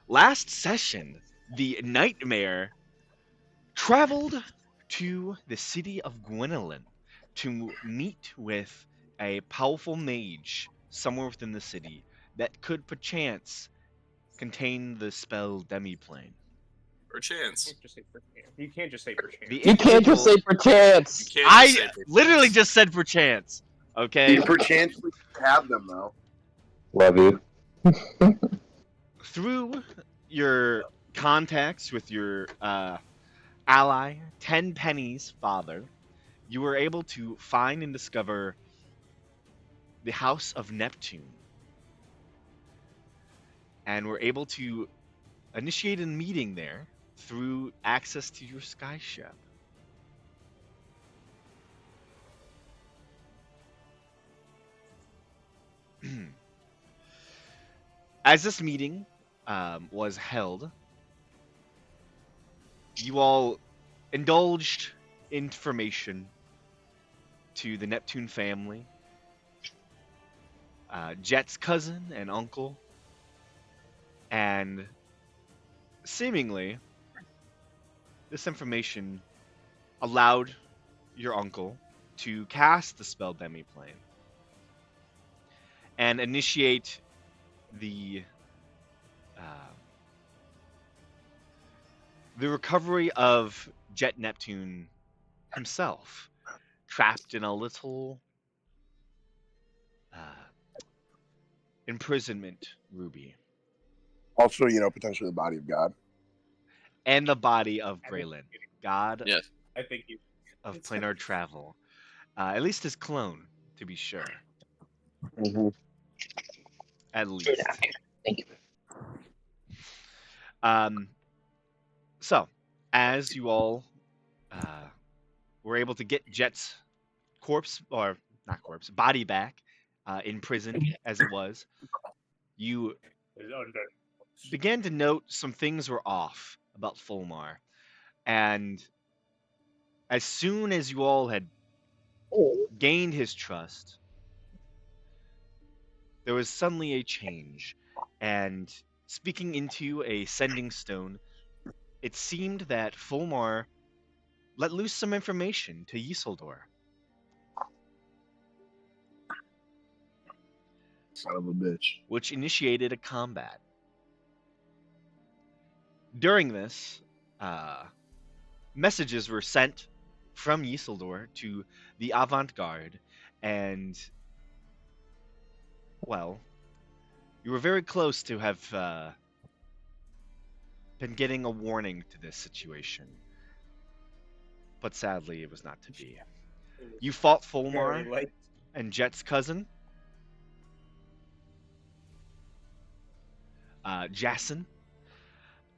Last session, the Nightmare traveled to the city of Gwynelin to meet with a powerful mage somewhere within the city that could perchance contain the spell Demiplane. Or chance. You can't just say for The chance. You can't just say individual. You perchance. can't just say I for literally chance. just said perchance. Okay. Perchance we have them though. Love you. Through your contacts with your ally, Tenpenny's father, you were able to find and discover the House of Neptune, and were able to initiate a meeting there through access to your skyship. As this meeting was held, you all indulged information to the Neptune family, Jet's cousin and uncle, and seemingly this information allowed your uncle to cast the spell Demiplane and initiate the uh, the recovery of Jet Neptune himself, trapped in a little imprisonment, Ruby, Also, potentially the body of God. and the body of Braylon, god Yes. I think you. of planar travel. At least his clone, to be sure. Mm-hmm. At least. Thank you. So, as you all were able to get Jet's corpse, or not corpse, body back in prison as it was, you began to note some things were off about Fulmar. And as soon as you all had gained his trust, there was suddenly a change. And speaking into a sending stone, it seemed that Fulmar let loose some information to Yseldor. Son of a bitch. Which initiated a combat. During this, messages were sent from Yseldor to the Avant-Garde, and, well, you were very close to have been getting a warning to this situation. But sadly, it was not to be. You fought Fulmar and Jet's cousin, Jason,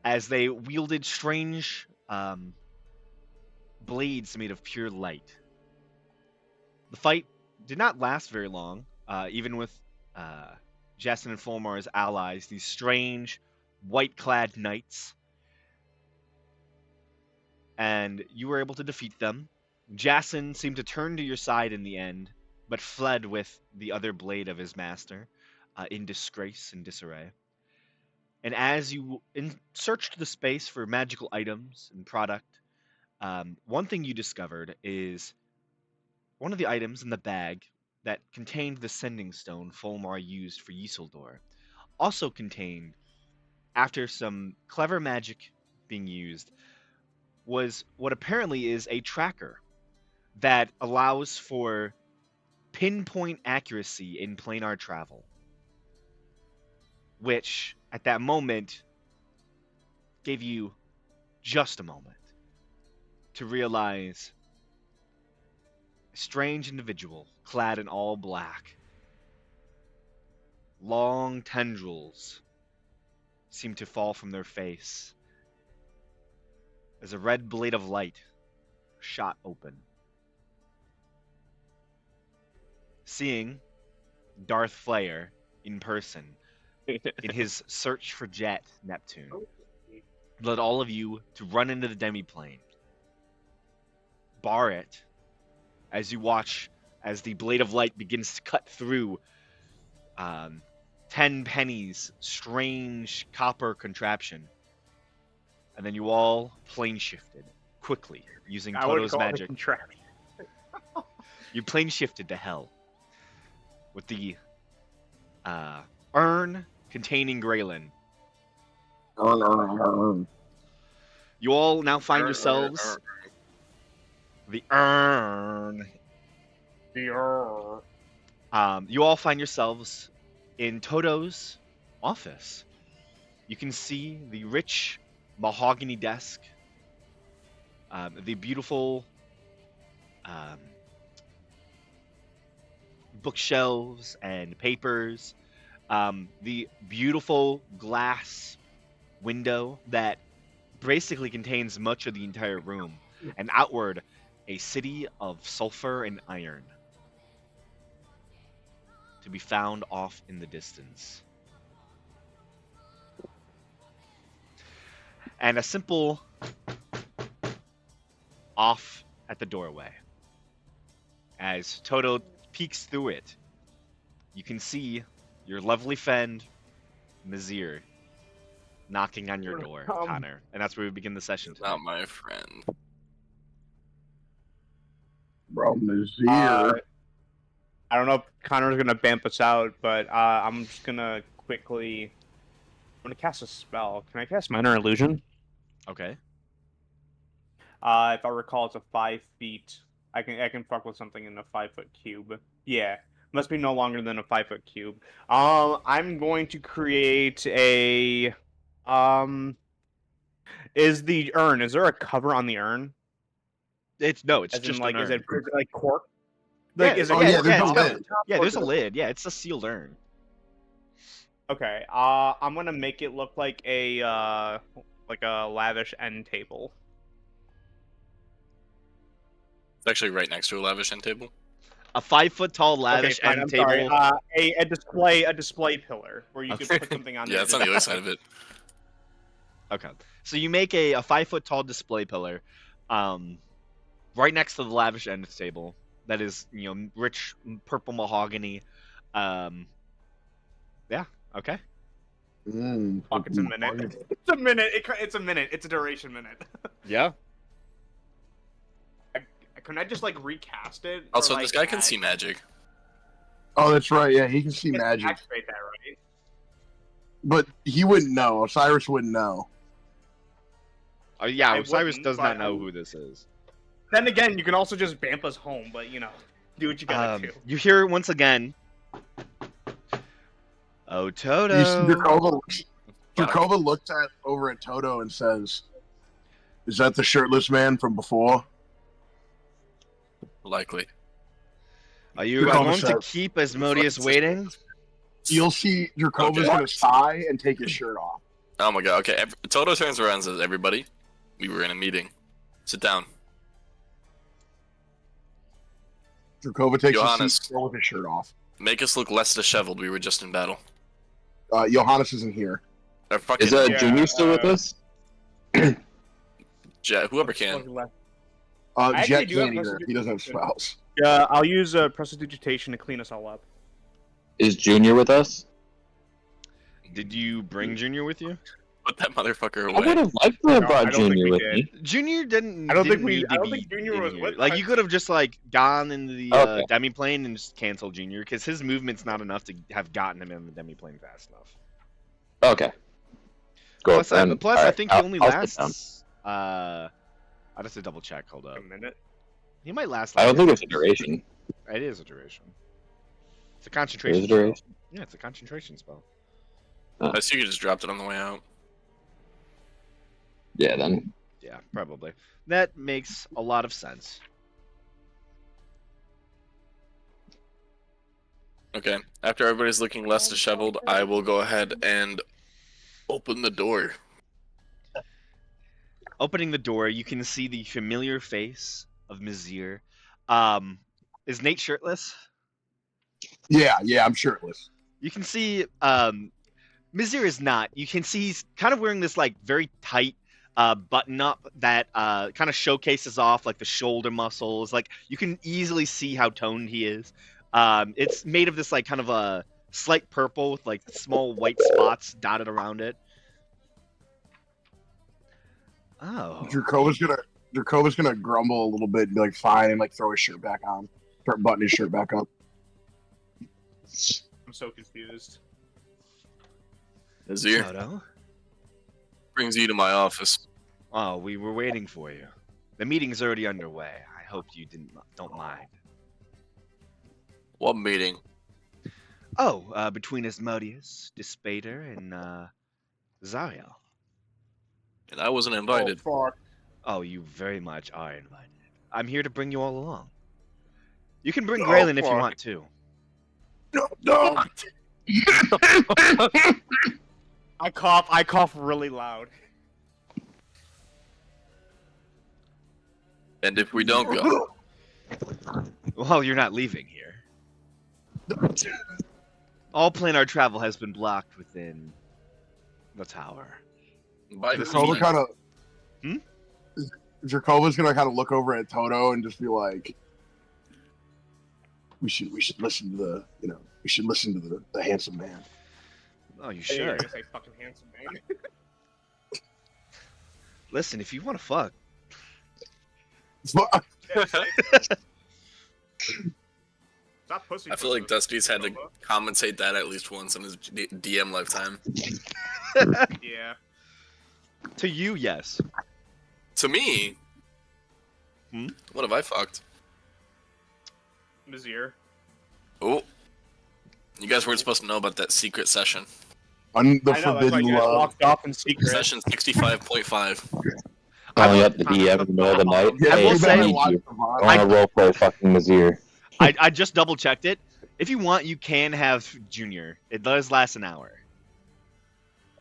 as they wielded strange blades made of pure light. The fight did not last very long, even with Jason and Fulmar's allies, these strange white-clad knights. And you were able to defeat them. Jason seemed to turn to your side in the end, but fled with the other blade of his master in disgrace and disarray. And as you searched the space for magical items and product, one thing you discovered is one of the items in the bag that contained the sending stone Fulmar used for Yseldor also contained, after some clever magic being used, was what apparently is a tracker that allows for pinpoint accuracy in planar travel, which at that moment gave you just a moment to realize a strange individual clad in all black. Long tendrils seemed to fall from their face as a red blade of light shot open. Seeing Darth Flair in person in his search for Jet Neptune led all of you to run into the demiplane. Bar it as you watch as the blade of light begins to cut through 10 pennies, strange copper contraption. And then you all plane shifted quickly using I would Toto's call it a magic. contraption. You plane shifted to hell with the urn containing Graylin. You all now find yourselves the urn. The You all find yourselves in Toto's office. You can see the rich mahogany desk, the beautiful bookshelves and papers, the beautiful glass window that basically contains much of the entire room, and outward, a city of sulfur and iron to be found off in the distance. And a simple off at the doorway. As Toto peeks through it, you can see your lovely friend, Mizir, knocking on your door, Connor. And that's where we begin the session today. Not my friend. Bro, Nazir. I don't know if Connor's gonna bamp us out, but I'm just gonna quickly. I'm gonna cast a spell. Can I cast Minor Illusion? Okay. If I recall, it's a 5 feet. I can fuck with something in a 5-foot cube. Yeah, must be no longer than a 5-foot cube. I'm going to create a. Is the urn? Is there a cover on the urn? It's As just in, like, an is urn. it like cork? Yeah, Like, is yeah, it yeah, cork yeah, on it's the got- top, Yeah, or there's is a it- lid. Yeah, it's a sealed urn. Okay. I'm gonna make it look like a lavish end table. It's actually right next to a lavish end table. A 5-foot tall lavish Okay, fine, end I'm table. sorry. A display pillar where you could put something on. Yeah, it's on the other side of it. Okay. So you make a 5-foot tall display pillar, right next to the lavish end table. That is, rich purple mahogany. Yeah. Okay. Fuck, it's a minute. It's a minute. It's a minute. It's a duration minute. Yeah. Couldn't I just like recast it? or, Also, like, this guy can add- see magic. Oh, that's right. Yeah, he can see I can magic, activate that, right? but he wouldn't know. Osiris wouldn't know. Yeah. I Osiris wouldn't, does not but- know who this is. Then again, you can also just bamp us home, but do what you gotta do. You hear it once again. Oh, Toto. You see, Drakova looks over at Toto and says, "Is that the shirtless man from before?" Likely. Are you Drakova going to says- keep Asmodeus waiting? You'll see Dracova's Okay. gonna sigh and take his shirt off. Oh my god, okay. Toto turns around and says, "Everybody, we were in a meeting. Sit down." Drakova takes Johannes. his seat still with his shirt off. Make us look less disheveled. We were just in battle. Johannes isn't here. Or fucking Is Yeah, Junior still with us? whoever can. I actually Jet do have can't either. messages. He doesn't have spells. Yeah, I'll use prestidigitation to clean us all up. Is Junior with us? Did you bring Junior with you? Put that motherfucker I would away. have liked to have No, I brought don't think Junior we with did. me. Junior didn't. I don't think didn't we- need I to don't be think Junior in was here. with Like us. you could have just gone into the Okay. demiplane and just canceled Junior because his movement's not enough to have gotten him in the demiplane fast enough. Okay. Go Plus, I then. Alright, think he I'll- only I'll sit down. lasts. I'd have to double check. Hold up. A minute. He might last. I don't like think it's a duration. It is a duration. It's a It concentration. is a duration. Spell. Yeah, it's a concentration spell. I see you just dropped it on the way out. Yeah, then. Yeah, probably. That makes a lot of sense. Okay. After everybody's looking less disheveled, I will go ahead and open the door. Opening the door, you can see the familiar face of Mizir. Is Nate shirtless? Yeah, I'm shirtless. You can see Mizir is not. You can see he's kind of wearing this very tight button up that kind of showcases off the shoulder muscles. You can easily see how toned he is. It's made of this kind of a slight purple with like small white spots dotted around it. Oh. Dracova's gonna grumble a little bit and be like, fine, and like throw his shirt back on. Start buttoning his shirt back on. I'm so confused. Azir Toto? brings you to my office. Oh, we were waiting for you. The meeting's already underway. I hope you don't mind. What meeting? Oh, between Asmodeus, Despater, and Zariel. And I wasn't invited. Oh, fuck. Oh, you very much are invited. I'm here to bring you all along. You can bring Oh, Graylin if you fuck. want to. No. I cough really loud. And if we don't go, Well, you're not leaving here. All planar travel has been blocked within the tower. by Drakova kind of. Hmm? Dracova's gonna kind of look over at Toto and just be like, "We should listen to the handsome man." Oh, you Hey, sure? I guess I fucking handsome man. Listen, if you want to fuck, Fuck. Stop pussy. I feel like Dusty's had to commentate that at least once in his DM lifetime. Yeah. to you, yes. To me, Hmm? what have I fucked? Mazir. Oh, you guys weren't supposed to know about that secret session. The I know, that's why forbidden you guys love. walked off in secret. Session 65.5. Calling up the DM in the middle of the night. Yeah, I will Hey, say- I need you. I want to roleplay fucking Mazir. I just double checked it. If you want, you can have Junior. It does last an hour.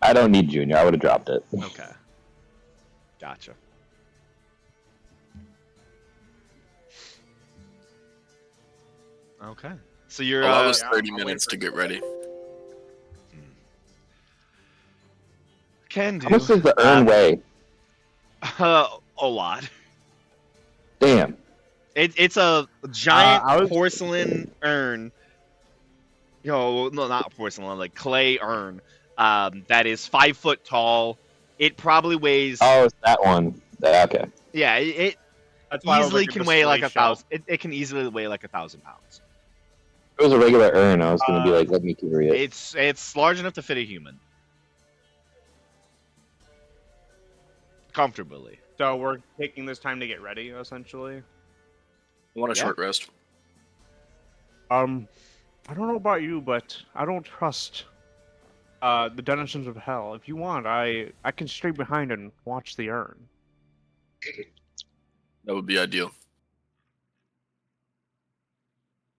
I don't need Junior. I would have dropped it. Okay. Gotcha. Okay. So you're Allow us yeah, 30 I'll wait minutes for to it. get ready. can do How much does the urn weigh? a lot. Damn. It's a giant I was- porcelain urn. No, not porcelain, like clay urn. That is 5 foot tall. It probably weighs. Oh, it's that one. Okay. Yeah, it That's why I was easily like, can a weigh like display shelf. 1,000. It can easily weigh like 1,000 pounds. If it was a regular urn, I was gonna be like, let me carry it. It's large enough to fit a human comfortably. So we're taking this time to get ready, essentially. I want a Yeah. short rest. I don't know about you, but I don't trust the denizens of hell. If you want, I can stay behind and watch the urn. That would be ideal.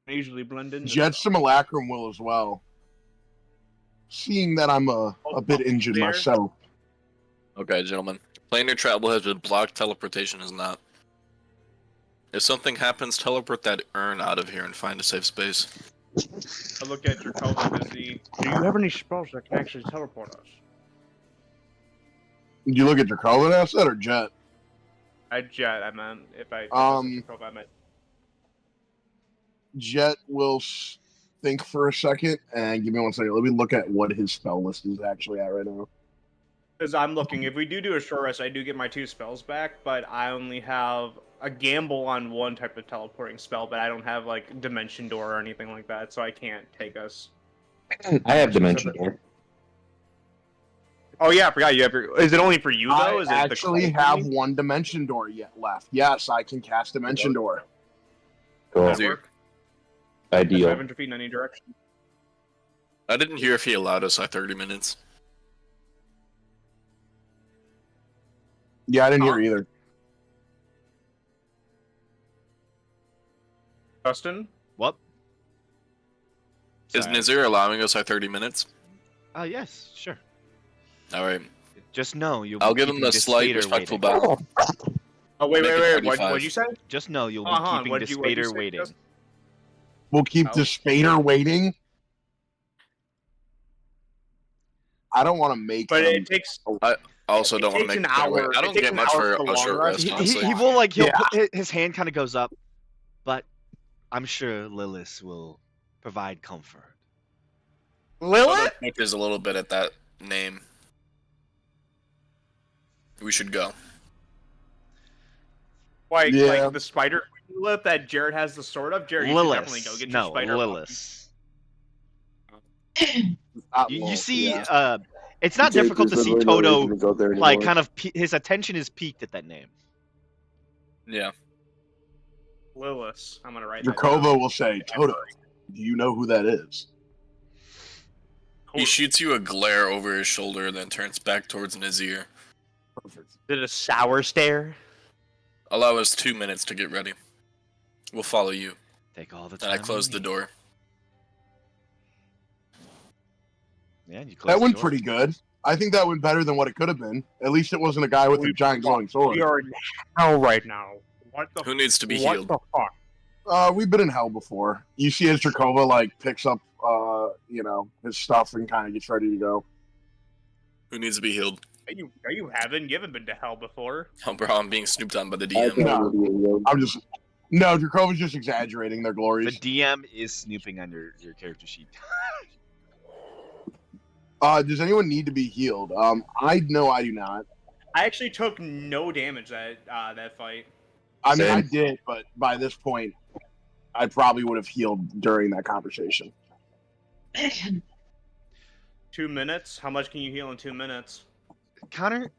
I usually blend in. Jet Simulacrum will as well. Seeing that I'm a bit injured there. myself. Okay, gentlemen. Planar travel has been blocked, teleportation is not. If something happens, teleport that urn out of here and find a safe space. I look at your color busy. Do you have any spells that can actually teleport us? Did you look at Dracova and ask that, or Jet? I jet. I meant if I. I meant. Jet will think for a second and give me 1 second. Let me look at what his spell list is actually at right now. Because I'm looking. If we do a short rest, I do get my 2 spells back, but I only have a gamble on one type of teleporting spell, but I don't have like Dimension Door or anything like that, so I can't take us. I have Dimension Door. Oh yeah, I forgot you have your. Is it only for you though? I Is it actually the have 1 Dimension Door yet left. Yes, I can cast Dimension Door. Cool. Does that work? Ideal. 500 feet in any direction. I didn't hear if he allowed us our 30 minutes. Yeah, I didn't hear either. Justin? What? Is Sorry. Nazir allowing us our 30 minutes? Yes, sure. Alright. Just know you'll. I'll be give him keeping a slight, Despater respectful waiting. bow. Oh wait, Make wait, it wait. 35. What'd you say? Just know you'll be Uh-huh, keeping what'd you Despater say, waiting. Justin? We'll keep Oh. the Spader waiting. I don't want to make But him. it takes. I also don't want to takes make an it wait. hour- I it don't takes get an much hour for for a long short rest. rest, He honestly. will like he'll Yeah. put, his hand kind of goes up, but I'm sure Lilith will provide comfort. Lilith? There's a little bit at that name. We should go. Like, Yeah. like the spider Lilith that Jared has the sword of? Jared, you should definitely go Lilith. get your No, spider. Lilith. Not You Lilith, see, yeah. it's not Jake, difficult to there's see literally no Toto, reason to go there like, anymore. kind of, his attention is peaked at that name. Yeah. Lilith. I'm gonna write that down. Drakova will say, Toto, do you know who that is? He shoots you a glare over his shoulder, then turns back towards Nazir. Perfect. Did a sour stare? Allow us 2 minutes to get ready. We'll follow you. Take all the And time. I close you the need. door. Yeah, you close That the went door. pretty good. I think that went better than what it could have been. At least it wasn't a guy with a giant glowing sword. We are in hell right now. What the Who needs to be what healed? the fuck? We've been in hell before. You see as Drakova, like, picks up, his stuff and kind of gets ready to go. Who needs to be healed? You haven't? You haven't been to hell before. Oh, bro, I'm being snooped on by the I DM. thought No. it would be a yoke. I'm just... No, Drakova's just exaggerating their The glories. DM is snooping on your character sheet. Does anyone need to be healed? I know I do not. I actually took no damage that fight. I mean, Same. I did, but by this point, I probably would have healed during that conversation. 2 minutes? How much can you heal in 2 minutes? Connor,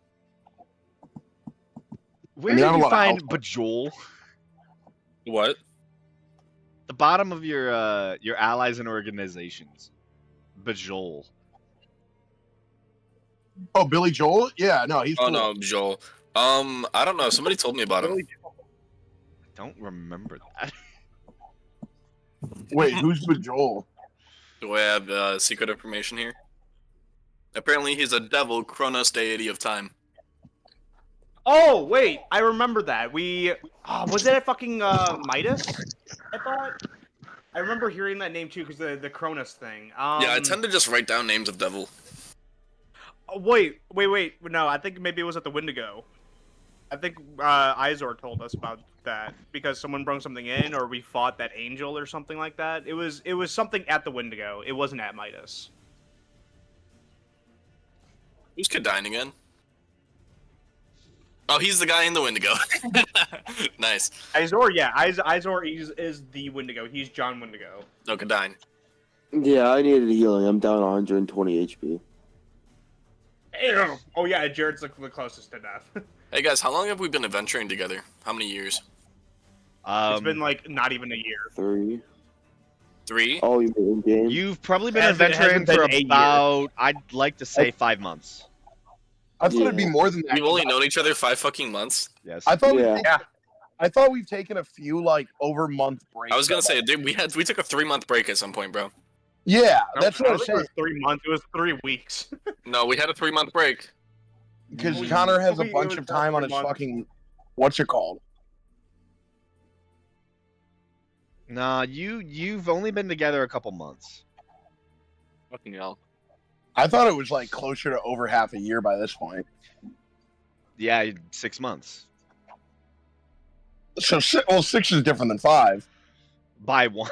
where I mean, I have did a you lot of find health. Bajol? What? The bottom of your allies and organizations. Bajol. Oh, Billy Joel? Yeah, no, he's Oh cool. no, Joel. I don't know. Somebody told me about him. I don't remember that. Wait, who's with Joel? Do I have secret information here? Apparently, he's a devil, Kronos deity of time. Oh wait, I remember that. We was it at fucking Midas? I thought. I remember hearing that name too because the Cronus thing. Yeah, I tend to just write down names of devil. Wait. No, I think maybe it was at the Wendigo. I think Izor told us about that because someone brought something in, or we fought that angel or something like that. It was something at the Wendigo. It wasn't at Midas. Who's Kadine again? Oh, he's the guy in the Wendigo. Nice. Izor, yeah, Izor is the Wendigo. He's John Wendigo. No, Kadine. Yeah, I needed healing. I'm down 120 HP. Ew. Oh yeah, Jared's the closest to death. Hey guys, how long have we been adventuring together? How many years? It's been like not even a year. 3. 3? Oh, you mean in game? You've probably been Hasn't- adventuring hasn't been for 8 years. about, I'd like to say 5 months. I thought it'd be Yeah. more than that. We've only known each other 5 fucking months. Yes. I thought Yeah. I thought we've taken a few like over month breaks. I was gonna say, dude, we took a 3-month break at some point, bro. Yeah, that's I what I'm don't think it saying. was 3 months. It was 3 weeks. No, we had a 3-month break. Because We- Connor has a it bunch was of time on his 3 months. fucking what's it called? Nah, you've only been together a couple months. Fucking hell. I thought it was like closer to over half a year by this point. Yeah, 6 months. So 6 is different than 5. By one.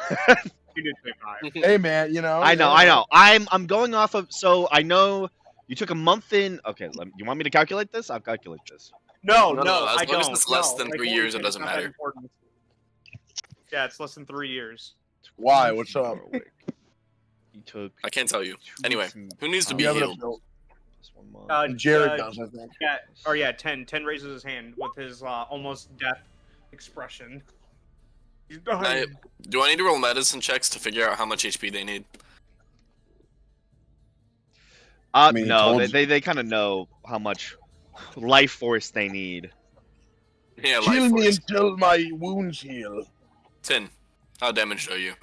You did say 5. Hey man, I know. I'm going off of. So I know you took a month in. Okay, you want me to calculate this? I'll calculate this. No, No, no, as I long as don't. it's less No, than like, 3 holy years, shit, it doesn't it's not that matter. important. Yeah, it's less than 3 years. Why? What's up? You took. I can't tell you. 2 Anyway, weeks and Who needs to Oh, be You have healed? enough- plus 1 month. Jared does, I think. Yeah, or yeah, 10. 10 raises his hand with his almost death expression. He's dying. Do I need to roll medicine checks to figure out how much HP they need? mean, he No, told they kind of know how much life force they need. Yeah, Kill life me force. until my wounds heal. 10. How damaged are you?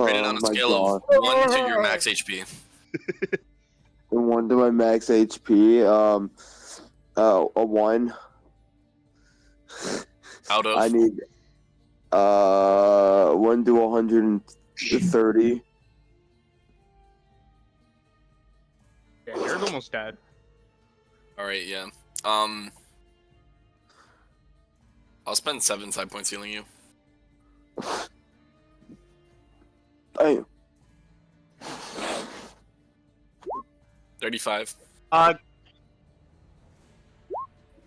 Rated on a My scale God. of 1 to your max HP. And 1 to my max HP. A 1. Out of. I need 1 to 130. Yeah, Jared's almost dead. Alright, yeah. I'll spend 7 side points healing you. Hey, 35. Connor,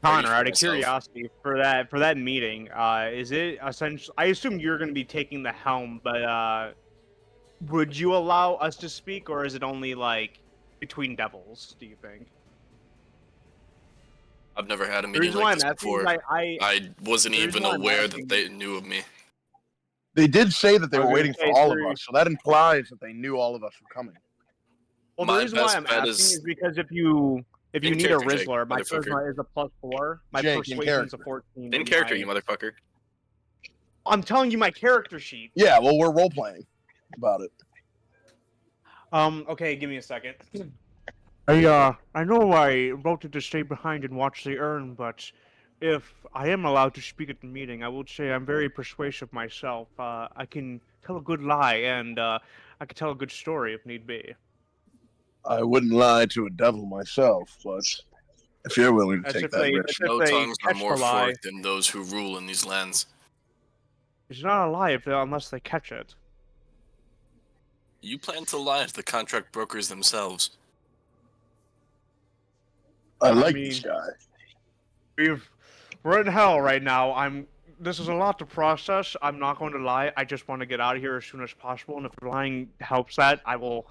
for out of myself. curiosity, for that meeting, is it essentially? I assume you're going to be taking the helm, but would you allow us to speak, or is it only like between devils? Do you think? I've never had a The meeting reason why like I'm this asking is before. I I wasn't the reason even why I'm aware asking- that they knew of me. They did say that they I was were gonna waiting for say, all of sir- us, so that implies that they knew all of us were coming. well, My the reason why best I'm bet asking is- is because if you In need a character, Jake, Rizzler, my motherfucker. charisma is a +4, my Jake, in persuasion's a character. 14. In and character, my- you motherfucker. I'm telling you my character sheet. Yeah, well, we're role playing about it. Okay, give me a second. I know I voted to stay behind and watch the urn, but if I am allowed to speak at the meeting, I would say I'm very persuasive myself. I can tell a good lie, and I can tell a good story if need be. I wouldn't lie to a devil myself, but if you're willing to That's take if that they- risk, that's No they tongues are catch more the lie. forked than those who rule in these lands. It's not a lie unless they catch it. You plan to lie to the contract brokers themselves. I I like mean- this guy. We're in hell right now. This is a lot to process. I'm not going to lie. I just want to get out of here as soon as possible. And if lying helps that, I will.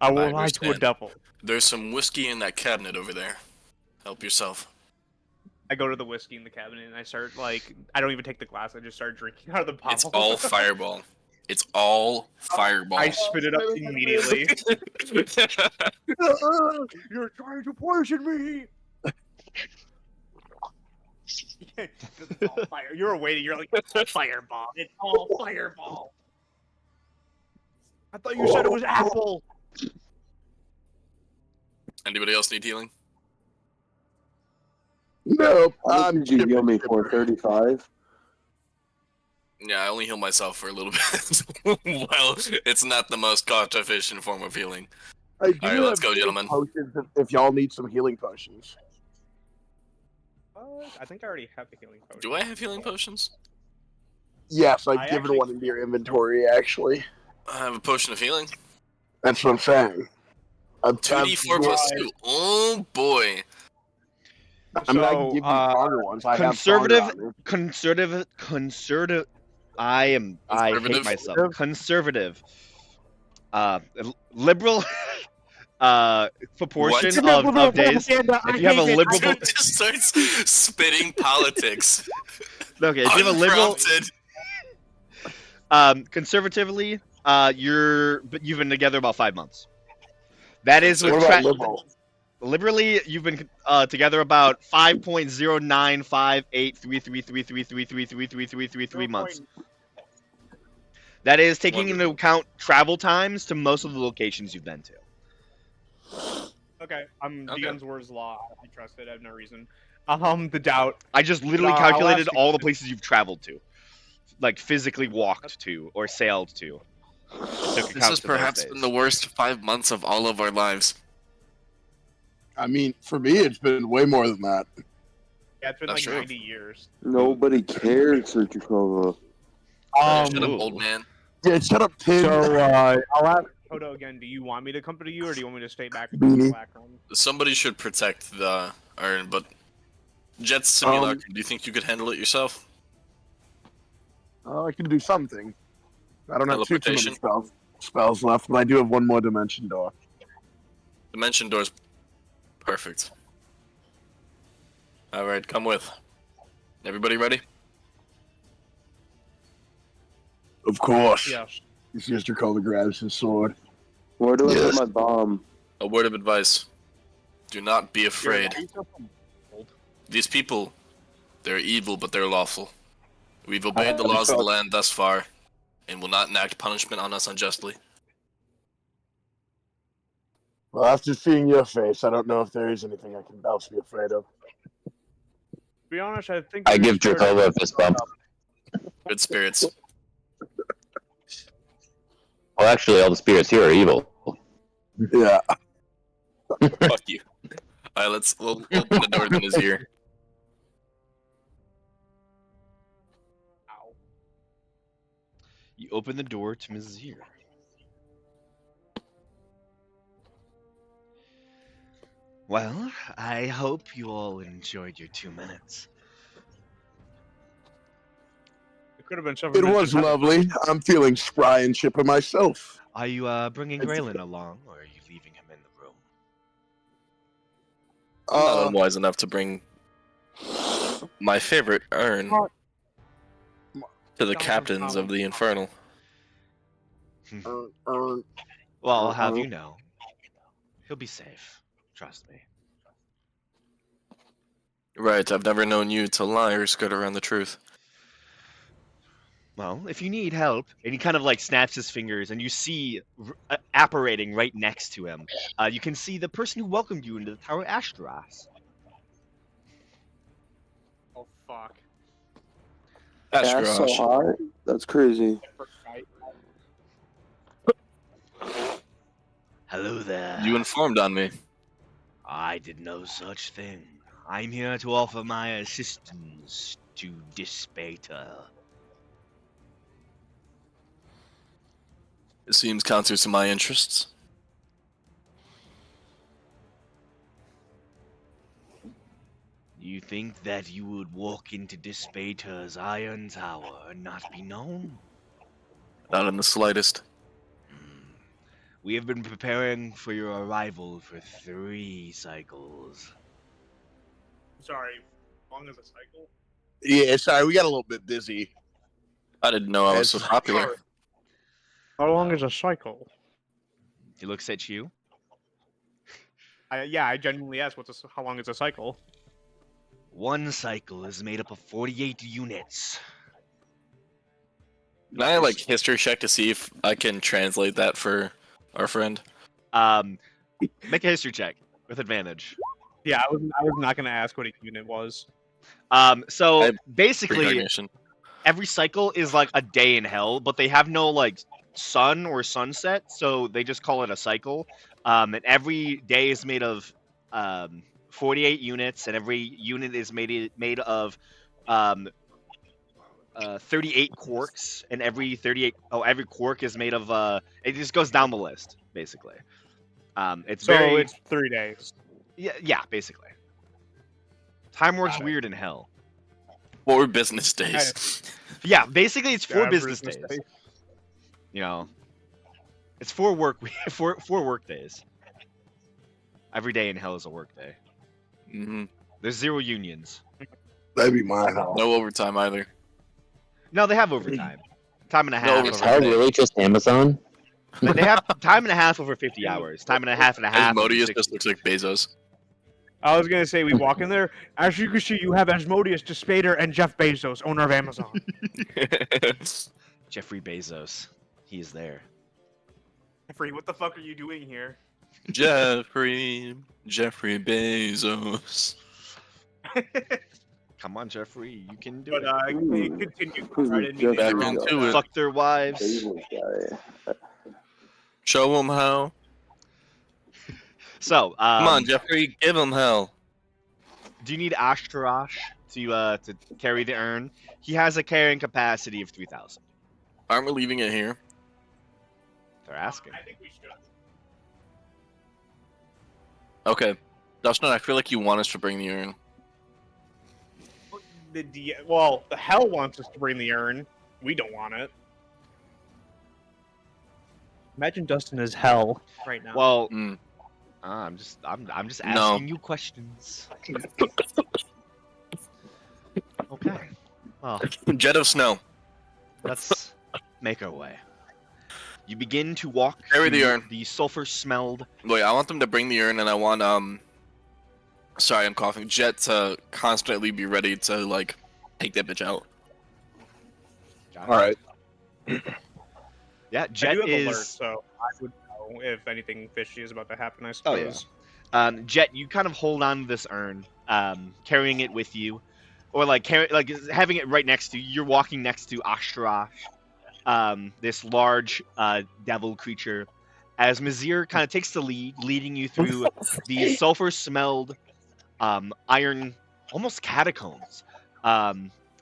I will I lie to a understand. devil. There's some whiskey in that cabinet over there. Help yourself. I go to the whiskey in the cabinet and I start like I don't even take the glass. I just start drinking out of the bottle. It's all fireball. It's all fireball. I spit it up immediately. You're trying to poison me. It's all fire. You're waiting. You're like, it's all fireball. It's all fireball. I thought you said it was apple. Anybody else need healing? Nope. how much did you heal me for? 35? Yeah, I only heal myself for a little bit. Well, it's not the most cost-efficient form of healing. I do Alright, let's have go, healing gentlemen. Potions if y'all need some healing potions. I think I already have the healing potion. Do I have healing potions? Yes, I've I given actually- one into your inventory, actually. I have a potion of healing. That's what I'm saying. 2d4 plus 2. Oh boy. I mean, I can give you stronger ones. I have stronger conservative. I hate Conservative? myself. Conservative. Liberal. Proportion of days. If you have a liberal, Dude just starts spitting politics. okay. If you have a liberal, Unprompted. conservatively, you've been together about 5 months. That is What with about liberal? liberally, you've been together about 5.09583333333333 months. That is taking into account travel times to most of the locations you've been to. Okay, Okay. DM's word's law. I trust it. I have no reason. The doubt. I just literally I'll calculated ask you- all the places you've traveled to, like physically walked to or sailed to. Took This account has to those perhaps days. been the worst 5 months of all of our lives. I mean, for me, it's been way more than that. Yeah, it's been That's like true. 90 years. Nobody cares, Sir Jakova. Shut up, Ooh. old man. Yeah, shut up, Tim. I'll ask Toto again. Do you want me to come to you, or do you want me to stay back in the Beanie. background? Somebody should protect the urn, but Jet's simulacrum, do you think you could handle it yourself? I can do something. I don't have too many Teleportation? spells left, but I do have one more dimension door. Dimension door's perfect. Alright, come with. Everybody ready? Of course. Yes. Mr. Cola grabs his sword. Where do I Yes. get my bomb? A word of advice. Do not be afraid. Old. These people, they're evil, but they're lawful. We've obeyed the laws of the land thus far, and will not enact punishment on us unjustly. Well, after seeing your face, I don't know if there is anything I can else be afraid of. To be honest, I think I we're give scared Jakova a of- fist bump. Good spirits. Well, actually, all the spirits here are evil. Yeah. Fuck you. Alright, we'll open the door in his ear. Ow. You open the door to Mrs. Ear. Well, I hope you all enjoyed your 2 minutes. It could have been 7 It minutes. was lovely. I'm feeling spry and chipper myself. Are you bringing Graylin along, or are you leaving him in the room? I'm not unwise enough to bring my favorite urn to the captains of the Infernal. Well, I'll have you know, he'll be safe. Trust me. Right, I've never known you to lie or skirt around the truth. Well, if you need help, and he kind of like snaps his fingers, and you see apparating right next to him, you can see the person who welcomed you into the Tower Ashtaras. Oh fuck. That's so Ashtarosh. high. That's crazy. Hello there. You informed on me. I did no such thing. I'm here to offer my assistance to Dispater. It seems counter to my interests. You think that you would walk into Dispater's Iron Tower and not be known? Not in the slightest. We have been preparing for your arrival for 3 cycles. Sorry, long as a cycle? Yeah, sorry, we got a little bit busy. I didn't know I was so popular. How long is a cycle? He looks at you. I genuinely asked how long is a cycle? 1 cycle is made up of 48 units. Can I like history check to see if I can translate that for our friend? Make a history check with advantage. Yeah, I was not gonna ask what a unit was. So I- basically, Precognition. every cycle is like a day in hell, but they have no like sun or sunset, so they just call it a cycle. And every day is made of 48 units, and every unit is made of 38 quarks, and every quark is made of it just goes down the list basically. It's So very it's 3 days. yeah, basically. Time works Got it. weird in hell. 4 business days. Yeah, basically it's 4 Yeah, business days. You know, it's 4 work days. Every day in hell is a work day. Hmm. There's 0 unions. That'd be my house. No overtime either. No, they have overtime. Time and a half. No over Is overtime. hell day. really just Amazon? But they have time and a half over 50 hours. Time and a half over Asmodeus 60. just looks like Bezos. I was gonna say we walk in there. As you can see, you have Asmodeus, Despater, and Jeff Bezos, owner of Amazon. Jeffrey Bezos. He is there. Jeffrey, what the fuck are you doing here? Jeffrey Bezos. Come on, Jeffrey. You can do But it. continue. Who's I the didn't mean to Back interrupt. into it. Fuck their wives. Evil guy. Show him how. So, Come on, Jeffrey, give him hell. do you need Ashtarosh to carry the urn? He has a carrying capacity of 3,000. Aren't we leaving it here? They're asking. I think we should. Okay. Dustin, I feel like you want us to bring the urn. The hell wants us to bring the urn. We don't want it. Imagine Dustin is hell right now. Well, Mm. I'm just No. asking you questions. Okay. Well, Jet of snow. let's make our way. You begin to walk Carry the through urn. the sulfur-smelled. Wait, I want them to bring the urn, and I want Sorry, I'm coughing. Jet to constantly be ready to like take that bitch out. All right. Yeah, I Jet do have is. alert, so I would know if anything fishy is about to happen. I Oh, yeah. suppose. Jet, you kind of hold on to this urn, carrying it with you, or like having it right next to you. You're walking next to Ashtarosh, this large devil creature, as Mazir kind of takes the lead, leading you through the sulfur-smelled iron, almost catacombs.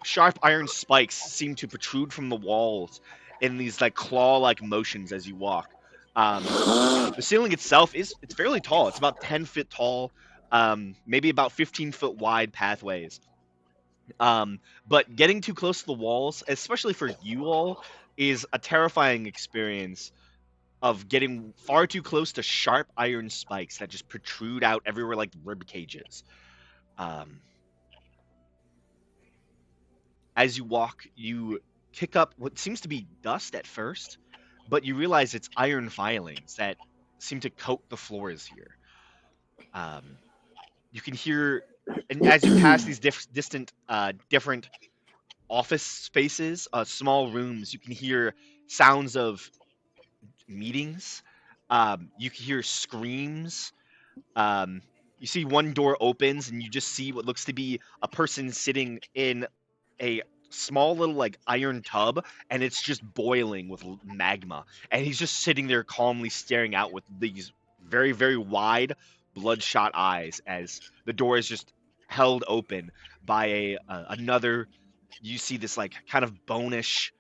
Sharp iron spikes seem to protrude from the walls in these like claw-like motions as you walk. The ceiling itself it's fairly tall. It's about 10 feet tall. maybe about 15-foot wide pathways. But getting too close to the walls, especially for you all, is a terrifying experience of getting far too close to sharp iron spikes that just protrude out everywhere like rib cages. As you walk, you kick up what seems to be dust at first, but you realize it's iron filings that seem to coat the floors here. You can hear, and as you pass these different office spaces, small rooms, you can hear sounds of meetings. You can hear screams. You see one door opens, and you just see what looks to be a person sitting in a small little like iron tub, and it's just boiling with magma, and he's just sitting there calmly staring out with these very, very wide bloodshot eyes as the door is just held open by another. You see this like kind of bonish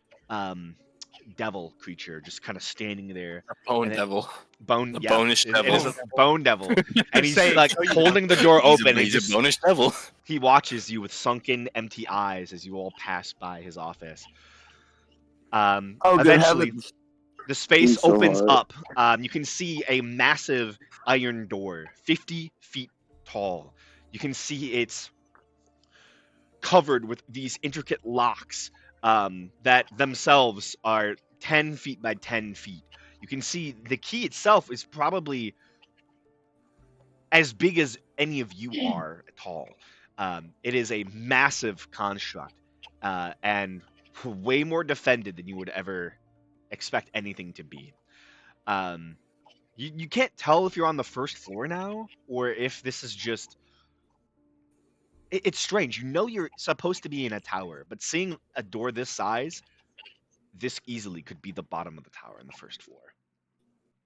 devil creature just kind of standing there. Bone And it- devil. Bone, The yeah, bonish it is devil. a bone devil, and he's Say- like holding the door He's open. a, And he's a just, bonish devil. he watches you with sunken, empty eyes as you all pass by his office. Oh, good Eventually, heavens. the space So opens hard. up. You can see a massive iron door, 50 feet tall. You can see it's covered with these intricate locks that themselves are 10 feet by 10 feet. You can see the key itself is probably as big as any of you are tall. It is a massive construct and way more defended than you would ever expect anything to be. You can't tell if you're on the first floor now or if this is just. It's strange. You know you're supposed to be in a tower, but seeing a door this size, this easily could be the bottom of the tower in the first floor.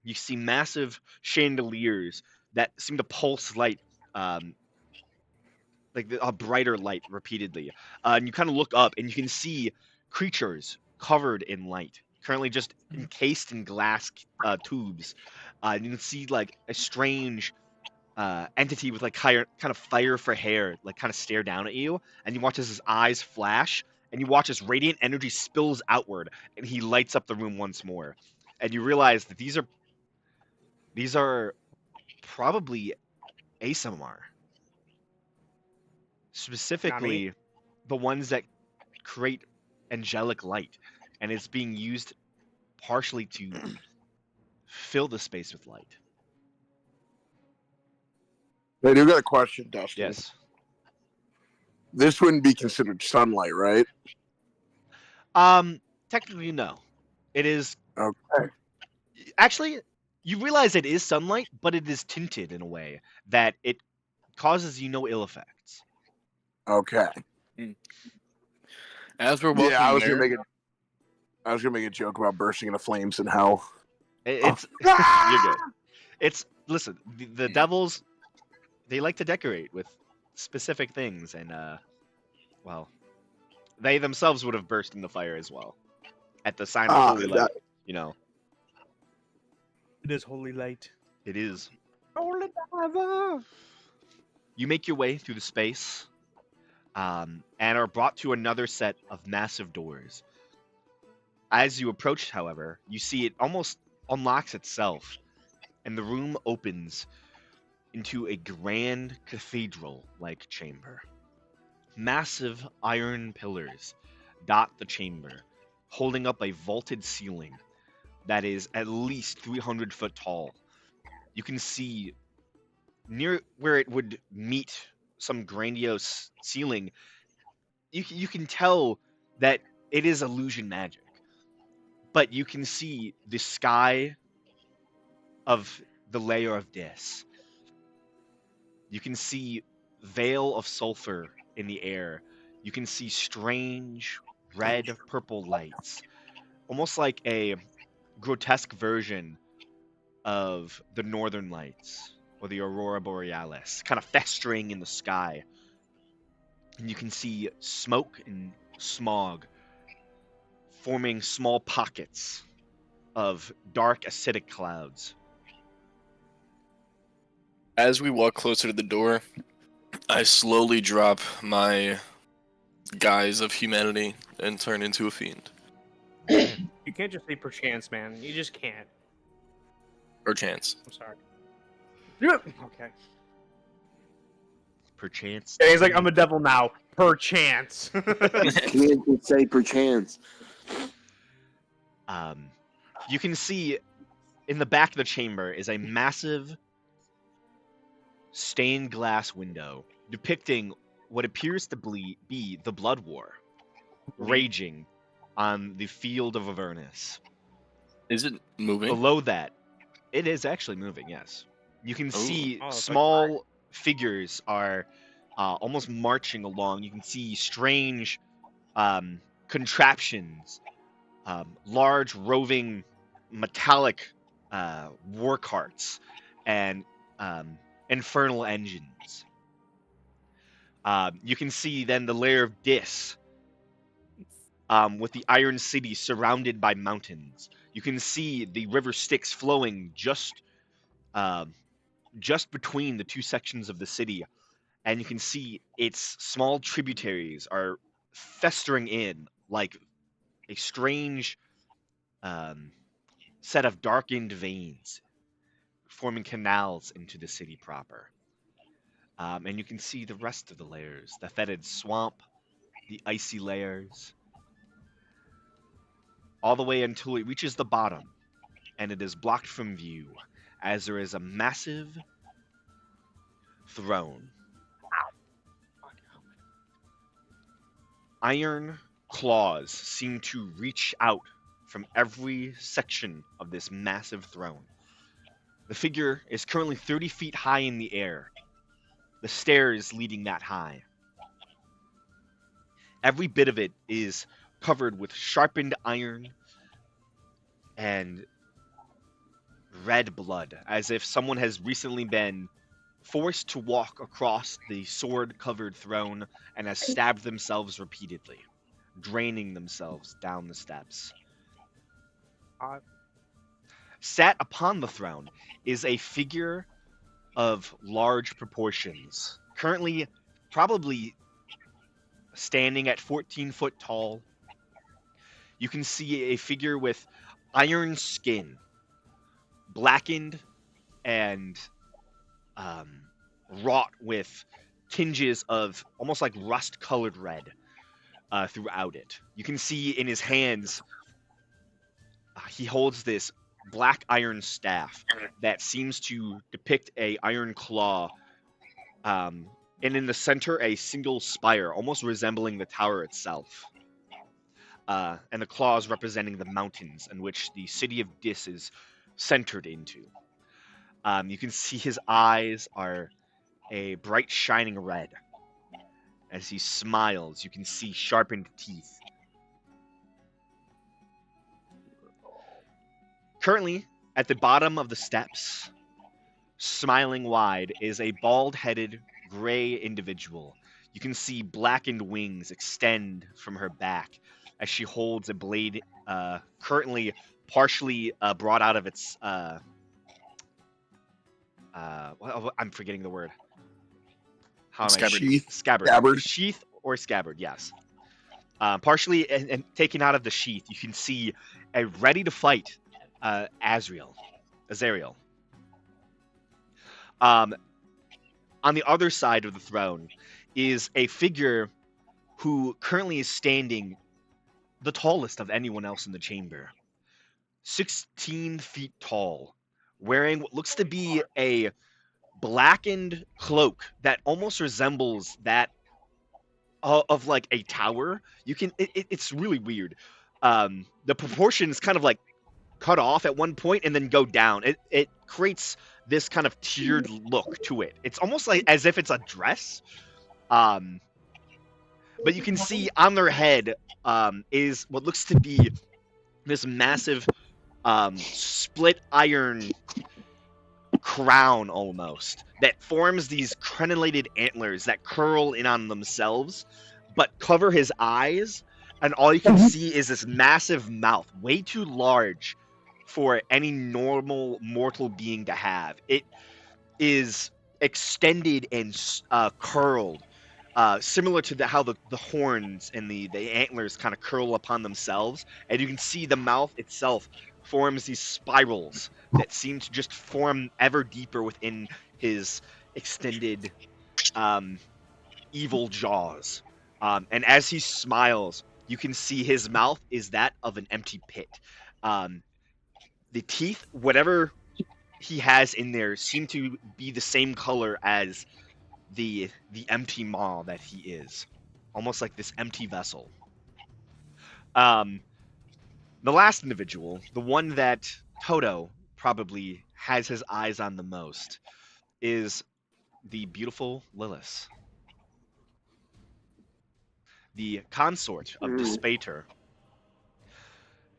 You see massive chandeliers that seem to pulse light, like a brighter light repeatedly. And you kind of look up and you can see creatures covered in light, currently just encased in glass tubes. You can see like a strange entity with like kind of fire for hair, like kind of stare down at you, and you watch as his eyes flash, and you watch as radiant energy spills outward, and he lights up the room once more, and you realize that these are probably ASMR, specifically the ones that create angelic light, and it's being used partially to fill the space with light. I do got a question, Dustin. Yes. This wouldn't be considered sunlight, right? Technically, no. It is. Okay. Actually, you realize it is sunlight, but it is tinted in a way that it causes you no ill effects. Okay. As we're walking Yeah, I was there, gonna make a joke about bursting into flames and hell. It's Oh. you're good. It's listen. The devils, they like to decorate with specific things, and well, they themselves would have burst into fire as well at the sign of holy light. You know, It is holy light. it is. You make your way through the space, and are brought to another set of massive doors. As you approach, however, you see it almost unlocks itself, and the room opens into a grand cathedral-like chamber. Massive iron pillars dot the chamber, holding up a vaulted ceiling that is at least 300 foot tall. You can see near where it would meet some grandiose ceiling, you can tell that it is illusion magic. But you can see the sky of the layer of Dis. You can see veil of sulfur in the air. You can see strange red purple lights, almost like a grotesque version of the northern lights or the aurora borealis, kind of festering in the sky. And you can see smoke and smog forming small pockets of dark acidic clouds. As we walk closer to the door, I slowly drop my guise of humanity and turn into a fiend. You can't just say perchance, man. You just can't. Or chance. I'm sorry. Okay. Perchance. And he's like, I'm a devil now. Perchance. Can't just say perchance. You can see in the back of the chamber is a massive stained glass window depicting what appears to be the Blood War raging on the field of Avernus. Is it moving? Below that, it is actually moving, yes. You can see Oh, it's like small figures are almost marching along. You can see strange contraptions, large roving metallic war carts, and infernal engines. You can see then the lair of Dis with the Iron City surrounded by mountains. You can see the river Styx flowing just between the two sections of the city, and you can see its small tributaries are festering in like a strange set of darkened veins, forming canals into the city proper. And you can see the rest of the layers, the fetid swamp, the icy layers, all the way until it reaches the bottom, and it is blocked from view, as there is a massive throne. Iron claws seem to reach out from every section of this massive throne. The figure is currently 30 feet high in the air, the stairs leading that high. Every bit of it is covered with sharpened iron and red blood, as if someone has recently been forced to walk across the sword-covered throne and has stabbed themselves repeatedly, draining themselves down the steps. Sat upon the throne is a figure of large proportions, currently probably standing at 14 foot tall. You can see a figure with iron skin, blackened and wrought with tinges of almost like rust-colored red throughout it. You can see in his hands, he holds this black iron staff that seems to depict a iron claw, and in the center a single spire, almost resembling the tower itself. And the claws representing the mountains in which the city of Dis is centered into. You can see his eyes are a bright shining red. As he smiles, you can see sharpened teeth. Currently, at the bottom of the steps, smiling wide, is a bald-headed, gray individual. You can see blackened wings extend from her back as she holds a blade, currently partially brought out of its... I'm forgetting the word. Scabbard. Sheath. Scabbard. Scabbard. Sheath or scabbard, yes. Partially and taken out of the sheath, you can see a ready-to-fight Azrael. On the other side of the throne is a figure who currently is standing the tallest of anyone else in the chamber. 16 feet tall, wearing what looks to be a blackened cloak that almost resembles that of like a tower. It's really weird. The proportions kind of like cut off at one point and then go down. It creates this kind of tiered look to it. It's almost like as if it's a dress. But you can see on their head is what looks to be this massive split iron crown almost that forms these crenellated antlers that curl in on themselves but cover his eyes, and all you can see is this massive mouth, way too large for any normal mortal being to have. It is extended and curled, similar to how the horns and the antlers kind of curl upon themselves, and you can see the mouth itself forms these spirals that seem to just form ever deeper within his extended evil jaws. And as he smiles, you can see his mouth is that of an empty pit. The teeth, whatever he has in there, seem to be the same color as the empty maw that he is, almost like this empty vessel. The last individual, the one that Toto probably has his eyes on the most, is the beautiful Lilith, the consort of Despater.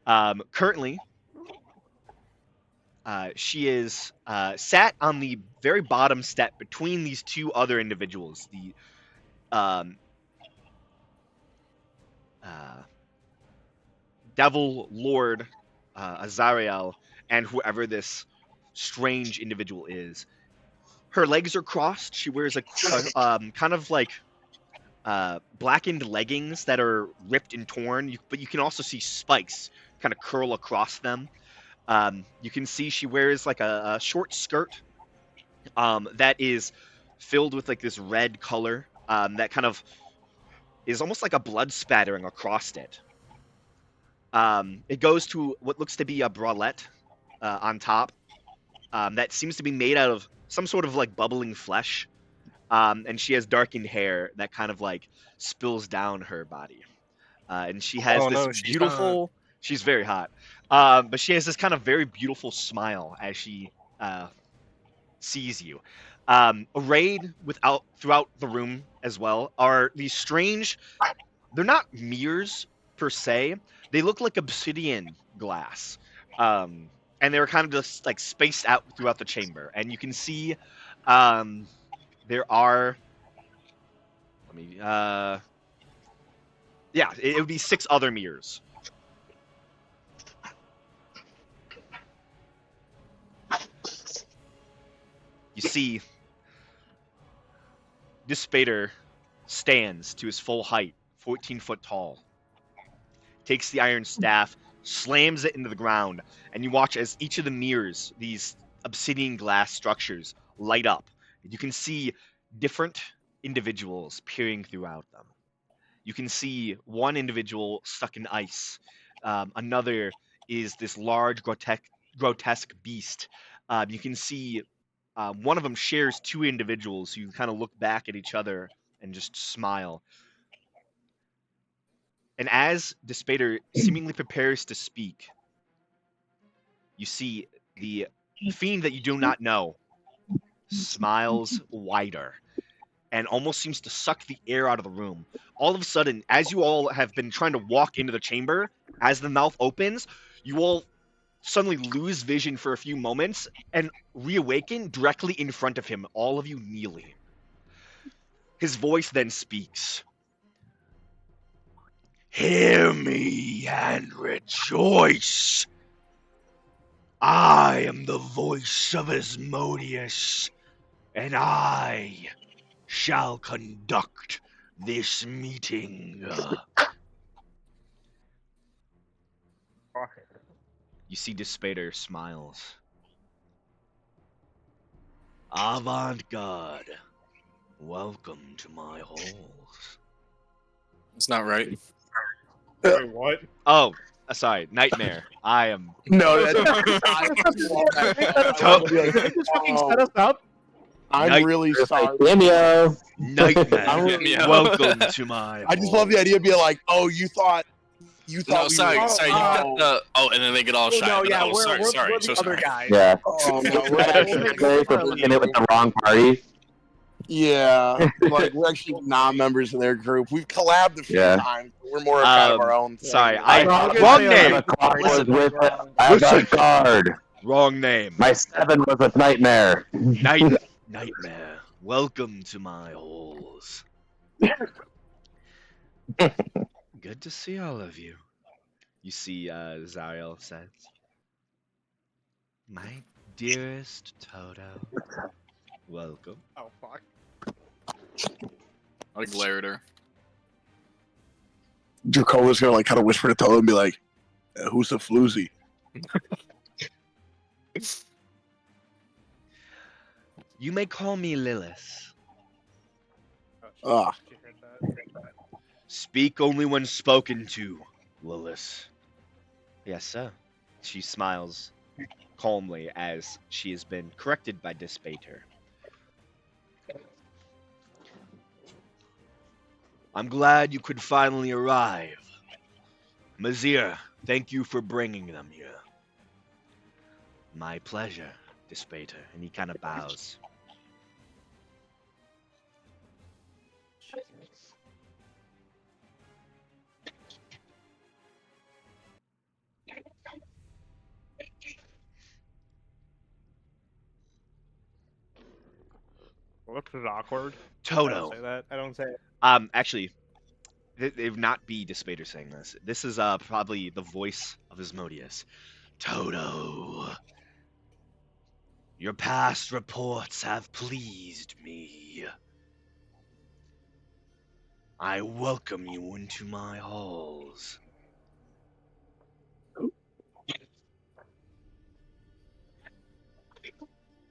Currently, she is sat on the very bottom step between these two other individuals, the Devil Lord Azariel and whoever this strange individual is. Her legs are crossed. She wears a kind of like blackened leggings that are ripped and torn, but you can also see spikes kind of curl across them. You can see she wears like a short skirt that is filled with like this red color that kind of is almost like a blood spattering across it. It goes to what looks to be a bralette on top that seems to be made out of some sort of like bubbling flesh. And she has darkened hair that kind of like spills down her body. And she has this beautiful... She's very hot. But she has this kind of very beautiful smile as she sees you. Arrayed throughout the room as well are these strange... They're not mirrors per se. They look like obsidian glass. And they're kind of just like spaced out throughout the chamber. And you can see there are... it would be 6 other mirrors. You see, Despater stands to his full height, 14 foot tall, takes the iron staff, slams it into the ground, and you watch as each of the mirrors, these obsidian glass structures, light up. You can see different individuals peering throughout them. You can see one individual stuck in ice. Another is this large, grotesque beast. You can see one of them shares 2 individuals who kind of look back at each other and just smile. And as Despater seemingly prepares to speak, you see the fiend that you do not know smiles wider and almost seems to suck the air out of the room. All of a sudden, as you all have been trying to walk into the chamber, as the mouth opens, you all suddenly lose vision for a few moments and reawaken directly in front of him, all of you kneeling. His voice then speaks. Hear me and rejoice. I am the voice of Asmodeus, and I shall conduct this meeting. You see Despater smiles. Avant-garde, welcome to my halls. It's not right. Wait, what? Oh, sorry, Nightmare. I am... No, that's Just fucking set us up. I'm really sorry. Cameo. Nightmare, Yeah. welcome to my I just love the idea of being like, oh, you thought No, we sorry, were... sorry. You got the... Oh, and then they get all shy. No, but- yeah, oh, we're sorry, sorry. the So other sorry. guy. Yeah. Oh, no, Sorry for booking it with the wrong party. yeah, like we're actually not members of their group. We've collabed a few Yeah. times. But we're more kind of our own thing. Sorry, Well, I was wrong gonna say, name. Was with Listen. Avant-garde. Wrong name. My 7 was with Nightmare. Nightmare, welcome to my halls. Good to see all of you. You see, Zariel says, my dearest Toto, Welcome. Oh fuck. I glared at her. Dracova's gonna like kind of whisper to Toto and be like, "Who's the floozy?" You may call me Lilith. Ah. Did you hear that? Speak only when spoken to, Lilith. Yes, sir. She smiles calmly as she has been corrected by Dispater. I'm glad you could finally arrive. Mazir, thank you for bringing them here. My pleasure, Dispater. And he kind of bows. Whoops, is awkward. I Toto. don't say that. I don't say it. Actually, it would not be Dispater saying this. This is probably the voice of Asmodeus. Toto. Your past reports have pleased me. I welcome you into my halls.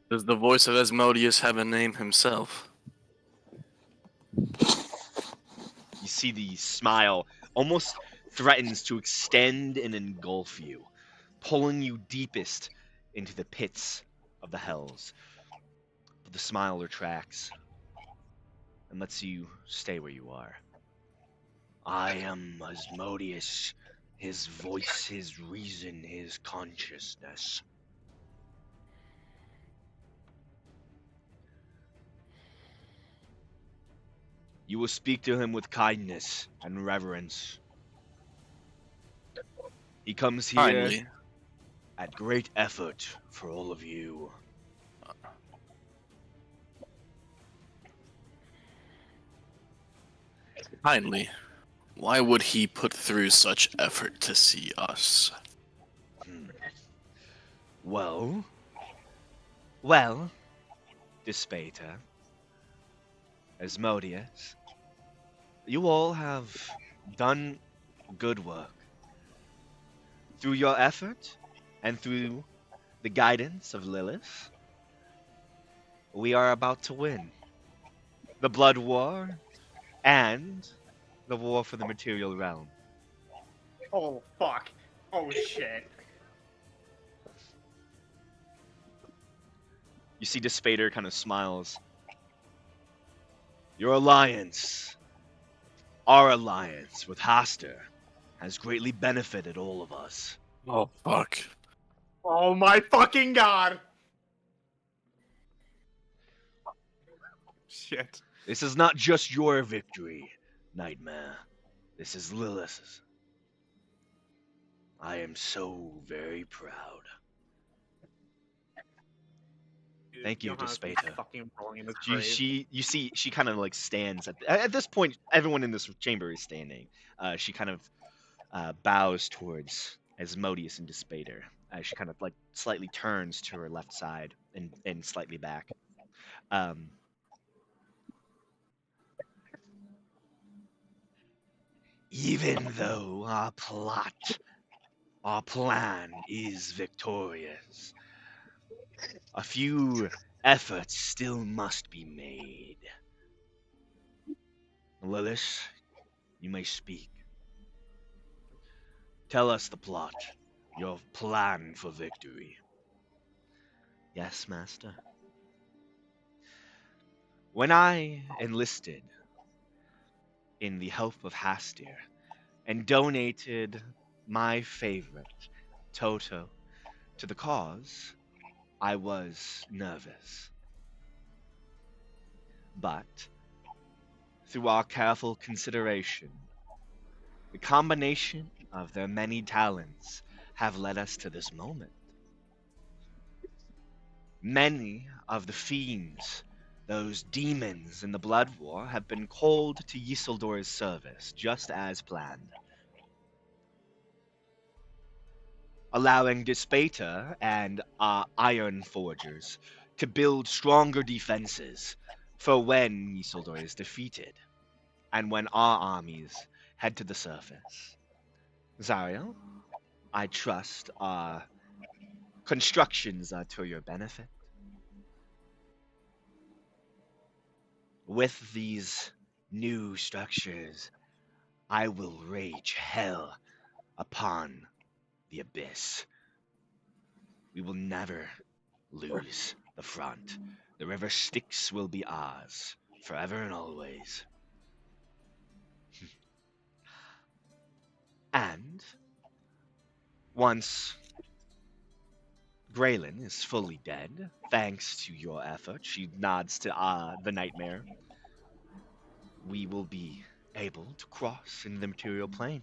Does the voice of Asmodeus have a name himself? You see the smile almost threatens to extend and engulf you, pulling you deepest into the pits of the hells. But the smile retracts and lets you stay where you are. I am Asmodeus, his voice, his reason, his consciousness. You will speak to him with kindness and reverence. He comes here Kindly. at great effort for all of you. Kindly. Why would he put through such effort to see us? Well, Dispater, Asmodeus, you all have done good work. Through your effort and through the guidance of Lilith, we are about to win. The Blood War and the War for the Material Realm. Oh fuck. Oh shit. You see Dispater kind of smiles. Your alliance, our alliance with Haster, has greatly benefited all of us. Oh, fuck. Oh my fucking god. Shit. This is not just your victory, Nightmare. This is Lilith's. I am so very proud. Thank you, Johannes was Dispater. fucking rolling in his You, grave. she kind of like stands at this point. Everyone in this chamber is standing. She kind of bows towards Asmodeus and Dispater as she kind of like slightly turns to her left side and slightly back. Even though our plan is victorious, a few efforts still must be made. Lilith, you may speak. Tell us the plot, your plan for victory. Yes, Master. When I enlisted in the help of Hastir and donated my favorite, Toto, to the cause, I was nervous. But, through our careful consideration, the combination of their many talents have led us to this moment. Many of the fiends, those demons in the Blood War, have been called to Ysildur's service, just as planned. Allowing Dispater and our Iron Forgers to build stronger defenses for when Isildur is defeated and when our armies head to the surface. Zariel, I trust our constructions are to your benefit. With these new structures, I will rage hell upon the abyss. We will never lose the front. The river Styx will be ours, forever and always. And once Graylin is fully dead, thanks to your effort, she nods to the nightmare, we will be able to cross in the material plane.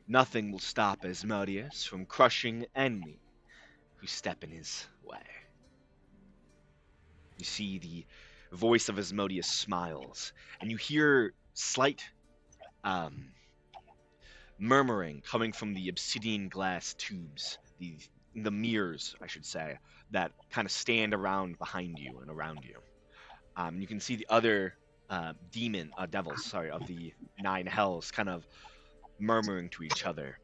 Nothing will stop Asmodeus from crushing any who step in his way. You see the voice of Asmodeus smiles, and you hear slight murmuring coming from the obsidian glass tubes, the mirrors, I should say, that kind of stand around behind you and around you. You can see the other devils, of the 9 hells kind of murmuring to each other.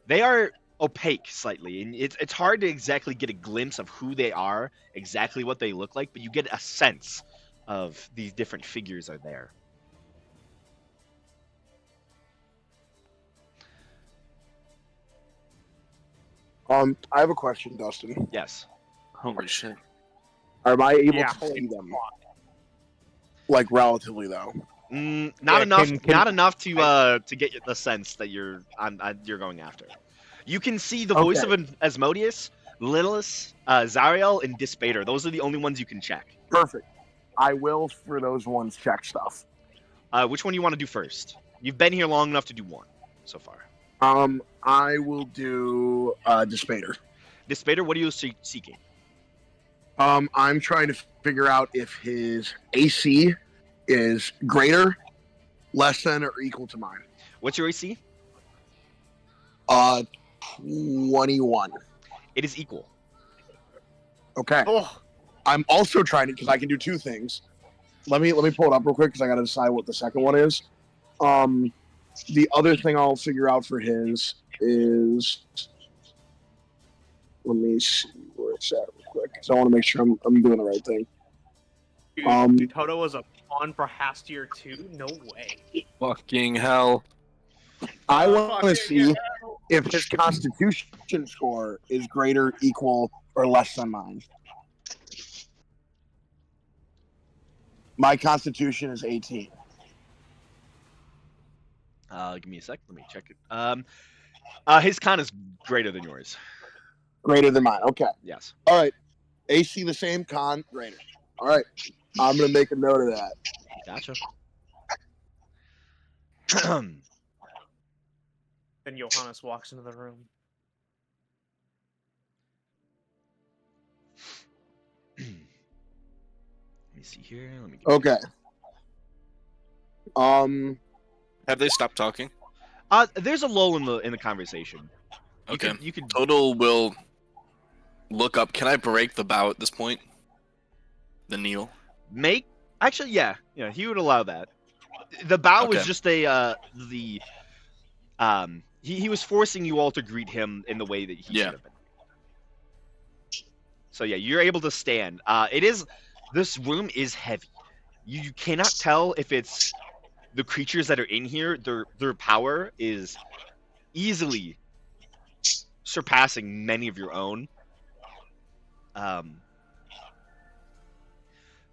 They are opaque slightly, and it's hard to exactly get a glimpse of who they are, exactly what they look like, but you get a sense of these different figures are there. I have a question, Dustin. Yes. Holy shit. Am I able Yeah, to see them? Like relatively though. Not Yeah, enough. can- Not enough to get the sense that you're going after. You can see the voice of Asmodeus, Lilith, Zariel, and Dispater. Those are the only ones you can check. Perfect. I will for those ones check stuff. Which one do you want to do first? You've been here long enough to do one so far. I will do Dispater. Dispater, what are you seeking? I'm trying to figure out if his AC is greater, less than, or equal to mine. What's your AC? 21. It is equal. Okay. Oh, I'm also trying to, because I can do 2 things. Let me pull it up real quick because I got to decide what the second one is. The other thing I'll figure out for his is, let me see where it's at real quick because I want to make sure I'm doing the right thing. dude, Toto was a pawn for Hastir too? No way. Fucking hell. I want Fucking to see if his Constitution score is greater, equal, or less than mine. My Constitution is 18. Give me a sec. Let me check it. His con is greater than yours. Greater than mine. Okay. Yes. All right. AC the same, con greater. All right. I'm going to make a note of that. Gotcha. Then Johannes walks into the room. Let me see here. Let me. Okay. Have they stopped talking? There's a lull in the conversation. Okay. You could. Total will look up. Can I break the bow at this point? The kneel. Actually, yeah, he would allow that. The bow was Okay. just he was forcing you all to greet him in the way that he Yeah. should have been. So yeah, you're able to stand. This room is heavy. You cannot tell if it's the creatures that are in here. Their power is easily surpassing many of your own.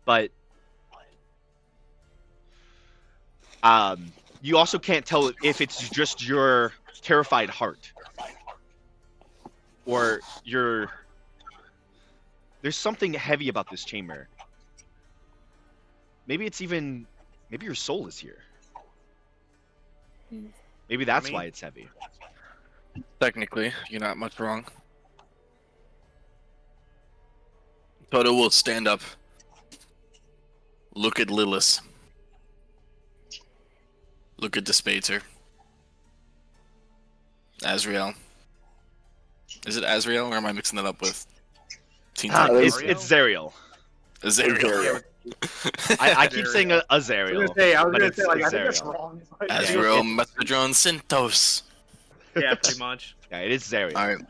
But you also can't tell if it's just your terrified heart or there's something heavy about this chamber. Maybe your soul is here. Maybe that's why it's heavy. Technically, you're not much wrong. Toto will stand up. Look at Lilith. Look at Dispater. Azrael. Is it Azrael, or am I mixing that up with Teen Ah, Titans. it's Zariel. Azariel. I keep saying I was Azariel. gonna say, but it's I think that's Zariel. wrong. but- Yeah, Azrael it's- Metrodron Synthos. Yeah, pretty much. Yeah, it is Zariel. Alright.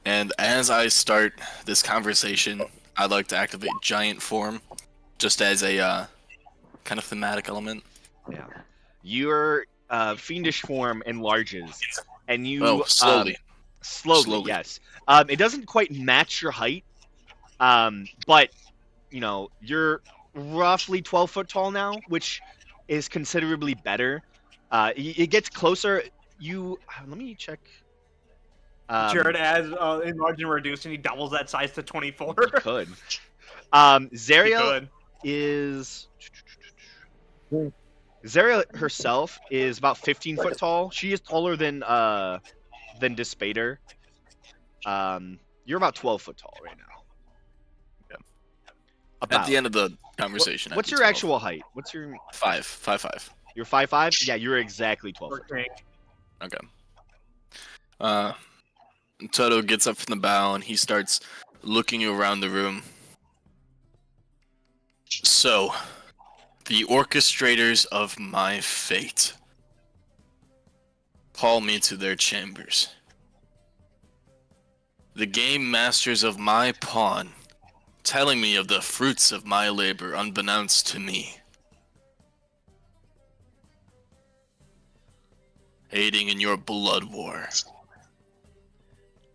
And as I start this conversation, I'd like to activate Giant Form, just as a kind of thematic element. Yeah. Your fiendish form enlarges, and you Oh, slowly. slowly, yes. It doesn't quite match your height, but you're roughly 12 foot tall now, which is considerably better. It gets closer. Let me check. Jared adds enlarged and reduced, and he doubles that size to 24. You could. He Zariel could. is. Zariel herself is about 15 foot tall. She is taller than Despater. You're about 12 foot tall right now. Yeah. About. At the end of the conversation. What's I'd be your 12. actual height? What's your 5'5". You're 5'5"? Yeah, you're exactly 12 foot. Okay. Okay. Toto gets up from the bow and he starts looking around the room. So, the orchestrators of my fate call me to their chambers. The game masters of my pawn, telling me of the fruits of my labor unbeknownst to me. Aiding in your blood war.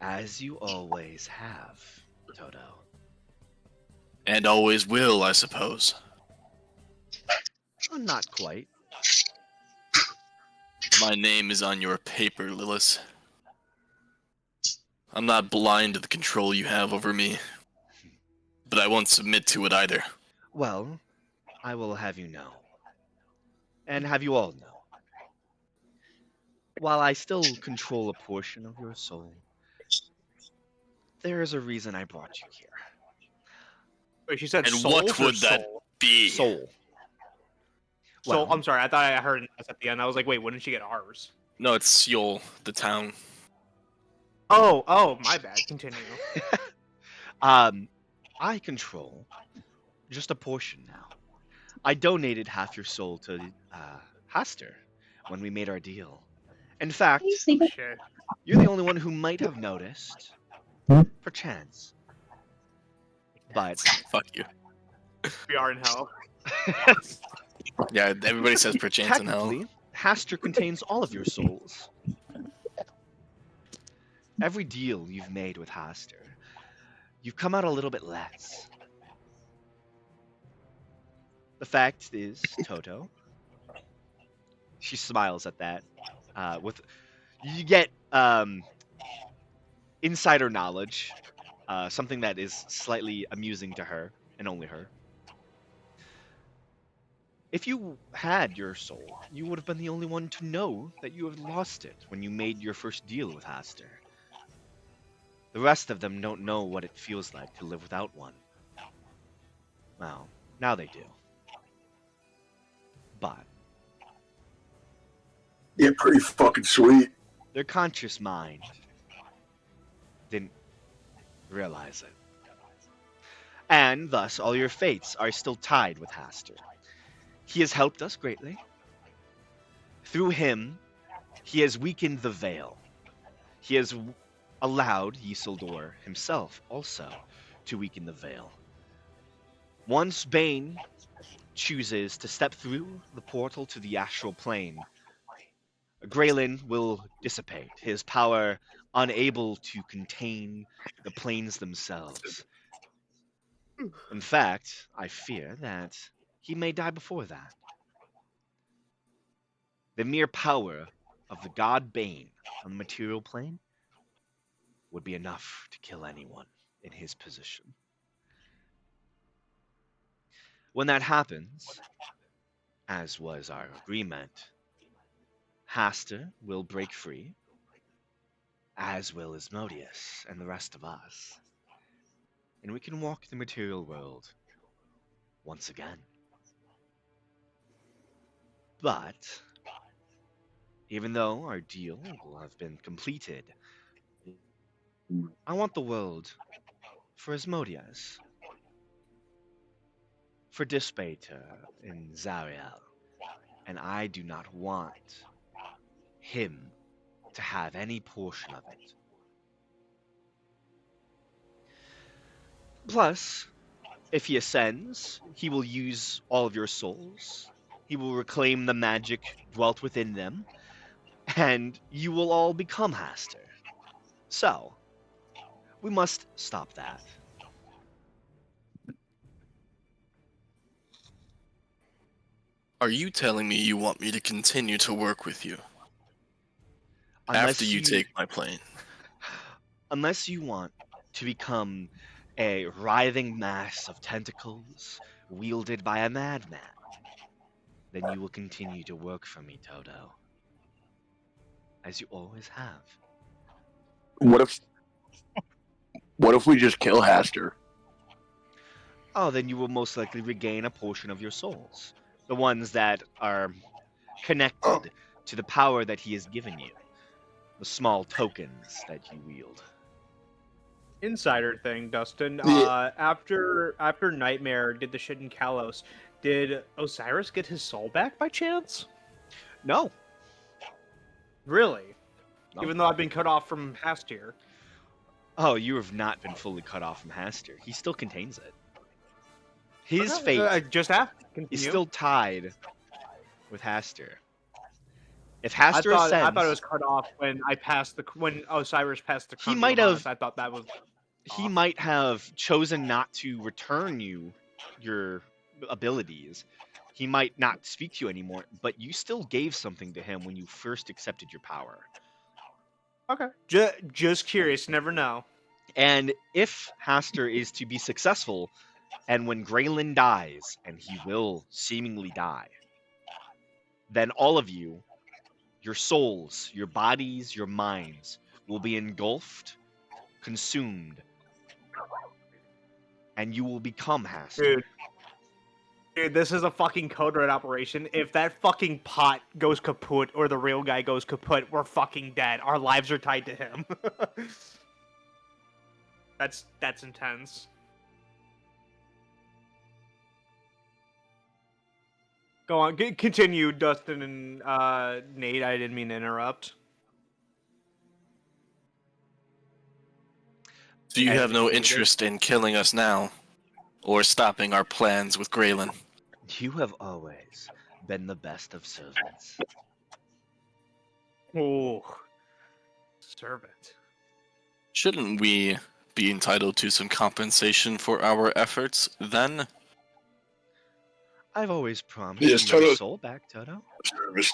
As you always have, Toto. And always will, I suppose. Oh, not quite. My name is on your paper, Lilith. I'm not blind to the control you have over me, but I won't submit to it either. Well, I will have you know, and have you all know, while I still control a portion of your soul, there is a reason I brought you here. Wait, she said And soul what or would that soul? be? Soul. Soul. Well- I'm sorry. I thought I heard an S at the end. I was like, wait, wouldn't she get ours? No, it's Seoul, the town. Oh, my bad. Continue. I control just a portion now. I donated half your soul to Haster when we made our deal. In fact, Shit. you're the only one who might have noticed, perchance. But Fuck you. We are in hell. Yeah, everybody says perchance in hell. technically, Haster contains all of your souls. Every deal you've made with Haster, you've come out a little bit less. The fact is, Toto, she smiles at that. You get insider knowledge, something that is slightly amusing to her and only her. If you had your soul, you would have been the only one to know that you had lost it when you made your first deal with Haster. The rest of them don't know what it feels like to live without one. Well, now they do. But Yeah, pretty fucking sweet. their conscious mind didn't realize it. And thus, all your fates are still tied with Haster. He has helped us greatly. Through him, he has weakened the veil. He has allowed Isildur himself also to weaken the veil. Once Bane chooses to step through the portal to the astral plane, Graylin will dissipate, his power unable to contain the planes themselves. In fact, I fear that he may die before that. The mere power of the god Bane on the material plane would be enough to kill anyone in his position. When that happens, as was our agreement, Haster will break free, as will Asmodeus and the rest of us, and we can walk the material world once again. But, even though our deal will have been completed, I want the world for Asmodeus, for Dispater in Zariel, and I do not want him to have any portion of it. Plus, if he ascends, he will use all of your souls. He will reclaim the magic dwelt within them, and you will all become Haster. So, we must stop that. Are you telling me you want me to continue to work with you Unless after you take my plane? Unless you want to become a writhing mass of tentacles wielded by a madman, then you will continue to work for me, Toto. As you always have. What if we just kill Haster? Oh, then you will most likely regain a portion of your souls. The ones that are connected to the power that he has given you. The small tokens that you wield. Insider thing, Dustin. Yeah. After Nightmare did the shit in Kalos, did Osiris get his soul back by chance? No. Really? No. Even though I've been cut off from Hastir. Oh, you have not been fully cut off from Haster. He still contains it. His Okay, fate just have is continue. still tied with Haster. If I Haster thought ascends, it was cut off when when Osiris passed the. He might have- I thought that was. he might have chosen not to return you your abilities. He might not speak to you anymore, but you still gave something to him when you first accepted your power. Okay. Just curious. Never know. And if Haster is to be successful, and when Graylin dies, and he will seemingly die, then all of you, your souls, your bodies, your minds, will be engulfed, consumed, and you will become Haster. Dude, this is a fucking code red operation. If that fucking pot goes kaput or the real guy goes kaput, we're fucking dead. Our lives are tied to him. That's intense. Go on, continue, Dustin and Nate. I didn't mean to interrupt. So you And have no Nate, interest in killing us now, or stopping our plans with Graylin? You have always been the best of servants. Oh, servant. Shouldn't we be entitled to some compensation for our efforts then? I've always promised Yes, you your Toto. soul back, Toto. Service,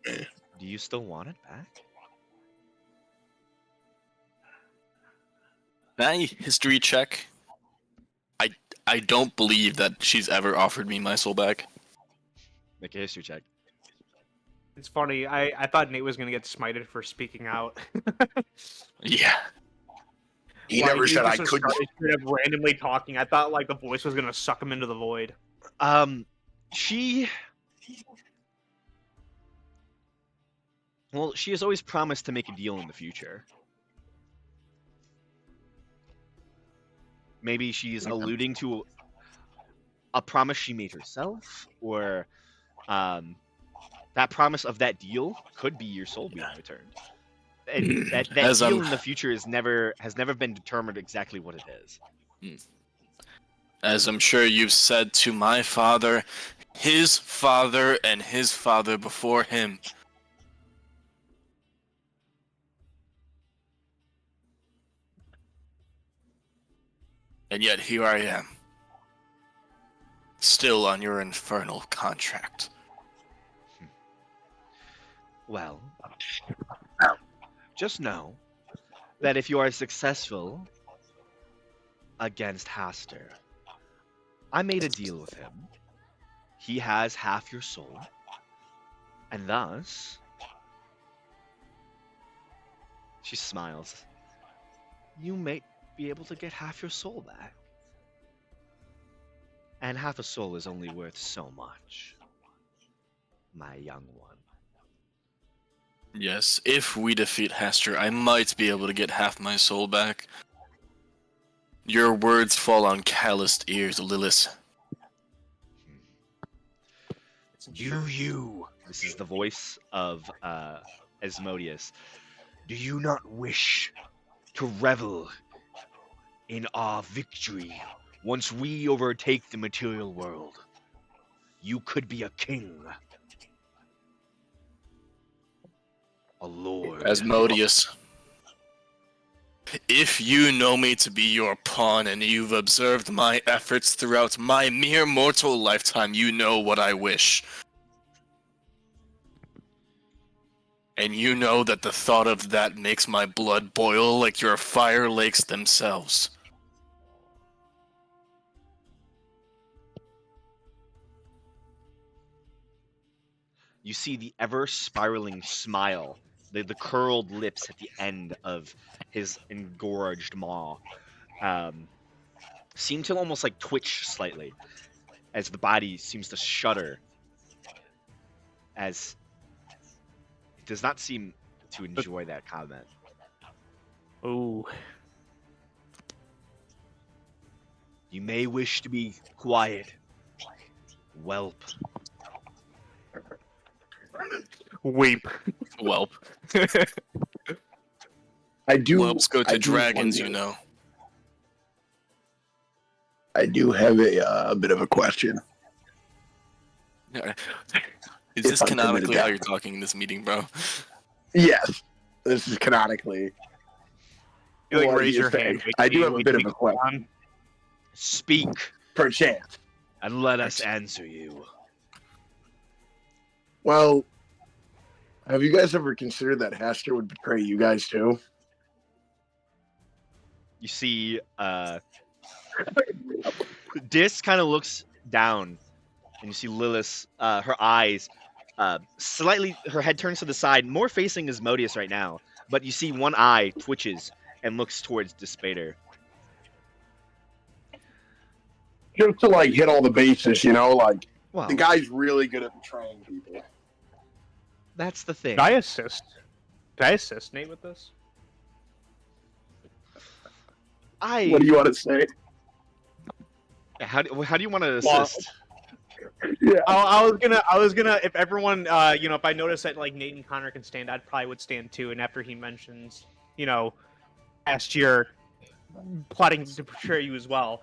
man. Do you still want it back? Can I history check? I don't believe that she's ever offered me my soul back. Make a history check. It's funny. I thought Nate was gonna get smited for speaking out. Yeah. He Why, never said I just couldn't. started straight up randomly talking. I thought like the voice was gonna suck him into the void. She has always promised to make a deal in the future. Maybe she's alluding to a promise she made herself, or that promise of that deal could be your soul being returned. And that As, deal in the future has never been determined exactly what it is. As I'm sure you've said to my father, his father, and his father before him. And yet here I am. Still on your infernal contract. Well, just know that if you are successful against Haster, I made a deal with him. He has half your soul, and thus, she smiles, you may be able to get half your soul back. And half a soul is only worth so much, my young one. Yes, if we defeat Hester, I might be able to get half my soul back. Your words fall on calloused ears, Lilith. Do you? This is the voice of Asmodeus. Do you not wish to revel in our victory once we overtake the material world? You could be a king, a lord. Asmodeus. If you know me to be your pawn and you've observed my efforts throughout my mere mortal lifetime, you know what I wish. And you know that the thought of that makes my blood boil like your fire lakes themselves. You see the ever spiraling smile, the curled lips at the end of his engorged maw seem to almost like twitch slightly as the body seems to shudder, as it does not seem to enjoy that comment. Ooh. You may wish to be quiet, whelp. Weep. Welp. I do. Whelps go I to do dragons, wonder- you know. I do have a bit of a question. Is If this I'm permitted canonically to how you're ask. talking in this meeting, bro? Yes, this is canonically. You, like, what raise he your is saying. hand. Wait I till do you- have a wait bit till of you a question. on. Speak, Perchance. and let us answer you. Well, have you guys ever considered that Hester would betray you guys too? You see, Dis kind of looks down, and you see Lilith, her eyes, slightly, her head turns to the side, more facing Asmodeus right now, but you see one eye twitches and looks towards Despater. Just to like hit all the bases, you know, like Well, the guy's really good at betraying people. that's the thing. Did I assist? Did I assist Nate with this? What do you want to say? How do you want to Well, assist? Yeah. I was gonna. If everyone, if I notice that like Nate and Connor can stand, I probably would stand too. And after he mentions, last year plotting to portray you as well,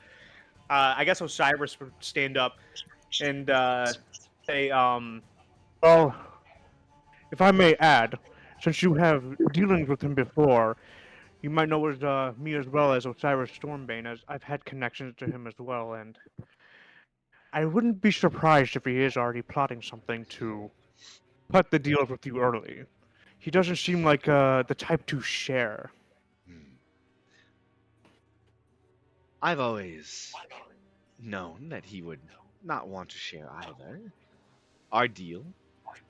I guess Osiris would stand up and say, Well, if I may add, since you have dealings with him before, you might know me as well as Osiris Stormbane, as I've had connections to him as well, and I wouldn't be surprised if he is already plotting something to cut the deals with you early. He doesn't seem like the type to share. I've always known that he would not want to share either. Our deal,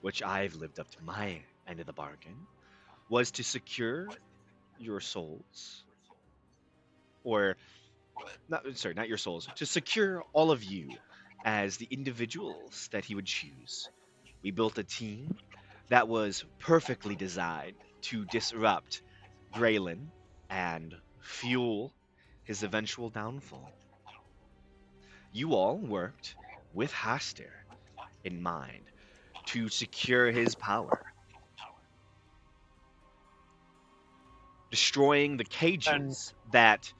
which I've lived up to my end of the bargain, was to secure your souls. Or, not your souls, to secure all of you as the individuals that he would choose. We built a team that was perfectly designed to disrupt Graylin and fuel his eventual downfall. You all worked with Haster in mind to secure his power, destroying the cages that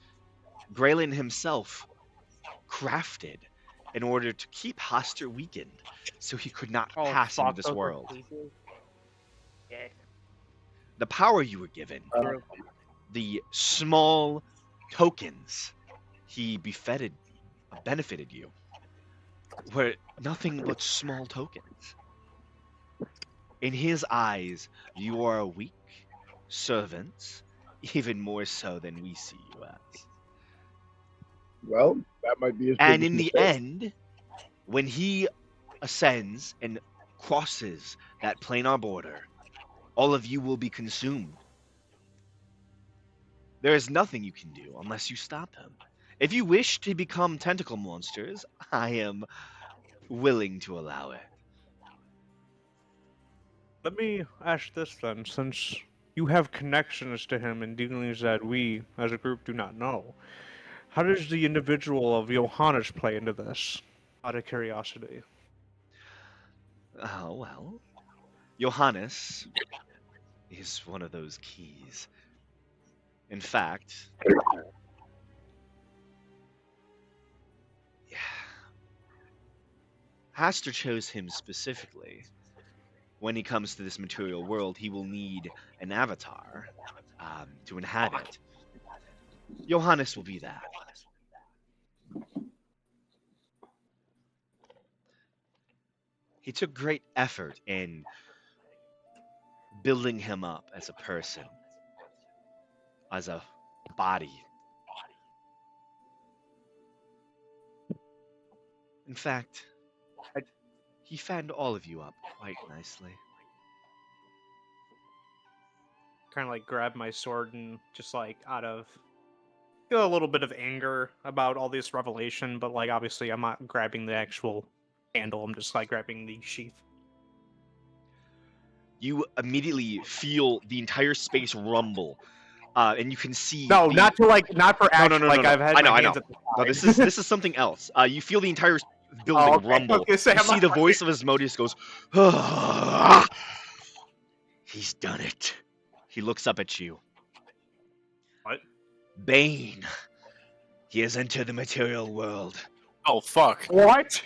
Graylin himself crafted in order to keep Haster weakened so he could not pass into this world. Yeah. The power you were given, the small tokens he benefited you, were nothing but small tokens. In his eyes, you are a weak servant, even more so than we see you as. Well, that might be his And biggest in the mistake. end, when he ascends and crosses that planar border, all of you will be consumed. There is nothing you can do unless you stop him. If you wish to become tentacle monsters, I am willing to allow it. Let me ask this then, since you have connections to him and dealings that we, as a group, do not know. How does the individual of Johannes play into this? Out of curiosity. Oh, well. Johannes is one of those keys. In fact, Haster chose him specifically. When he comes to this material world, he will need an avatar to inhabit. Johannes will be that. He took great effort in building him up as a person, as a body. In fact, he fanned all of you up quite nicely. Kind of like grab my sword and just like feel a little bit of anger about all this revelation, but like obviously I'm not grabbing the actual handle. I'm just like grabbing the sheath. You immediately feel the entire space rumble, and you can see. No, the... not for action. No. I've had I know. my hands at the No, side. this is something else. You feel the entire building okay. rumble. Okay, so You I'm see not the fucking- voice of Asmodeus goes, "Ah, he's done it." He looks up at you. What? Bane. He has entered the material world. Oh fuck. What?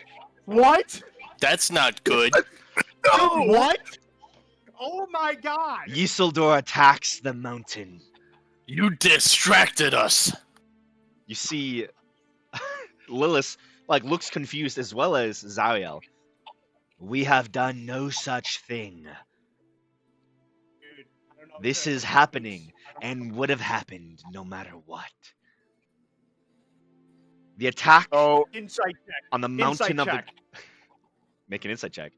What? That's not good. No. What? Oh my god! Yseldor attacks the mountain. You distracted us. You see Lilith looks confused, as well as Zariel. We have done no such thing. Dude, I don't know if This that- is happening and would have happened no matter what. The attack Oh, Insight check. on the mountain of check. the make an insight check.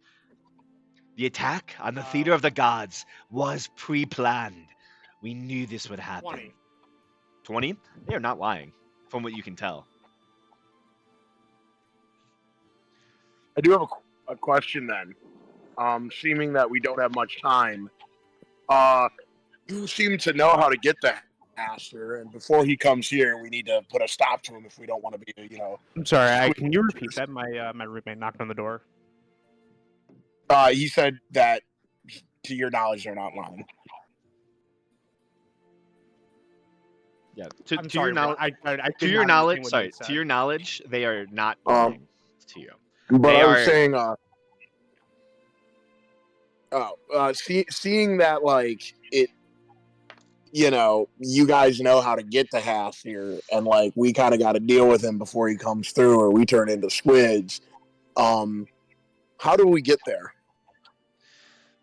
The attack on the theater of the gods was pre-planned. We knew this would happen. 20. 20? They are not lying, from what you can tell. I do have a question then. Seeming that we don't have much time, you seem to know how to get the Aster, and before he comes here, we need to put a stop to him if we don't want to be, I'm sorry. Can you repeat that? My roommate knocked on the door. He said that, to your knowledge, they're not lying. Yeah. I'm To sorry, your knowledge, I to did your not knowledge, understand what sorry, you said. to your knowledge, they are not Um, lying to you. But They I was are- saying, seeing that, it, you guys know how to get the half here, and, we kind of got to deal with him before he comes through, or we turn into squids. How do we get there?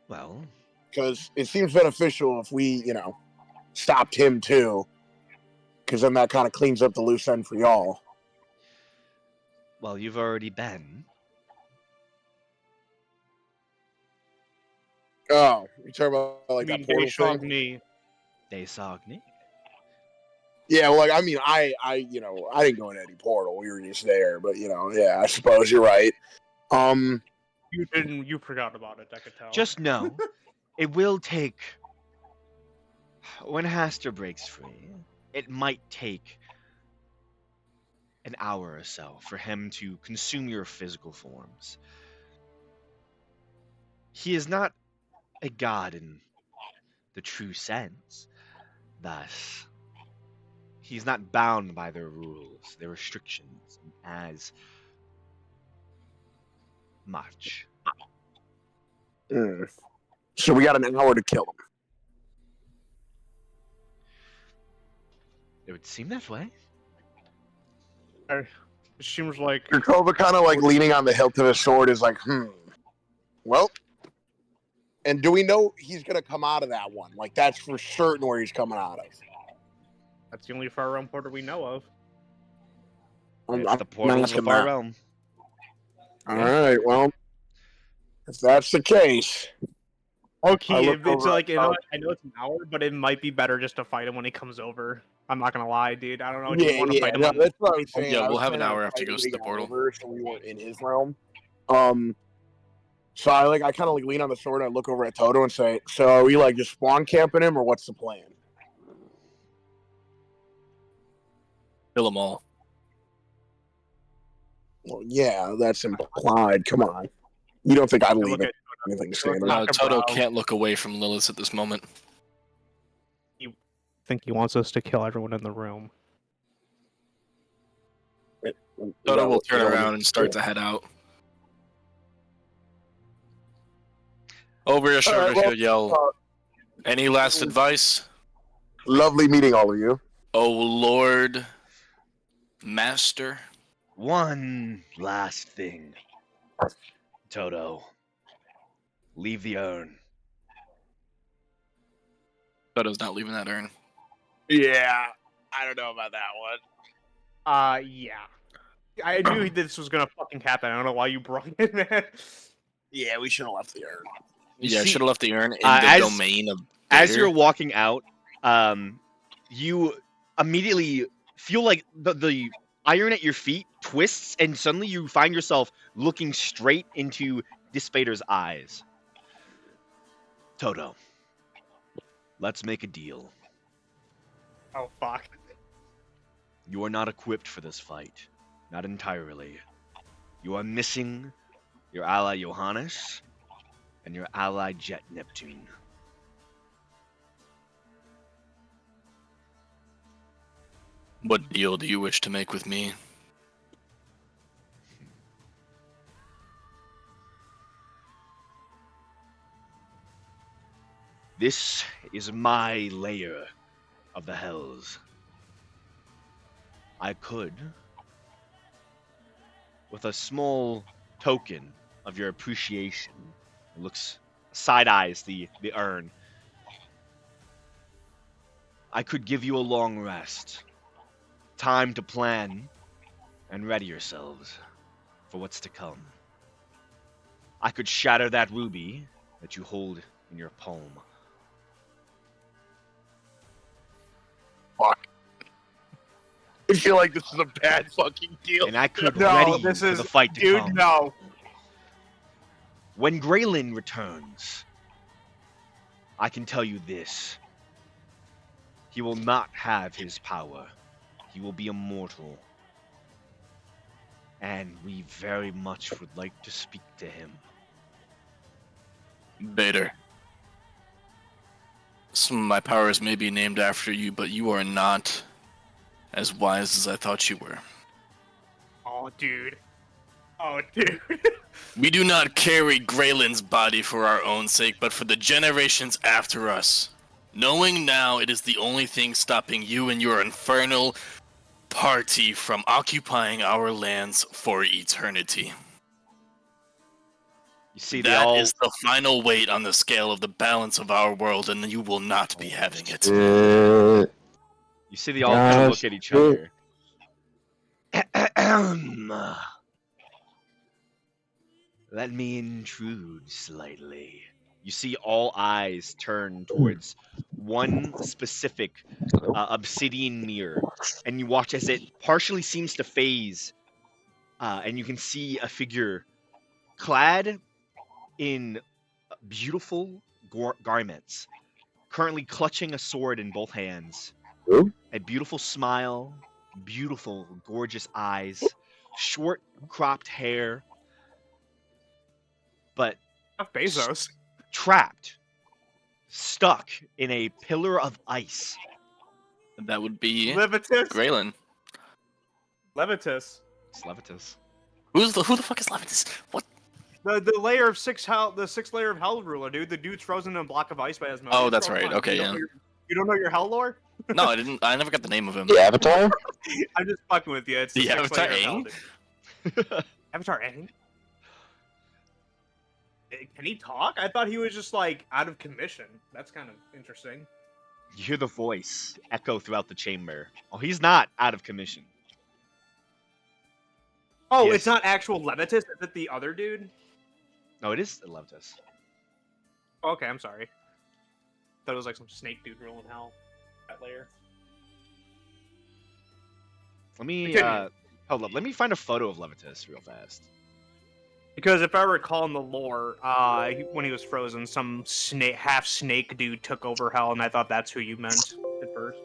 Well, Because it seems beneficial if we, stopped him too. Because then that kind of cleans up the loose end for y'all. well, you've already been. Oh, you talking about I that mean, portal thing? Deshogni. They Sagni. Yeah, well, I didn't go in any portal. We were just there, but yeah, I suppose you're right. You didn't. You forgot about it. I could tell. Just know, it will take. When Haster breaks free, it might take an hour or so for him to consume your physical forms. He is not a god in the true sense. Thus, he's not bound by their rules, their restrictions, as much. So we got an hour to kill him. It would seem that way. It seems like Krakova kind of leaning on the hilt of his sword is well. And do we know he's gonna come out of that one? That's for certain where he's coming out of. that's the only far realm portal we know of. It's the portal of the far realm. All right, well, if that's the case, Okay, I look it's over like at I know it's an hour, but it might be better just to fight him when he comes over. I'm not gonna lie, dude. I don't know if you want to fight him. no, that's what I was saying. Yeah, I we'll was have an planning on hour after he fighting goes to when the got portal. over, so we weren't in his realm. So I kind of lean on the sword and I look over at Toto and say, "So are we just spawn camping him, or what's the plan?" Kill them all. Well, yeah, that's implied. Come on, you don't think I'd Look leave at anything standing? No, Toto Brow. can't look away from Lilith at this moment. I think he wants us to kill everyone in the room. Toto will turn around and start to head out. Over your shoulder, Alright, well, he'll yell, "Any last advice? Lovely meeting all of you. Oh Lord, Master." One last thing. Toto. Leave the urn. Toto's not leaving that urn. Yeah, I don't know about that one. Yeah. I knew this was gonna fucking happen. I don't know why you brought it, man. Yeah, we should have left the urn. Yeah, I see- should have left the urn in the as- domain of. As Vader. you're walking out, you immediately feel like the iron at your feet twists, and suddenly you find yourself looking straight into Dispater's eyes. Toto, let's make a deal. Oh fuck. You are not equipped for this fight. Not entirely. You are missing your ally Johannes and your ally Jet Neptune. What deal do you wish to make with me? This is my layer of the Hells. I could, with a small token of your appreciation, it looks side eyes the urn. I could give you a long rest, time to plan and ready yourselves for what's to come. I could shatter that ruby that you hold in your palm. Fuck. I feel like this is a bad fucking deal. And I could No, ready you this for is the fight to dude. come. No. When Graylin returns, I can tell you this. He will not have his power. He will be immortal. And we very much would like to speak to him. Vader. Some of my powers may be named after you, but you are not as wise as I thought you were. Oh, dude. Oh, dude. We do not carry Graylin's body for our own sake, but for the generations after us. Knowing now it is the only thing stopping you and your infernal party from occupying our lands for eternity. You see, they That all is the final weight on the scale of the balance of our world, and you will not be having it. you see they all kind of look Gosh, at each shit. other. Let me intrude slightly. You see all eyes turn towards one specific obsidian mirror, and you watch as it partially seems to phase, and you can see a figure clad in beautiful garments, currently clutching a sword in both hands. Who? A beautiful smile, beautiful, gorgeous eyes, short, cropped hair, but Jeff Bezos. trapped, stuck in a pillar of ice. That would be Levitus. Graylin. Levitus. It's Levitus. Who the fuck is Levitus? What? The layer of the sixth layer of Hell ruler, dude. The dude's frozen in a block of ice by his mouth. Oh, that's right. Okay, yeah. You don't know your Hell lore? No, I didn't. I never got the name of him. The Avatar? I'm just fucking with you. It's The sixth Avatar layer of Hell, Aang? dude. Avatar Aang? Can he talk? I thought he was just like out of commission. That's kind of interesting. You hear the voice echo throughout the chamber. Oh, he's not out of commission. Oh, Yes. it's not actual Levitus. Is it the other dude? No, it is Levitus. Okay, I'm sorry. Thought it was like some snake dude ruling hell. That layer. Let me Continue. hold up. Let me find a photo of Levitus real fast. Because if I recall in the lore, when he was frozen, some half snake dude took over Hell, and I thought that's who you meant at first.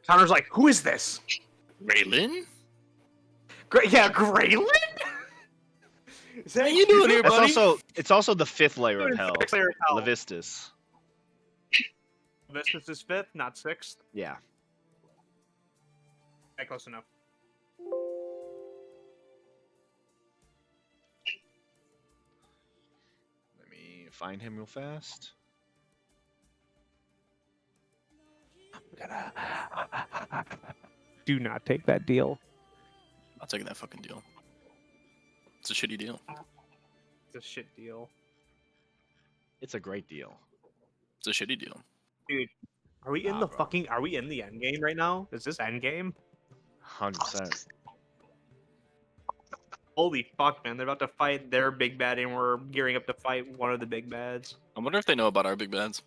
Connor's like, who is this? Graylin? Yeah, Graylin? Is that How you doing here, buddy? It's also the 5th layer of hell, Sixth layer of Hell. Levistus. Levistus is 5th, not 6th. Yeah. Okay, close enough. Let me find him real fast. Do not take that deal. I'll take that fucking deal. It's a shitty deal. It's a shit deal. It's a great deal. It's a shitty deal. Dude, are we in Nah, the bro. fucking... Are we in the end game right now? Is this end game? 100%. Holy fuck, man. They're about to fight their big bad, and we're gearing up to fight one of the big bads. I wonder if they know about our big bads.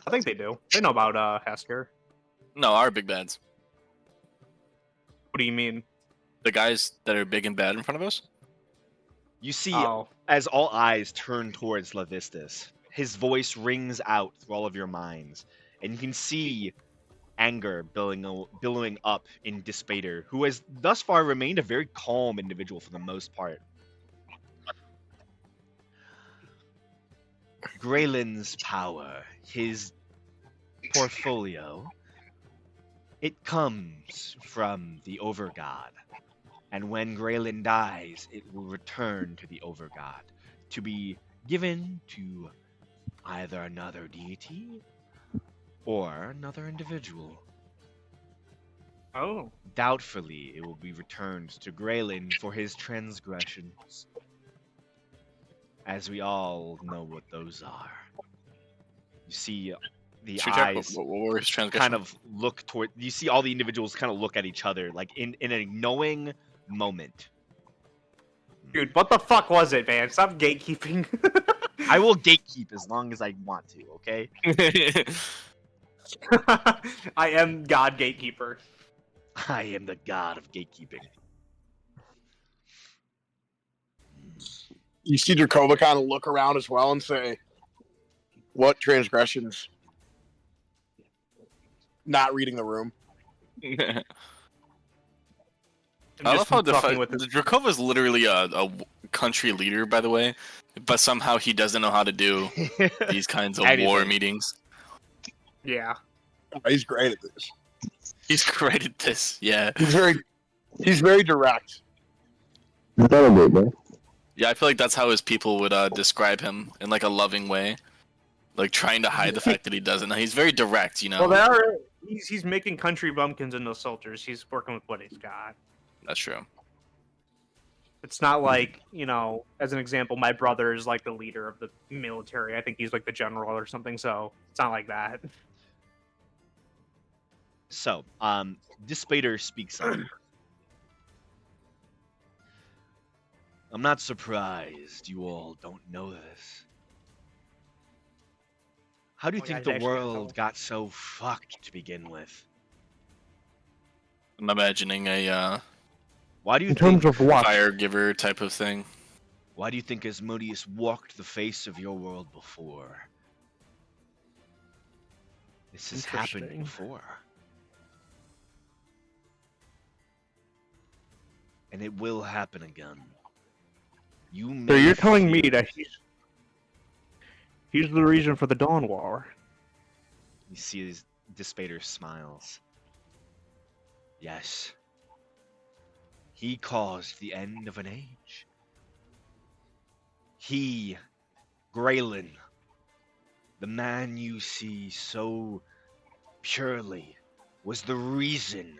I think they do. They know about Hasker. No, our big bads. What do you mean? The guys that are big and bad in front of us? You see, Oh. as all eyes turn towards Levistus, his voice rings out through all of your minds, and you can see anger billowing up in Dispater, who has thus far remained a very calm individual for the most part. Graylin's power, his portfolio, it comes from the Overgod. And when Graylin dies, it will return to the Overgod to be given to either another deity or another individual. Oh. Doubtfully, it will be returned to Graylin for his transgressions. As we all know what those are. You see the Should we check eyes what were his transgressions? kind of look toward... You see all the individuals kind of look at each other, like in a knowing moment. Dude, what the fuck was it, man? Stop gatekeeping. I will gatekeep as long as I want to, okay? I am God Gatekeeper. I am the god of gatekeeping. You see Dracova kind of look around as well and say, "What transgressions?" Not reading the room. I I'm love how fucking with this. Dracova's literally a country leader, by the way, but somehow he doesn't know how to do these kinds of war Anything. meetings. Yeah. He's great at this. He's great at this, yeah. He's very direct. That'll do, man. Yeah, I feel like that's how his people would describe him in like a loving way, like trying to hide the fact that he doesn't know. He's very direct, you know. Well, they are. He's making country bumpkins into soldiers. He's working with what he's got. That's true. It's not like, as an example, my brother is like the leader of the military. I think he's like the general or something, so it's not like that. So, Dispater speaks up. I'm not surprised you all don't know this. How do you Oh, think yeah, the actually, world got so fucked to begin with? I'm imagining a Why do you In think terms of what? fire giver type of thing. Why do you think Asmodeus walked the face of your world before? This has happened Interesting. before. And it will happen again. You So may you're telling me fear that it. he's the reason for the Dawn War? You see his Dispater smiles. Yes. He caused the end of an age. He, Graylin, the man you see so purely, was the reason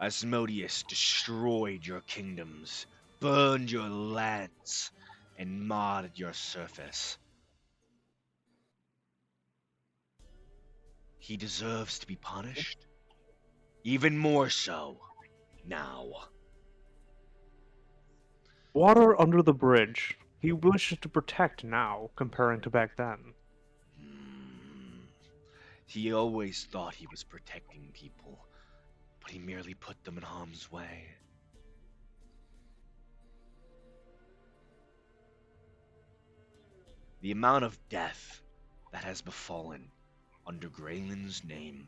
Asmodeus destroyed your kingdoms, burned your lands, and marred your surface. He deserves to be punished, even more so now. Water under the bridge. He wishes to protect now, comparing to back then. Hmm. He always thought he was protecting people, but he merely put them in harm's way. The amount of death that has befallen under Graylin's name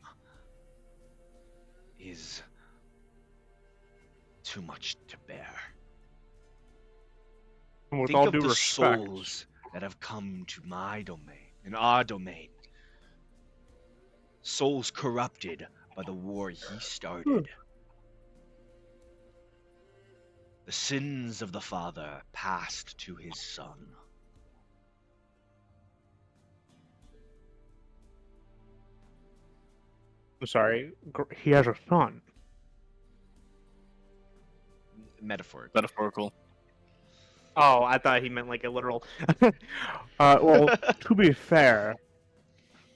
is too much to bear. And with Think all of due the respect, souls that have come to my domain, in our domain. Souls corrupted by the war he started. The sins of the father passed to his son. I'm sorry, he has a son. Metaphor. Metaphorical. Oh, I thought he meant like a literal. Well, to be fair,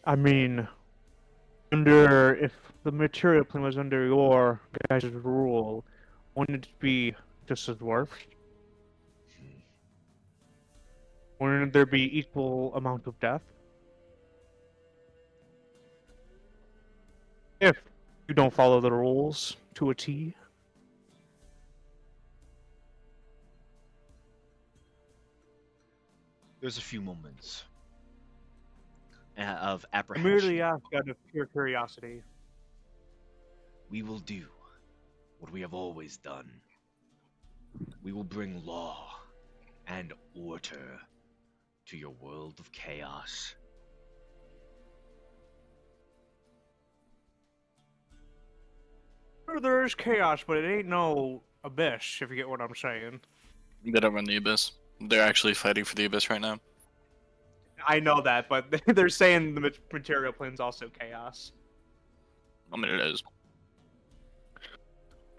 I mean, if the material plane was under your guys' rule, wouldn't it be just as worse? Wouldn't there be equal amount of death? If you don't follow the rules to a T. There's a few moments of I apprehension. merely ask out of pure curiosity. We will do what we have always done. We will bring law and order to your world of chaos. Sure, there is chaos, but it ain't no abyss, if you get what I'm saying. They don't run the Abyss. They're actually fighting for the Abyss right now. I know that, but they're saying the material plane's also chaos. I mean, it is.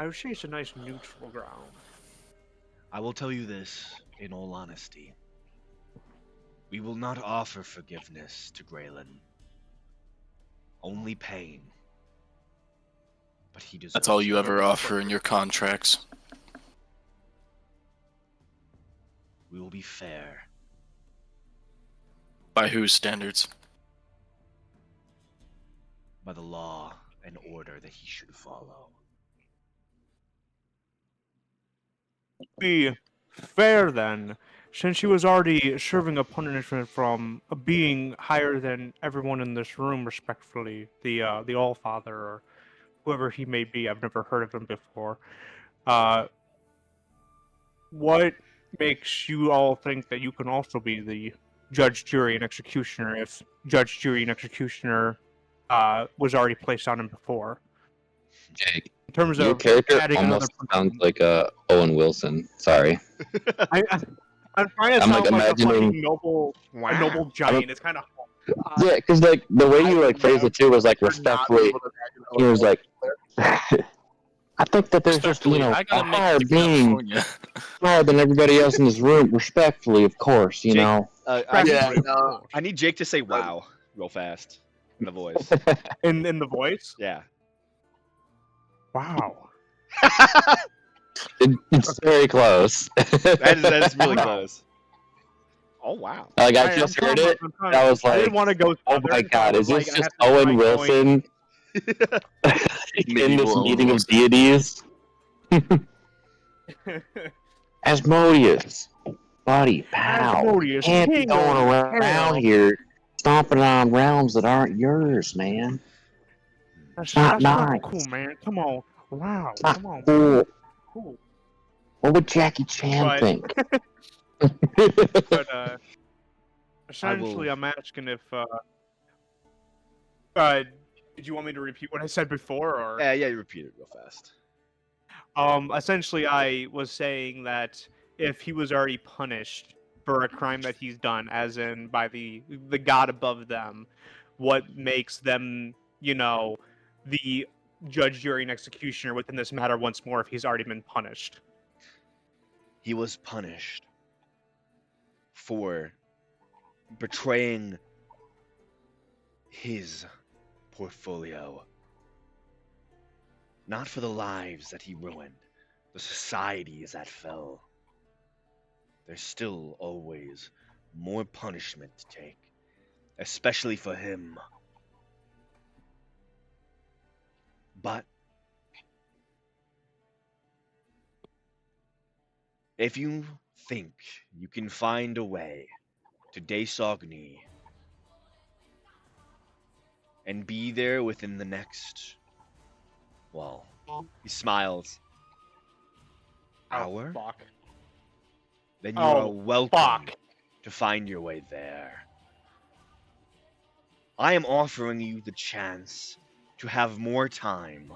I would say it's a nice neutral ground. I will tell you this in all honesty. We will not offer forgiveness to Graylin. Only pain. But he deserves That's all you it. ever offer in your contracts. We will be fair. By whose standards? By the law and order that he should follow. Be fair then, since he was already serving a punishment from being higher than everyone in this room, respectfully, the Allfather or whoever he may be. I've never heard of him before. What makes you all think that you can also be the judge, jury, and executioner if judge, jury, and executioner was already placed on him before? Jake, In terms your of character adding another almost sounds person. like Owen Wilson. Sorry. I'm trying to I'm, sound like, like a imagining- fucking noble, a noble giant. It's kind of Yeah, because like the way you like I phrased it too was like would not be respectfully. able to imagine He Owen was like, Wilson. I think that there's just Respectfully, a I gotta make higher it to being California. higher than everybody else in this room. Respectfully, of course, you Jake, know. Yeah, no. I need Jake to say wow real fast in the voice. in the voice. Yeah. Wow. It's very close. That's really Wow. close. Oh wow. Like I I'm just trying heard to- it. I'm trying I to- was I like, didn't want to go. oh further, my so I god, was is this like, I just had to Owen find going- Wilson in this Medieval Owen meeting of Wilson. deities? Asmodeus, buddy, pal, Asmodeus, can't be king going of around hell. here stomping on realms that aren't yours, man. That's not not nice. cool, man. Come on. Wow. It's not Come on. cool. Cool. What would Jackie Chan But- think? But essentially, I'm asking if did you want me to repeat what I said before, or Yeah, you repeat it real fast. essentially, I was saying that if he was already punished for a crime that he's done, as in by the god above them, what makes them, the judge, jury, and executioner within this matter once more if he's already been punished? He was punished for betraying his portfolio. Not for the lives that he ruined, the societies that fell. There's still always more punishment to take, especially for him. But if you think you can find a way to Desogni and be there within the next, well, he smiles, hour, Fuck. then you are Oh, welcome fuck. to find your way there. I am offering you the chance to have more time,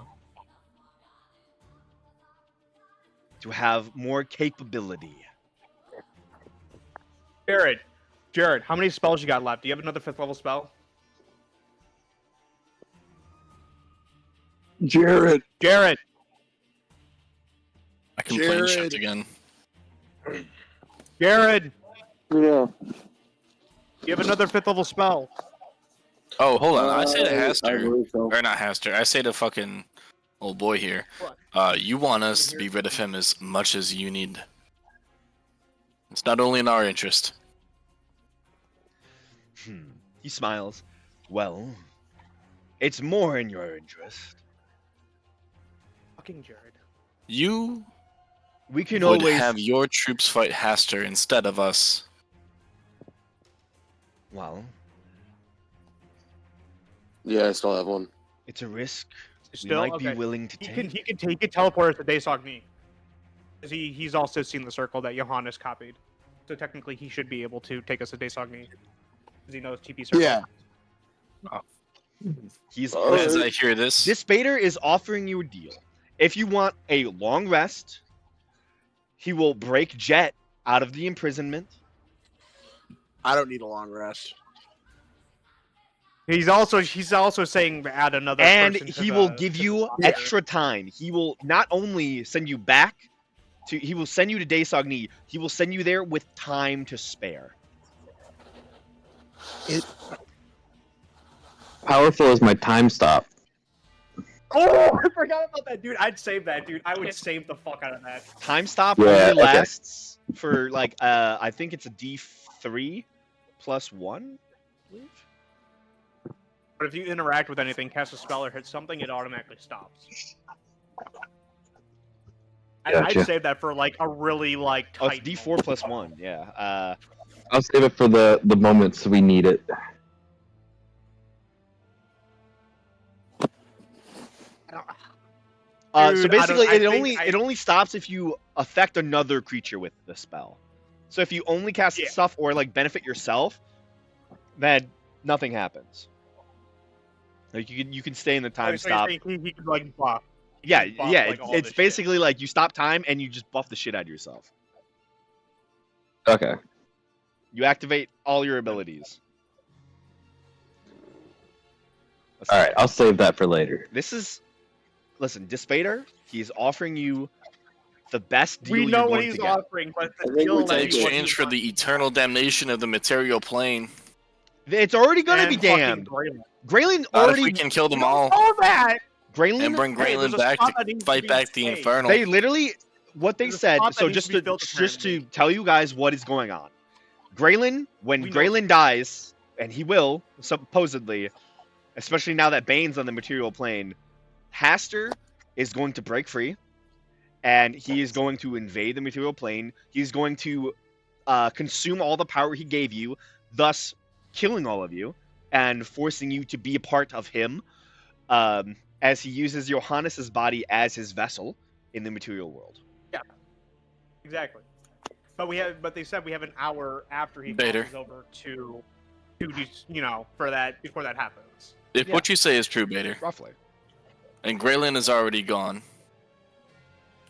to have more capability. Jared, how many spells you got left? Do you have another 5th level spell? Jared, Jared! I can plane shift Jared. again. Jared! Yeah. Do you have another 5th level spell? Oh, hold on. I say to I Haster, believe so. or not Haster. I say to fucking old boy here. You want us to be rid of him as much as you need. It's not only in our interest. He smiles. Well, it's more in your interest. Fucking Jared. You We can would always have your troops fight Haster instead of us. Well, Yeah, I still have one. it's a risk Still? we might be Okay. willing to He take. can teleport us to Desogni. He's also seen the circle that Johannes copied. So technically he should be able to take us to Desogni. Because he knows TP circle. Yeah. He's As I hear this, This Bader is offering you a deal. If you want a long rest, he will break Jet out of the imprisonment. I don't need a long rest. He's also saying to add another And person to he the- will to give the you roster. extra time. He will not only send you back to, he will send you to Desogni. He will send you there with time to spare. Powerful is my time stop. Oh, I forgot about that, dude. I'd save that, dude. I would save the fuck out of that. Time stop Yeah, only okay. lasts for like I think it's a D3 plus 1, I believe. But if you interact with anything, cast a spell or hit something, it automatically stops. Gotcha. I'd save that for like a really like Oh, it's tight D4 plus 1. Yeah. I'll save it for the moments we need it. So Dude, basically, I think it only stops if you affect another creature with the spell. So if you only cast Yeah. stuff or like benefit yourself, then nothing happens. Like you can stay in the time So stop. he could like buff. Yeah, buff, yeah. like, all It's this basically like you stop time and you just buff the shit out of yourself. Okay. You activate all your abilities. All right. I'll save that for later. Listen, Dispater, he's offering you the best deal We you're know what going he's to get. offering, but I the think deal we in that take he it. exchange for the eternal damnation of the material plane. It's already gonna and be fucking damned. Graylin. Graylin Not if already. we can kill them You don't all know that. Graylin. and bring Hey, there's Graylin a back spot to that needs to fight be back the saved. Infernal. They literally, what they There's a said. spot that So needs just to be to built, just to apparently. tell you guys what is going on. Graylin, when We know- Graylin dies, and he will supposedly, especially now that Bane's on the material plane, Haster is going to break free, and he is going to invade the material plane. He's going to consume all the power he gave you, thus killing all of you and forcing you to be a part of him, as he uses Johannes's body as his vessel in the material world. Exactly. But they said we have an hour after he Bader. crosses over to for that before that happens. If Yeah. what you say is true, Bader, Roughly. and Graylin is already gone,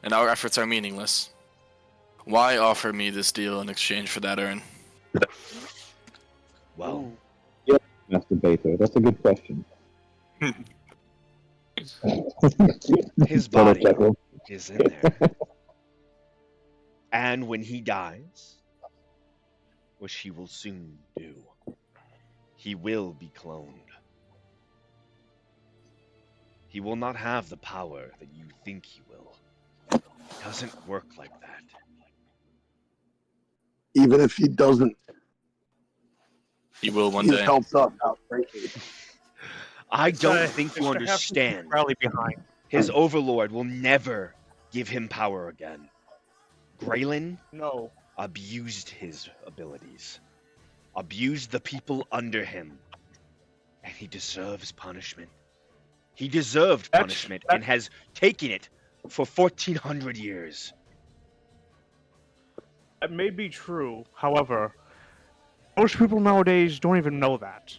and our efforts are meaningless, why offer me this deal in exchange for that urn? Well, Master Bato. That's a good question. his Little body chuckle. is in there. And when he dies, which he will soon do, he will be cloned. He will not have the power that you think he will. It doesn't work like that. Even if he doesn't, You will one he's day. helped us out greatly. I don't It's, think you it's to have understand. rally behind. His overlord will never give him power again. Graylin No. abused his abilities, abused the people under him, and he deserves punishment. He deserved punishment and has taken it for 1400 years. That may be true. However, most people nowadays don't even know that.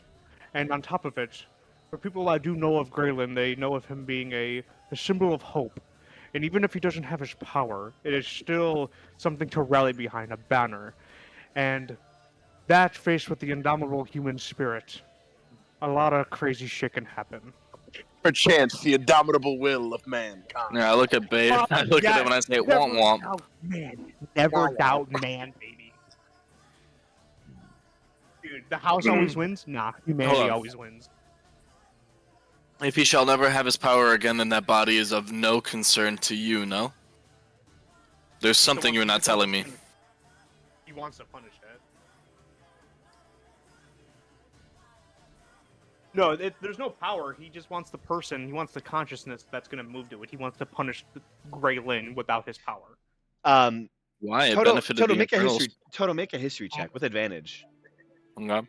And on top of it, for people that do know of Graylin, they know of him being a symbol of hope. And even if he doesn't have his power, it is still something to rally behind, a banner. And that, faced with the indomitable human spirit, a lot of crazy shit can happen. Perchance the indomitable will of mankind. Yeah, I look at Babe. I look at him and I say, womp womp. Doubt man. Never doubt man, baby. Dude, the house always wins? Nah, humanity Hold on. always wins. If he shall never have his power again, then that body is of no concern to you, no? There's something you're not telling me. He wants to punish that. No, there's no power. He just wants the person. He wants the consciousness that's going to move to it. He wants to punish Graylin without his power. Why? It Toto, benefited Toto, the make a Infernals. history. Toto, make a history check with advantage. Okay.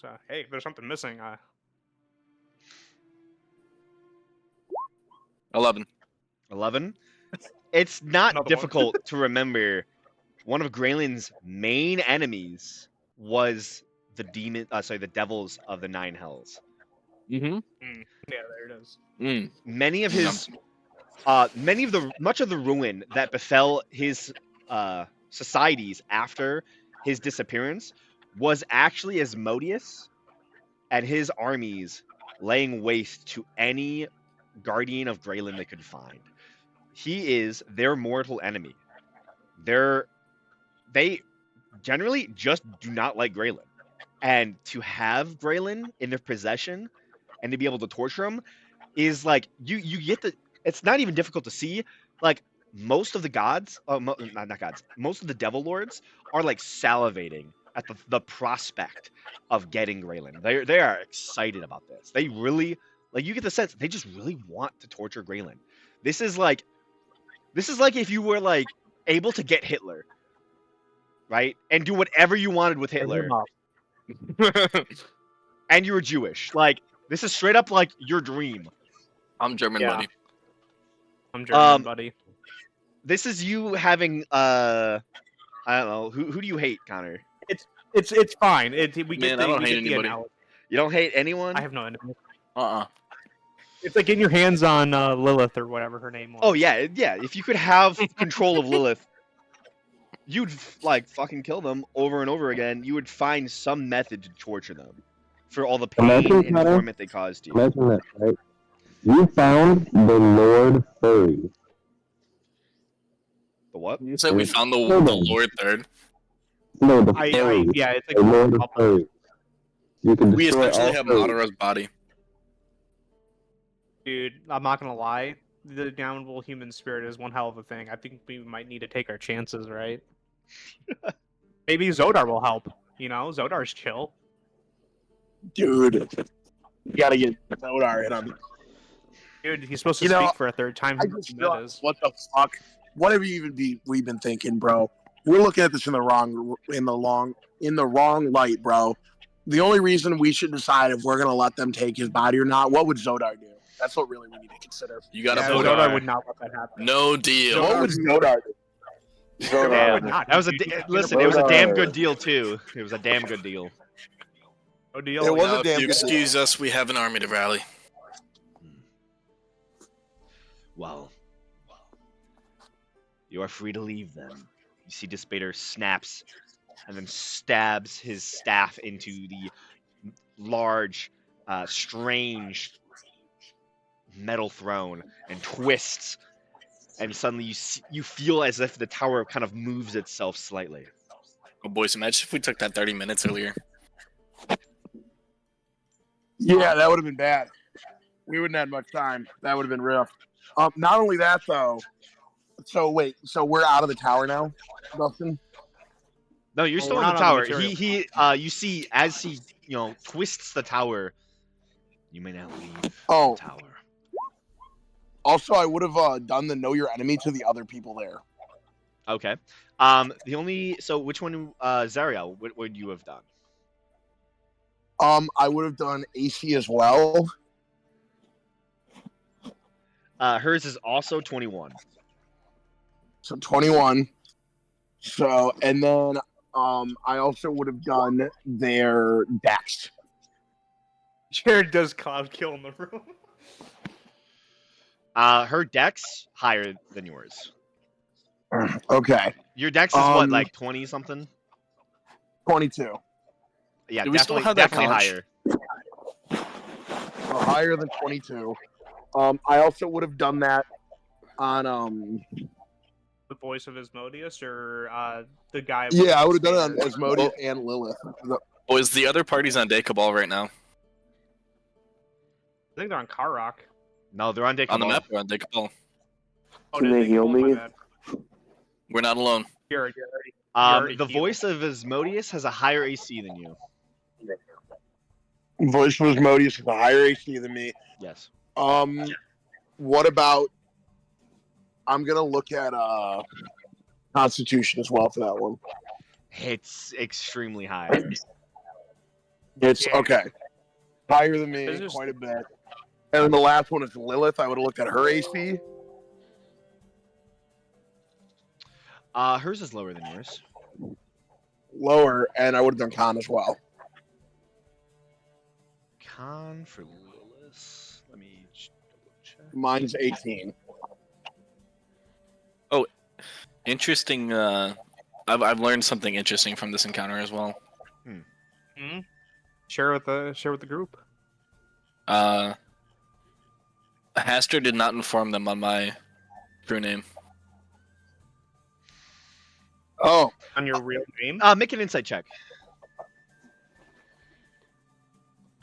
So hey, if there's something missing, 11. 11. It's not Another one. difficult to remember. One of Graylin's main enemies was the the devils of the Nine Hells. Mm-hmm. yeah, there it is. Many of his, much of the ruin that befell his societies after his disappearance was actually Asmodeus and his armies laying waste to any guardian of Graylin they could find. He is their mortal enemy. They generally just do not like Graylin. And to have Graylin in their possession and to be able to torture him is like you get the. It's not even difficult to see. Like most of the gods, not gods, most of the devil lords are like salivating at the prospect of getting Graylin. They are excited about this. They really like you get the sense they just really want to torture Graylin. This is like if you were like able to get Hitler, right, and do whatever you wanted with Hitler, and you were Jewish. Like this is straight up like your dream. I'm German, Yeah. buddy. I'm German, buddy. This is you having I don't know who do you hate, Connor? It's fine. We Man, get I the, don't we hate get the anybody. analogy. You don't hate anyone? I have no enemy. It's like getting your hands on Lilith or whatever her name was. Oh yeah. If you could have control of Lilith, you'd like fucking kill them over and over again. You would find some method to torture them for all the pain Imagine, and Connor, torment they caused you. Imagine that, right? You found the Lord Furry. The what? You said we found the Hold on. Lord Third. No, the furry. Yeah, it's The Lord like of Furry. You can We destroy essentially all have furries. Madara's body. dude. I'm not gonna lie. The downable human spirit is one hell of a thing. I think we might need to take our chances, right? Maybe Zodar will help. You know, Zodar's chill. Dude, you gotta get Zodar in on me. Dude, he's supposed to You know, speak for a third time. I just feel like, what the fuck? What have you even we've been thinking, bro? We're looking at this in the wrong light, bro. The only reason we should decide if we're gonna let them take his body or not, what would Zodar do? That's what really we need to consider. You gotta Yeah, vote Zodar on. would not let that happen. No deal. What would Zodar do? Zodar would not. That was a Dude, listen. It was a damn good deal too. It was a damn good deal. No deal. It was Now, a if damn you good excuse us, we have an army to rally. Well, you are free to leave then. You see Despater snaps and then stabs his staff into the large, strange metal throne and twists. And suddenly you feel as if the tower kind of moves itself slightly. Oh, boys, imagine if we took that 30 minutes earlier. Yeah, that would have been bad. We wouldn't have had much time. That would have been rough. Not only that though. So wait, so we're out of the tower now, Dustin? No, you're Oh, still we're in the not on tower. the You see as he twists the tower. You may now leave Oh. the tower. Also, I would have done the know your enemy to the other people there. Okay. So which one, Zariel, what would you have done? I would have done AC as well. Hers is also 21. So 21. So, and then I also would have done their dex. Jared does cloud kill in the room. Her dex higher than yours. Okay. Your dex is what, Um, like 20 something? 22. Yeah, Do we still definitely, have that definitely conch? higher. So higher than 22. I also would have done that on The voice of Asmodeus or the guy. yeah, I would have done it on Standard? Asmodeus and Lilith. Boys, the other party's on Dakabal right now. I think they're on Karok. No, they're on Dekabal. On the map, we're on Dakabal. Oh, Can did they heal go? My me? bad. We're not alone. Jared, you're already The healed. voice of Asmodeus has a higher AC than you. Voice of Asmodeus with a higher AC than me. Yes. What about? I'm gonna look at Constitution as well for that one. It's extremely high. It's Yeah. okay. Higher than me, This is- quite a bit. And then the last one is Lilith. I would have looked at her AC. Hers is lower than yours. Lower, and I would have done Con as well. Con for Lilith. Let me double check. Mine's 18. Interesting. I've learned something interesting from this encounter as well. Hmm? Share with the group. Haster did not inform them on my crew name. Oh, On your real name. Make an insight check.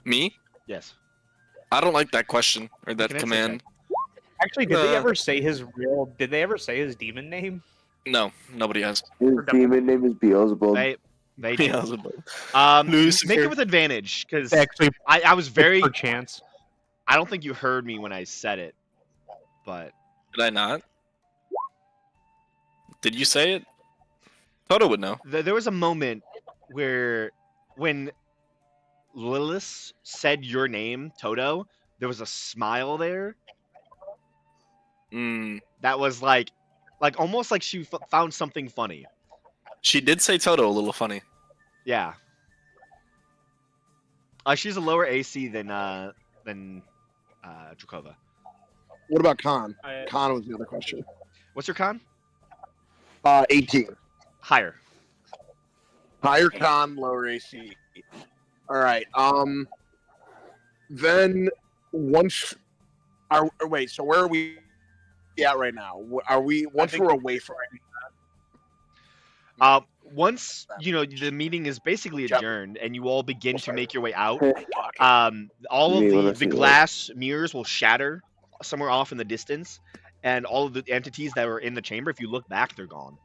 Me? Yes. I don't like that question or that Make an insight command. Actually, did they Uh, ever say his real? Did they ever say his demon name? No, nobody has. His Or demon name is Beelzebub. They do. Beelzebub. Make Lucifer. it with advantage, because Actually, I was very. per chance. I don't think you heard me when I said it, but Did I not? Did you say it? Toto would know. there was a moment where, when Lilith said your name, Toto, there was a smile there Mm, that was like almost like she found something funny. she did say Toto a little funny. Yeah. She's a lower AC than Drakova. what about Con? I, Con was the other question. What's your con? 18. Higher. Higher Con, lower AC. All right. Then once, wait. So where are we at right now? Are we once think- we're away from? Once the meeting is basically Yep. adjourned and you all begin to make your way out, Hey, all You mean of let's the see what- glass mirrors will shatter somewhere off in the distance, and all of the entities that were in the chamber, if you look back, they're gone.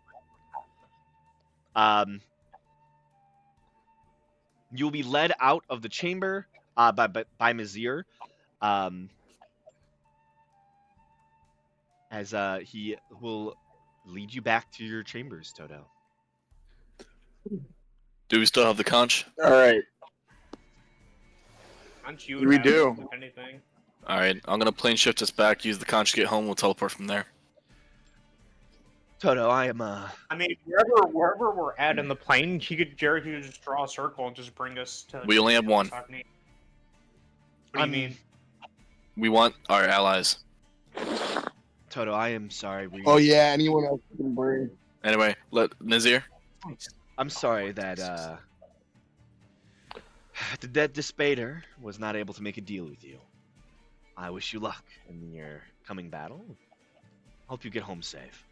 You'll be led out of the chamber by Mizir, as he will lead you back to your chambers, Toto. Do we still have the conch? All right. aren't you? We have, do. If anything. Alright, I'm gonna plane shift us back, use the conch to get home, we'll teleport from there. Toto, I am I mean, wherever we're at in the plane, Jared could just draw a circle and just bring us to. We only have one. What do you mean? We want our allies. Toto, I am sorry. Oh yeah. Anyone else can bring? Anyway, let Nazir. I'm sorry that that Despater was not able to make a deal with you. I wish you luck in your coming battle. Hope you get home safe.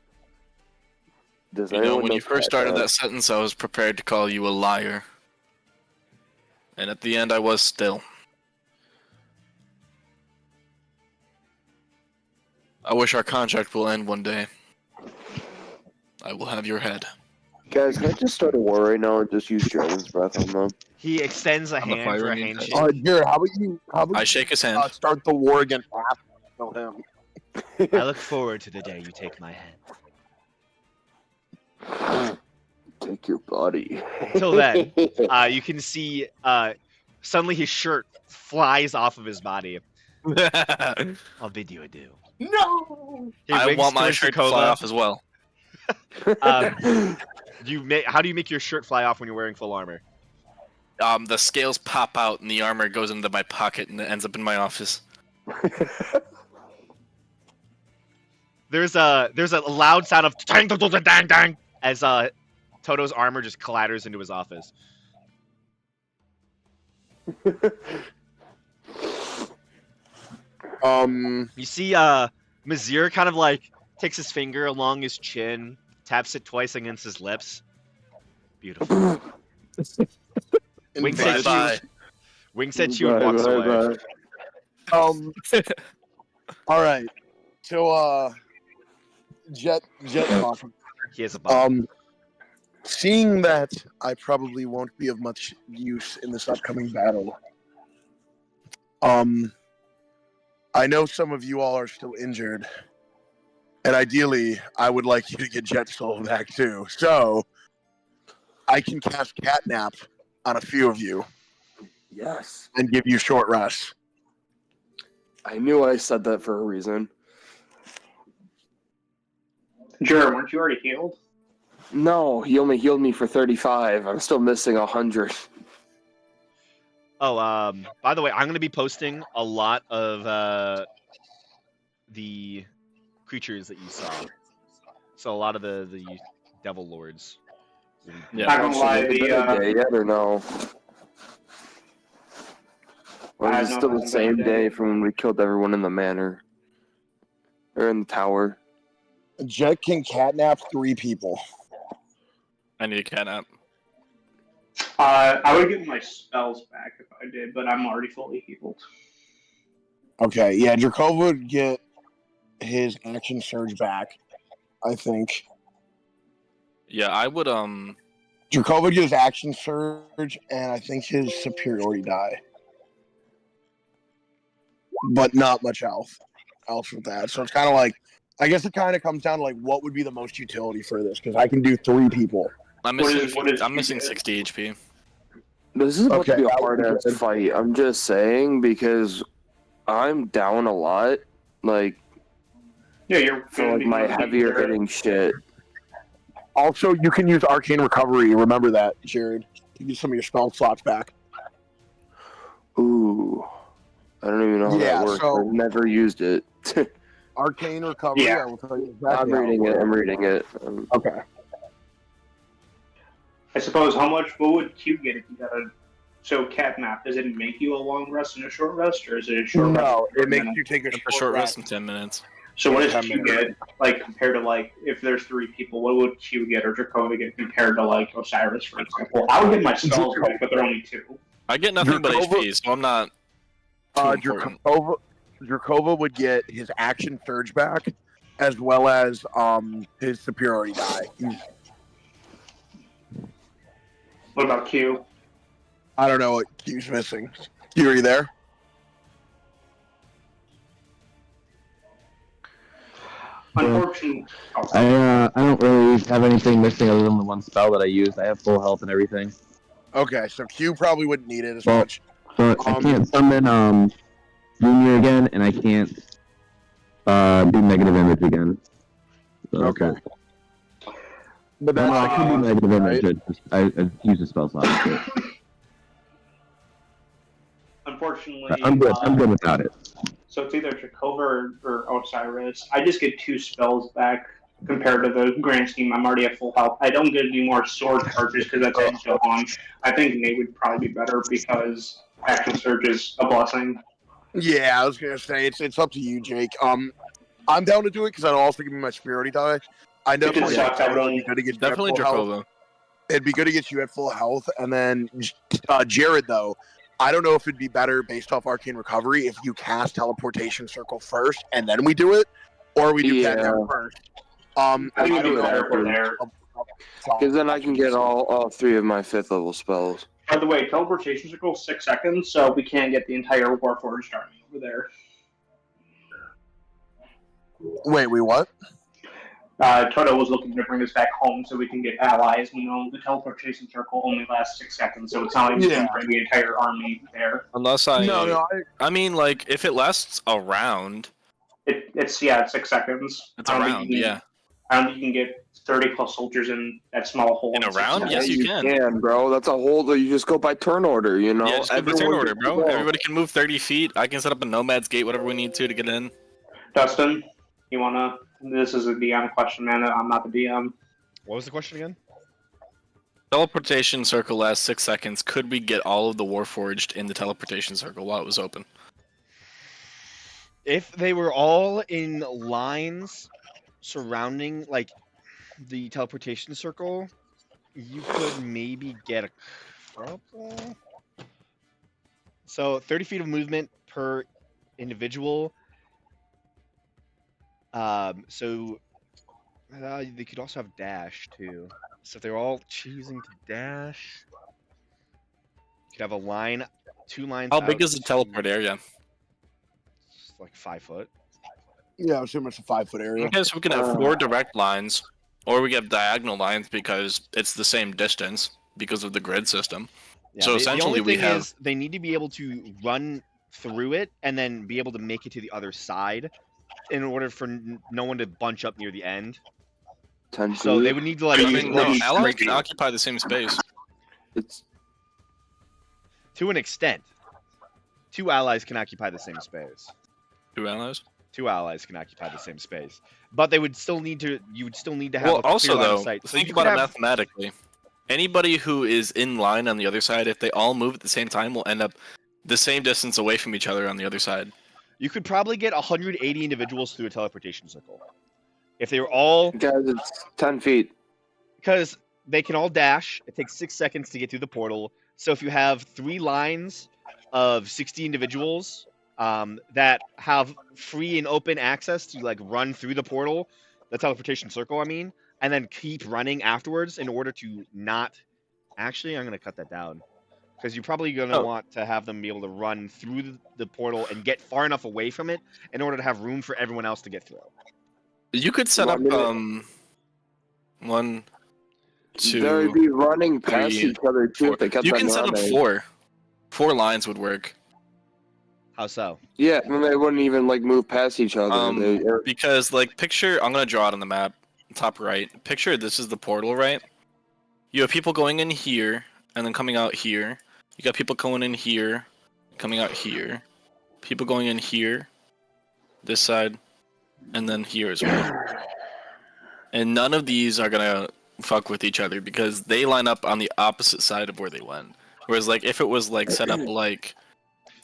Does You know, anyone when you first started that? that sentence, I was prepared to call you a liar. And at the end, I was still. I wish our contract will end one day. I will have your head. Guys, can I just start a war right now and just use Dragon's Breath on them? He extends a I'm a hand for a firing handshake. Jared, how about I you shake his hand. start the war against kill him? I look forward to the day you take my hand. Take your body. Till then, you can see suddenly his shirt flies off of his body. I'll bid you adieu. No. He I winks want my towards shirt to fly off as well. How do you make your shirt fly off when you're wearing full armor? The scales pop out and the armor goes into my pocket and it ends up in my office. There's a loud sound of dang dang dang dang dang as Toto's armor just clatters into his office. You see Mazir kind of like takes his finger along his chin, taps it twice against his lips. Beautiful. Winks at Bye-bye. you. Winks at you and walks away. All right. So Jet talk. He has a bomb. Seeing that I probably won't be of much use in this upcoming battle. I know some of you all are still injured. And ideally, I would like you to get Jet Soul back too. So I can cast Catnap on a few of you Yes. and give you short rests. I knew I said that for a reason. Jared, weren't you already healed? No, he only healed me for 35. I'm still missing 100. Oh, by the way, I'm gonna be posting a lot of the creatures that you saw. So a lot of the devil lords. Yeah. Not gonna lie, Is it a day yet or no? Or I is it know still it the hasn't same been a day. day from when we killed everyone in the manor? Or in the tower? Jet can catnap 3 people. I need a catnap. I would get my spells back if I did, but I'm already fully healed. Okay, yeah, Dracova would get his action surge back, I think. Yeah, I would Dracova would get his action surge, and I think his superiority die. But not much else with that. So it's kind of like, I guess it kind of comes down to like what would be the most utility for this, because I can do 3 people. I'm What missing is I'm missing you get? 60 HP. This is about Okay, to be a that would hard be ass good. fight. I'm just saying because I'm down a lot. Like Yeah, you're for gonna like be my doing heavier Jared. hitting shit. Also, you can use Arcane Recovery. Remember that, Jared. To get some of your spell slots back. Ooh. I don't even know how Yeah, that works. so- I've never used it. Arcane Recovery, Yeah. I will tell you exactly I'm how reading it. works. I'm reading it. Okay. I suppose what would Q get if you got a catnap? Does it make you a long rest and a short rest, or is it a short rest? No, for it makes minute? you take a For short, short rest. rest in 10 minutes. So what does 10 Q minutes. get, like, compared to, like, if there's 3 people, what would Q get or Dracova get compared to, like, Osiris, for example? I would get my spells back, but they're only 2. I get nothing but Dracova- HP, so I'm not too important. Dracova would get his action surge back, as well as his superiority die. What about Q? I don't know what Q's missing. Q, are you there? Unfortunately, I don't really have anything missing other than the one spell that I used. I have full health and everything. Okay, so Q probably wouldn't need it as Well, much. So I can't summon Junior again, and I can't do negative image again. So, Okay. But No, that's I can do negative right? image. I use the spell slot. but unfortunately, I'm good. I'm good without it. So it's either Dracova or Osiris. I just get 2 spells back compared to the grand scheme. I'm already at full health. I don't get any more sword charges because that's Edge on. I think Nate would probably be better because action surge is a blessing. Yeah, I was gonna say it's up to you, Jake. I'm down to do it because I'll also give me my superiority die. I definitely sucks, think I it would be won't- good to get you Definitely at full health. Dracova. It'd be good to get you at full health, and then Jared though. I don't know if it'd be better based off Arcane Recovery if you cast Teleportation Circle first and then we do it, or we do Yeah. Catnap first. I think it'd be don't better know. for there. Because then I can get all 3 of my 5th level spells. By the way, teleportation circle 6 seconds, so we can't get the entire Warforged army over there. Wait, what? Toto was looking to bring us back home so we can get allies. You know, the teleportation circle only lasts 6 seconds, so it's not like we can bring the entire army there. Unless I. No, I mean, like, if it lasts a round. It's 6 seconds. It's a round, yeah. I don't think you can get 30 plus soldiers in that small hole. In a round? Yes, Yeah, you can. bro. That's a whole. You just go by turn order, you know? Yeah, just go by turn Everyone order, gets bro. to go. Everybody can move 30 feet. I can set up a Nomad's Gate, whatever we need to get in. Dustin, you wanna? This is a DM question, man. I'm not the DM. What was the question again? Teleportation circle lasts 6 seconds. Could we get all of the Warforged in the teleportation circle while it was open? If they were all in lines surrounding like the teleportation circle, you could maybe get a couple. So 30 feet of movement per individual. So they could also have dash too. So if they're all choosing to dash, you could have a line, 2 lines. How big out is the teleport area? It's like 5 foot. Yeah, I assume it's a 5-foot area. Okay, so we can have 4 direct lines, or we have diagonal lines because it's the same distance because of the grid system. Yeah, So the essentially only we thing have- is they need to be able to run through it and then be able to make it to the other side in order for no one to bunch up near the end. 10 So feet. they would need to like I use mean, no, really allies straight can occupy the same space. It's to an extent. 2 allies can occupy the same space. 2 allies. 2 allies can occupy the same space, but they would still need to. You would still need to have Well, a clear also line of though, sight. So think you about could it have- mathematically. Anybody who is in line on the other side, if they all move at the same time, will end up the same distance away from each other on the other side. You could probably get 180 individuals through a teleportation circle if they were all guys, it's 10 feet. because they can all dash. It takes 6 seconds to get through the portal. So if you have 3 lines of 60 individuals that have free and open access to like run through the portal, the teleportation circle, I mean, and then keep running afterwards in order to not. Actually, I'm gonna cut that down because you're probably gonna want to have them be able to run through the portal and get far enough away from it in order to have room for everyone else to get through. You could set up 1, 2. They'd be running past 3, each other too 4. if they kept You on can set up running. 4. 4 lines would work. How so? Yeah, and they wouldn't even like move past each other. Because like picture, I'm gonna draw it on the map, top right. Picture this is the portal, right? You have people going in here and then coming out here. You got people going in here, coming out here. People going in here, this side, and then here as well. And none of these are gonna fuck with each other because they line up on the opposite side of where they went. Whereas like if it was like set up like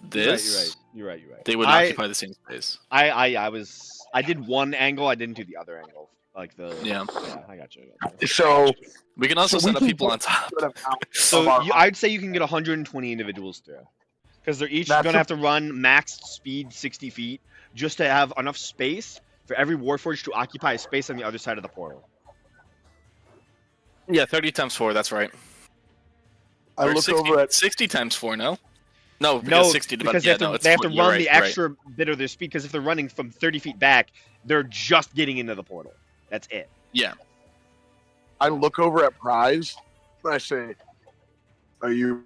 this, You're right. they would occupy the same space. I did one angle. I didn't do the other angle. Like the Yeah. I got you. So, We can also So set we up can people put- on top. So I'd say you can get 120 individuals through, because they're each That's gonna a- have to run max speed 60 feet just to have enough space for every Warforged to occupy a space on the other side of the portal. Yeah, 30 times 4, that's right. I Or look 60, over at 60 times 4, no? No, because No, 60 because divided, they have to you're run right, the you're right. extra bit of their speed. Because if they're running from 30 feet back, they're just getting into the portal. That's it. Yeah. I look over at Prize and I say, "Are you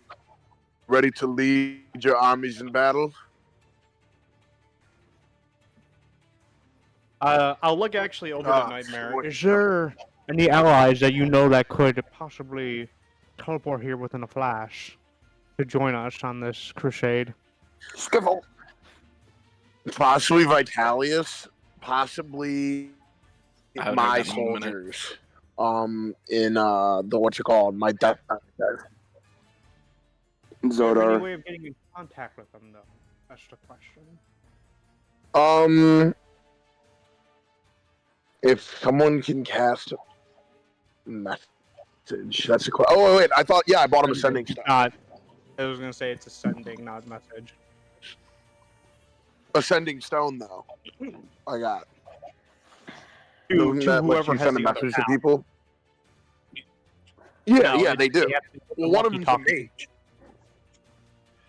ready to lead your armies in battle?" I'll look actually over Ah, the Nightmare. what- Is there any allies that you know that could possibly teleport here within a flash to join us on this crusade? Skiffle. Possibly Vitalius, possibly I haven't my heard that in a minute. soldiers. In the what's it called? My death. Is there any Zodar. way of getting in contact with them, though? That's the question. If someone can cast a message, that's a question. Oh wait, I thought I bought him ascending stone. Not. I was gonna say it's ascending, not message. Ascending stone though. I got. To Doesn't that let whoever you has send a the other message to app. people? Yeah, No, yeah, they do. have to- Well, one of them's a walkie-talkie. mage.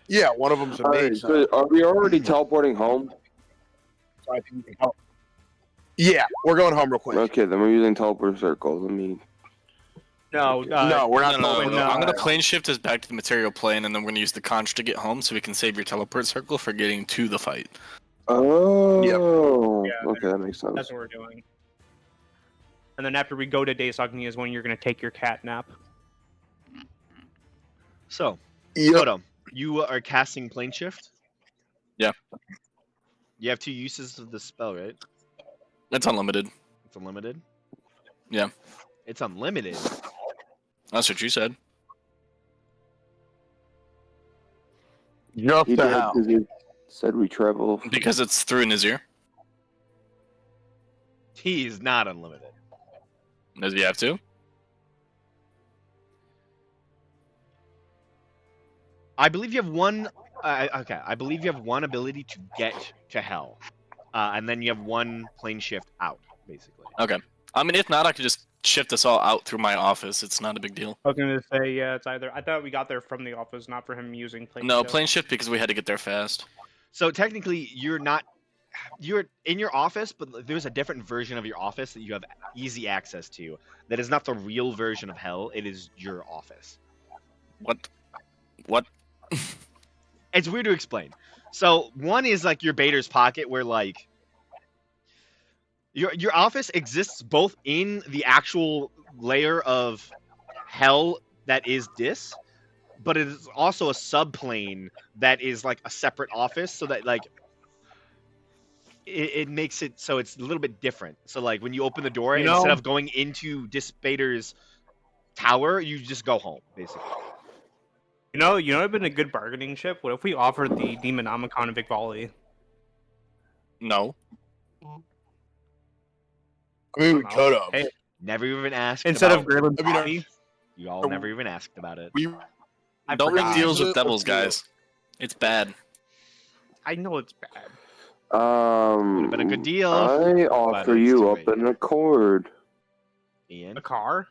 Yeah, one of them's a Alright, mage. so are we already teleporting home? So I think you can help. Yeah, we're going home real quick. Okay, then we're using teleport circle. Let me. No, No, we're not. No, going. I'm gonna plane shift us back to the material plane, and then we're gonna use the conch to get home, so we can save your teleport circle for getting to the fight. Oh. Yeah, Okay, that makes sense. That's what we're doing. And then after we go to Deus Agni is when you're going to take your cat nap. So, Yep. Toto, you are casting plane shift. Yeah. You have 2 uses of the spell, right? It's unlimited. It's unlimited. Yeah. It's unlimited. That's what you said. Just He the did hell. because he said we travel. Because it's through Nazir. He is not unlimited. Does he have to? I believe you have one. Okay, I believe you have one ability to get to hell, and then you have one plane shift out, basically. Okay. I mean, if not, I could just shift us all out through my office. It's not a big deal. I was going to say, yeah, it's either. I thought we got there from the office, not for him using plane No, shift. plane shift because we had to get there fast. So technically, you're not. You're in your office, but there's a different version of your office that you have easy access to. That is not the real version of hell. It is your office. What? What? It's weird to explain. So one is like your Bader's pocket, where like your office exists both in the actual layer of hell that is Dis, but it is also a subplane that is like a separate office, so that like it makes it so it's a little bit different. So like when you open the door, You know- instead of going into Dis Bader's tower, you just go home, basically. You know, it would have been a good bargaining chip. What if we offered the Demonomicon of Vikvali? No. I mean, we could have. Hey, Never even asked instead of about Graylin's I mean, body, You all never even asked about it. We I Don't make forgot. deals with Let's devils, do it. guys. It's bad. I know it's bad. Would've been a good deal. I offer it's you too up late. an accord. Ian, A car?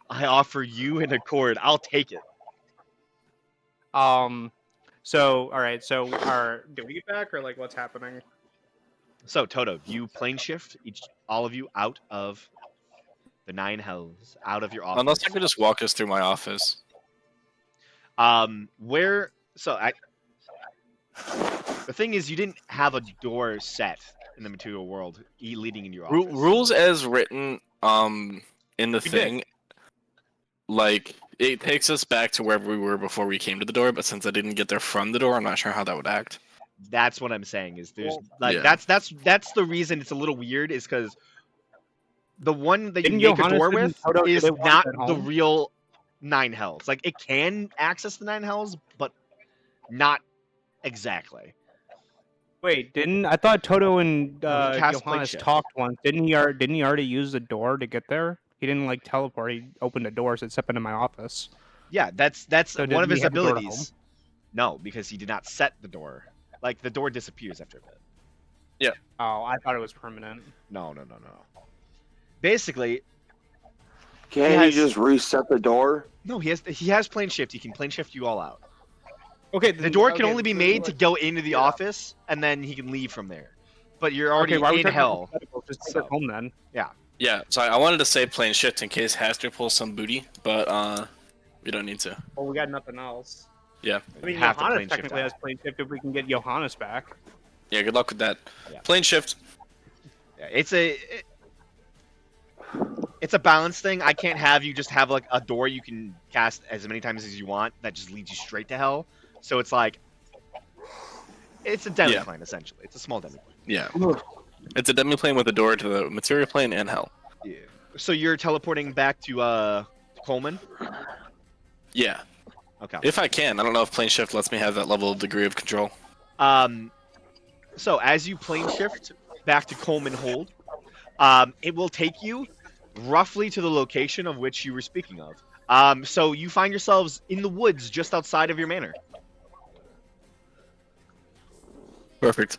I offer you an accord. I'll take it. So, all right. So, do we get back or like what's happening? So Toto, you plane shift all of you out of the 9 hells, out of your office. Unless I could just walk us through my office. Where? So the thing is, you didn't have a door set in the material world leading into your office. Rules as written, in the We did. thing, like it takes us back to wherever we were before we came to the door. But since I didn't get there from the door, I'm not sure how that would act. That's what I'm saying. Is there's like Yeah. that's the reason it's a little weird. Is because the one that Didn't you make a Johannes door and with Toto, is did they want not it at the home? real 9 hells. Like it can access the 9 hells, but not exactly. Wait, I thought Toto and No, he cast Johannes plate shift. talked once? Didn't he already use the door to get there? He didn't like teleport. He opened the door, said step into my office. Yeah, that's So one did of he his have the door to abilities. No, because he did not set the door. Like the door disappears after a bit. Oh, I thought it was permanent. No. Basically, Can't has- you just reset the door? no. He has plane shift. He can plane shift you all out. Okay, The door can only be made to go into the office, and then he can leave from there. But you're already Okay, why are we in talking hell. hypotheticals? Just take so- us home then. Yeah, so I wanted to say plane shift in case Haster pulls some booty, but we don't need to. Well, we got nothing else. Yeah. I mean, Have to Johannes plane shift technically out. has plane shift if we can get Johannes back. Yeah, good luck with that. Yeah. Plane shift. Yeah, it's a balance thing. I can't have you just have like a door you can cast as many times as you want that just leads you straight to hell. So it's like it's a demi Yeah. plane essentially. It's a small demi plane. Yeah. It's a demi-plane with a door to the material plane and hell. Yeah. So you're teleporting back to Coleman. Yeah. Okay. If I can. I don't know if plane shift lets me have that level of degree of control. So as you plane shift back to Coleman Hold, it will take you roughly to the location of which you were speaking of. So you find yourselves in the woods just outside of your manor. Perfect.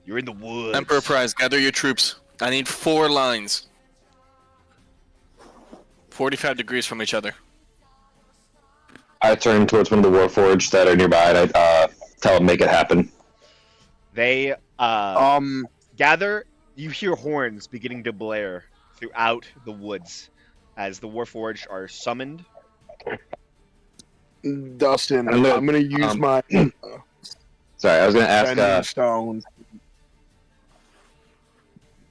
You're in the woods. Emperor Prize, gather your troops. I need 4 lines. 45 degrees from each other. I turn towards one of the Warforged that are nearby, and I tell them make it happen. They Um, gather. You hear horns beginning to blare throughout the woods as the Warforged are summoned. Dustin, I'm gonna- I'm gonna use my Sorry, I was gonna bending ask stone.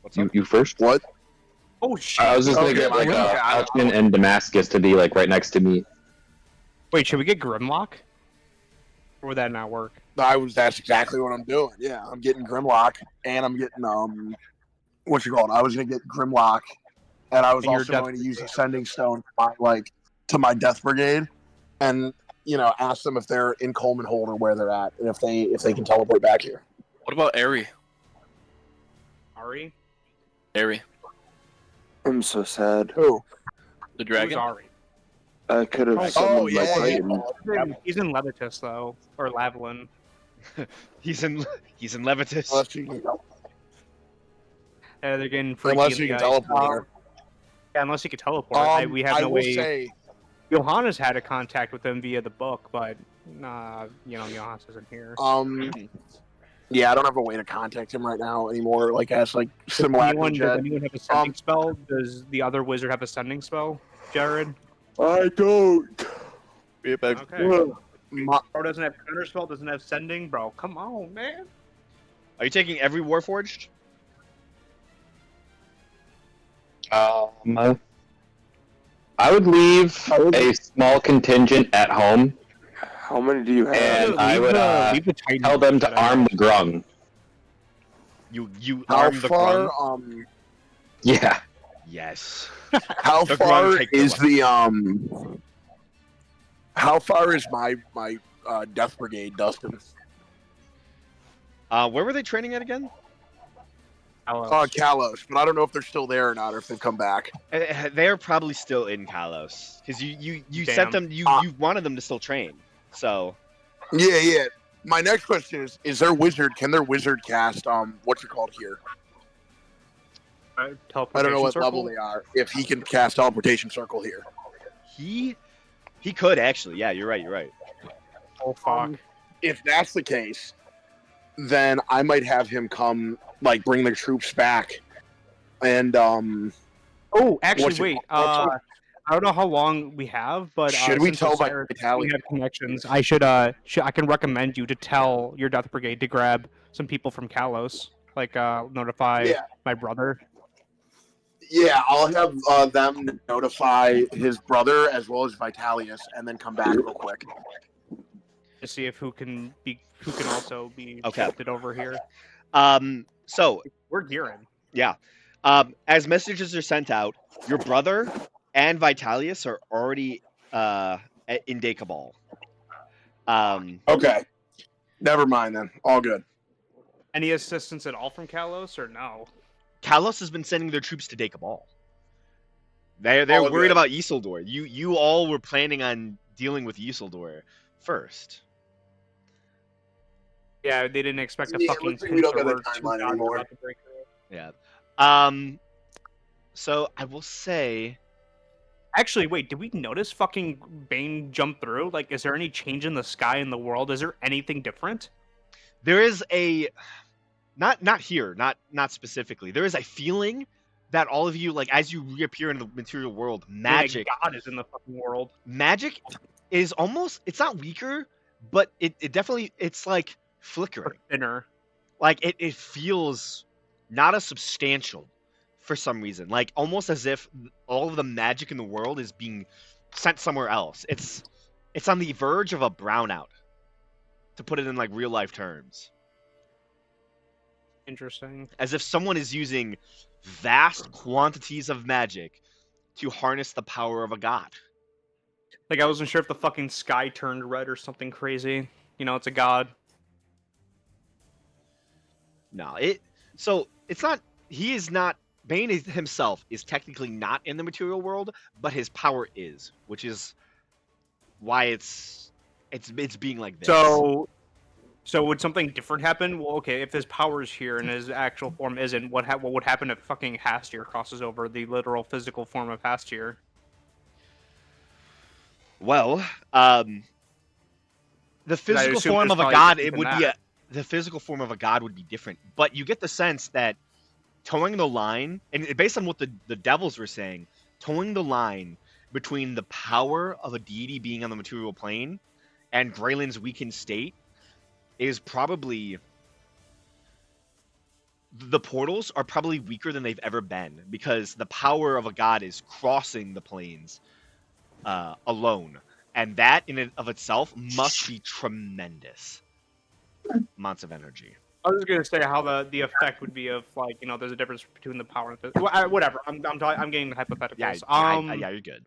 What's up? you first. What? Oh shit! I was just gonna Okay, get like okay, Alchin and Damascus to be like right next to me. Wait, should we get Grimlock? Or would that not work? That's exactly what I'm doing. Yeah, I'm getting Grimlock, and I'm getting what you call it? I was gonna get Grimlock, and I was And your also Death going to use Ascending Stone to my Death Brigade, and ask them if they're in Coleman Hold or where they're at, and if they can teleport back here. What about Eri? Ari? Eri, I'm so sad. Who? the Who's dragon? Ari? I could have Oh summoned my yeah, Titan. He's in Levitus though, or Lavalin. He's in Levitus. Unless you can, They're getting freaky. unless in you the can ice. teleport here. Yeah, unless he could teleport. We have I no will way. say, Johannes had a contact with him via the book, but Johannes isn't here. yeah, I don't have a way to contact him right now anymore. Like as like Does Simulacrum Jet. anyone have a sending spell? Does the other wizard have a sending spell, Jared? I don't. Okay. My- Bro doesn't have counter spell, doesn't have sending, bro. Come on, man. Are you taking every Warforged? I would leave a small contingent at home, How many do you have? and I would leave the Titan tell them to Jedi. arm the Grung. You How arm the far? Grung? Yeah. Yes. How The far Grung take the is the How far is my Death Brigade, Dustin? Where were they training at again? Kalos, but I don't know if they're still there or not, or if they've come back. They're probably still in Kalos because you Damn. sent them. You wanted them to still train. So Yeah. My next question is their wizard? Can their wizard cast what's it called here? I don't know what level they are. If he can cast teleportation circle here. he could actually. Yeah, you're right. Oh fuck. If that's the case, then I might have him come, like, bring the troops back. And Oh, actually, What's it wait. called? I don't know how long we have, but should we since tell Osiris- we Vitaly? have connections. I should I can recommend you to tell your Death Brigade to grab some people from Kalos, like notify Yeah. my brother. Yeah, I'll have them notify his brother as well as Vitalius, and then come back real quick. To see if who can also be Okay. shifted over here. So We're gearing. yeah, as messages are sent out, your brother and Vitalius are already in Dakabal. Okay. Never mind then. All good. Any assistance at all from Kalos or no? Kalos has been sending their troops to Dakabal. They're All worried good. about Isildur. You all were planning on dealing with Isildur first. Yeah, they didn't expect a Yeah, fucking looks like we don't got pincer that or two timeline dogs anymore. about to break through. Yeah. So I will say, Actually, wait, did we notice fucking Bane jump through? Like, is there any change in the sky in the world? Is there anything different? there is a not here, not specifically. There is a feeling that all of you, like, as you reappear in the material world, magic God is in the fucking world. magic is almost, it's not weaker, but it definitely, it's like flickering. Thinner. Like it feels not as substantial for some reason. Like almost as if all of the magic in the world is being sent somewhere else. It's on the verge of a brownout, to put it in like real life terms. Interesting. As if someone is using vast quantities of magic to harness the power of a god. Like, I wasn't sure if the fucking sky turned red or something crazy. You know, it's a god. No, it's not. He is not. Bane himself is technically not in the material world, but his power is, which is why it's being like this. So would something different happen? Well, okay, if his power is here and his actual form isn't, what would happen if fucking Hastir crosses over the literal physical form of Hastir? Well, the physical assume form there's of a probably god, different it than would be that. the physical form of a god would be different. But you get the sense that towing the line, and based on what the devils were saying, towing the line between the power of a deity being on the material plane and Graylin's weakened state is probably the portals are probably weaker than they've ever been because the power of a god is crossing the planes alone, and that in and of itself must be tremendous amounts of energy. I was just gonna say how the effect would be of like there's a difference between the power and whatever. I'm getting the hypotheticals. Yeah, you're good.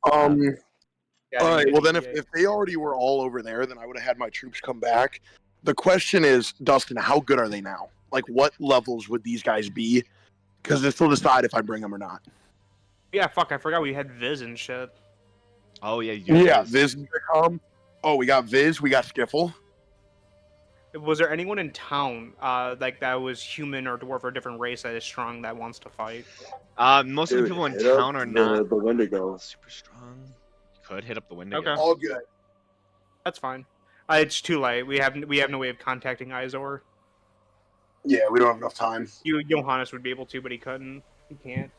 Yeah, All right. you Well, get then ETA. if they already were all over there, then I would have had my troops come back. The question is, Dustin, how good are they now? Like, what levels would these guys be? Because this will decide if I bring them or not. Yeah, fuck, I forgot we had Viz and shit. Oh yeah, you Yeah, guys. Viz. Oh, we got Viz. We got Skiffle. Was there anyone in town like that was human or dwarf or a different race that is strong that wants to fight? Most of the people in hit up town are not the Wendigo. super strong. You could hit up the window. Okay. All good. That's fine. It's too late. We have no way of contacting Izor. Yeah, we don't have enough time. Johannes would be able to, but he couldn't. He can't.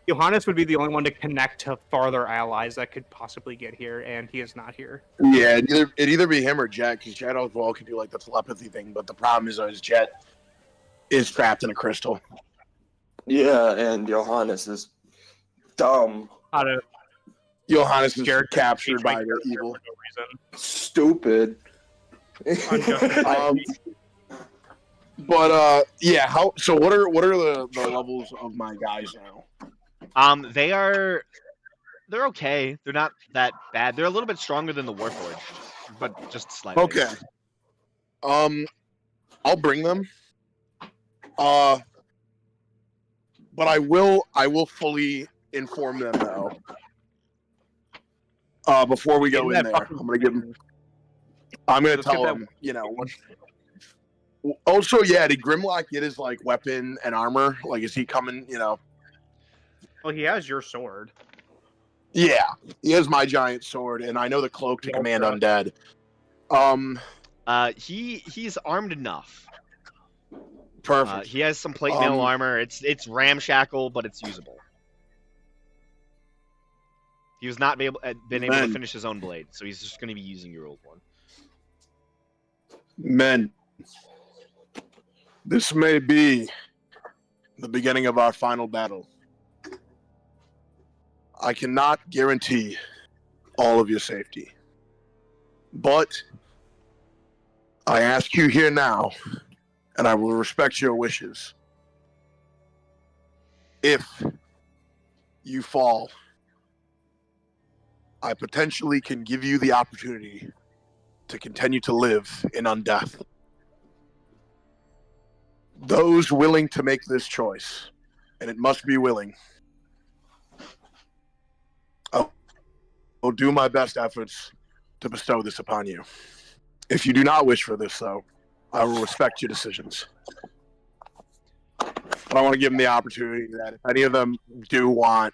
Johannes would be the only one to connect to farther allies that could possibly get here, and he is not here. Yeah, it'd either be him or Jet, because Jet as well could do like the telepathy thing. But the problem is Jet is trapped in a crystal. Yeah, and Johannes is dumb, Out of Johannes is Jared captured by right the there evil. for no reason. stupid. Unjustified. But yeah. So what are the levels of my guys now? They're okay. They're not that bad. They're a little bit stronger than the Warforged, but just slightly. Okay. I'll bring them. But I will fully inform them though. Before we go in there, I'm gonna give them. I'm gonna Let's get tell that- them. Also, yeah, did Grimlock get his like weapon and armor? Like, is he coming? Well, he has your sword. Yeah, he has my giant sword, and I know the cloak to command undead. He's armed enough. Perfect. He has some plate mail armor. It's ramshackle, but it's usable. He was not been able to finish his own blade, so he's just going to be using your old one. Men, this may be the beginning of our final battle. I cannot guarantee all of your safety, but I ask you here now, and I will respect your wishes. If you fall, I potentially can give you the opportunity to continue to live in undeath. Those willing to make this choice, and it must be willing, I'll do my best efforts to bestow this upon you. If you do not wish for this, though, I will respect your decisions. But I want to give them the opportunity that if any of them do want,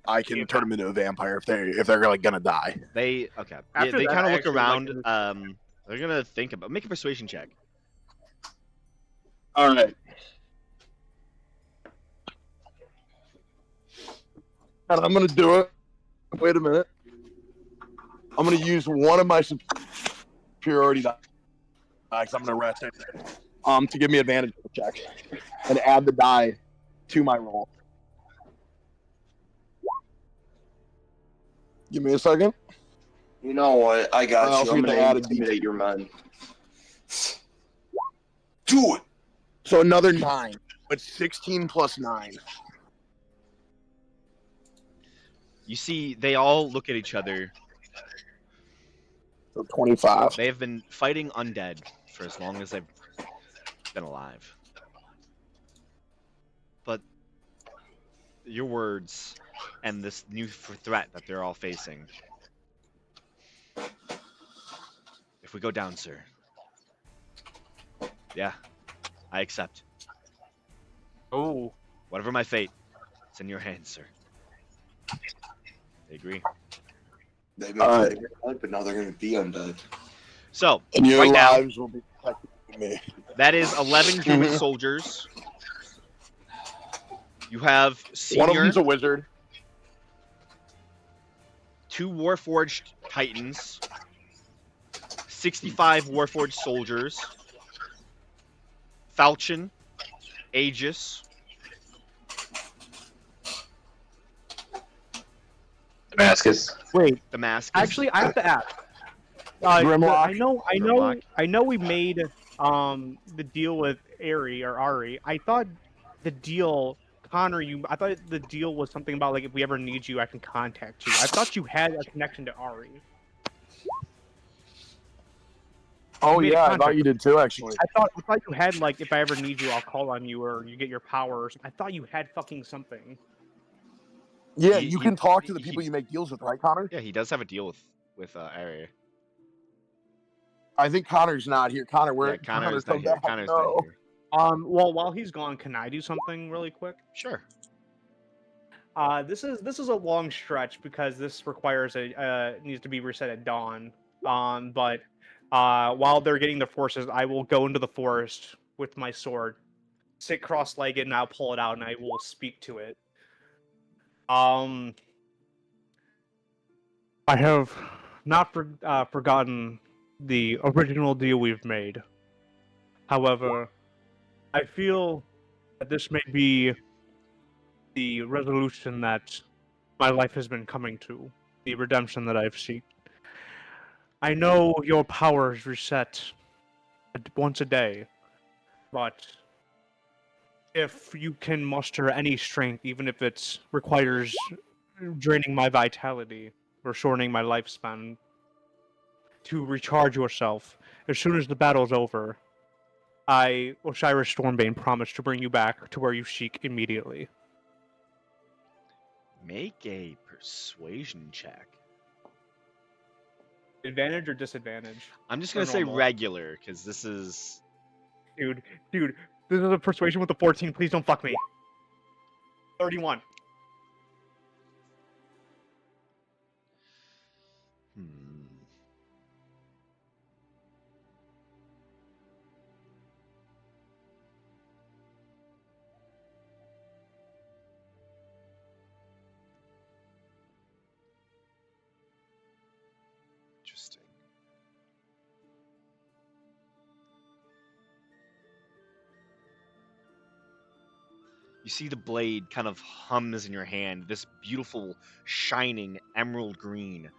I can turn them into a vampire if they're like gonna die. They okay. After They that, kind of I look actually around. like They're gonna think about make a persuasion check. All right. And I'm gonna do it. Wait a minute. I'm gonna use one of my superiority dice. I'm gonna rest it. To give me advantage of the check, and add the die to my roll. Give me a second. You know what? I got I'll you. I'm see gonna the added intimidate your men. Do it. So another 9, but 16 plus 9. You see, they all look at each other. So 25. They have been fighting undead for as long as they've been alive. But your words and this new threat that they're all facing. If we go down, sir. Yeah, I accept. Oh, Whatever my fate, it's in your hands, sir. They agree. They mentioned they were dead, but now they're going to be undead. So, And your right now, lives will be protected from me. that is 11 human soldiers. You have One of Senior, them's a wizard. 2 Warforged Titans, 65 Warforged soldiers, Falchion, Aegis, Damascus. Wait, Damascus. actually, I have to ask. Grimlock. I know. We made the deal with Ari. I thought the deal, Connor. I thought the deal was something about like if we ever need you, I can contact you. I thought you had a connection to Ari. Oh made a yeah, I contract. thought you did too, actually. I thought you had like if I ever need you, I'll call on you or you get your powers. I thought you had fucking something. Yeah, He- you he- can talk to the he- people you make deals with, right, Connor? Yeah, he does have a deal with Ari. I think Connor's not here. Connor, where? Yeah, Connor's not come here. back. Connor's No. not here. Well, while he's gone, can I do something really quick? Sure. This is a long stretch because this requires needs to be reset at dawn. But while they're getting their forces, I will go into the forest with my sword, sit cross-legged, and I'll pull it out and I will speak to it. I have not forgotten the original deal we've made. However, I feel that this may be the resolution that my life has been coming to, the redemption that I've sought. I know your powers reset once a day, but if you can muster any strength, even if it requires draining my vitality or shortening my lifespan, to recharge yourself, as soon as the battle's over, I, Osiris Stormbane, promise to bring you back to where you seek immediately. Make a persuasion check. Advantage or disadvantage? I'm just Or gonna say normal? regular because this is. Dude, this is a persuasion with a 14. Please don't fuck me. 31. Hmm. Interesting. You see the blade kind of hums in your hand, this beautiful, shining emerald green.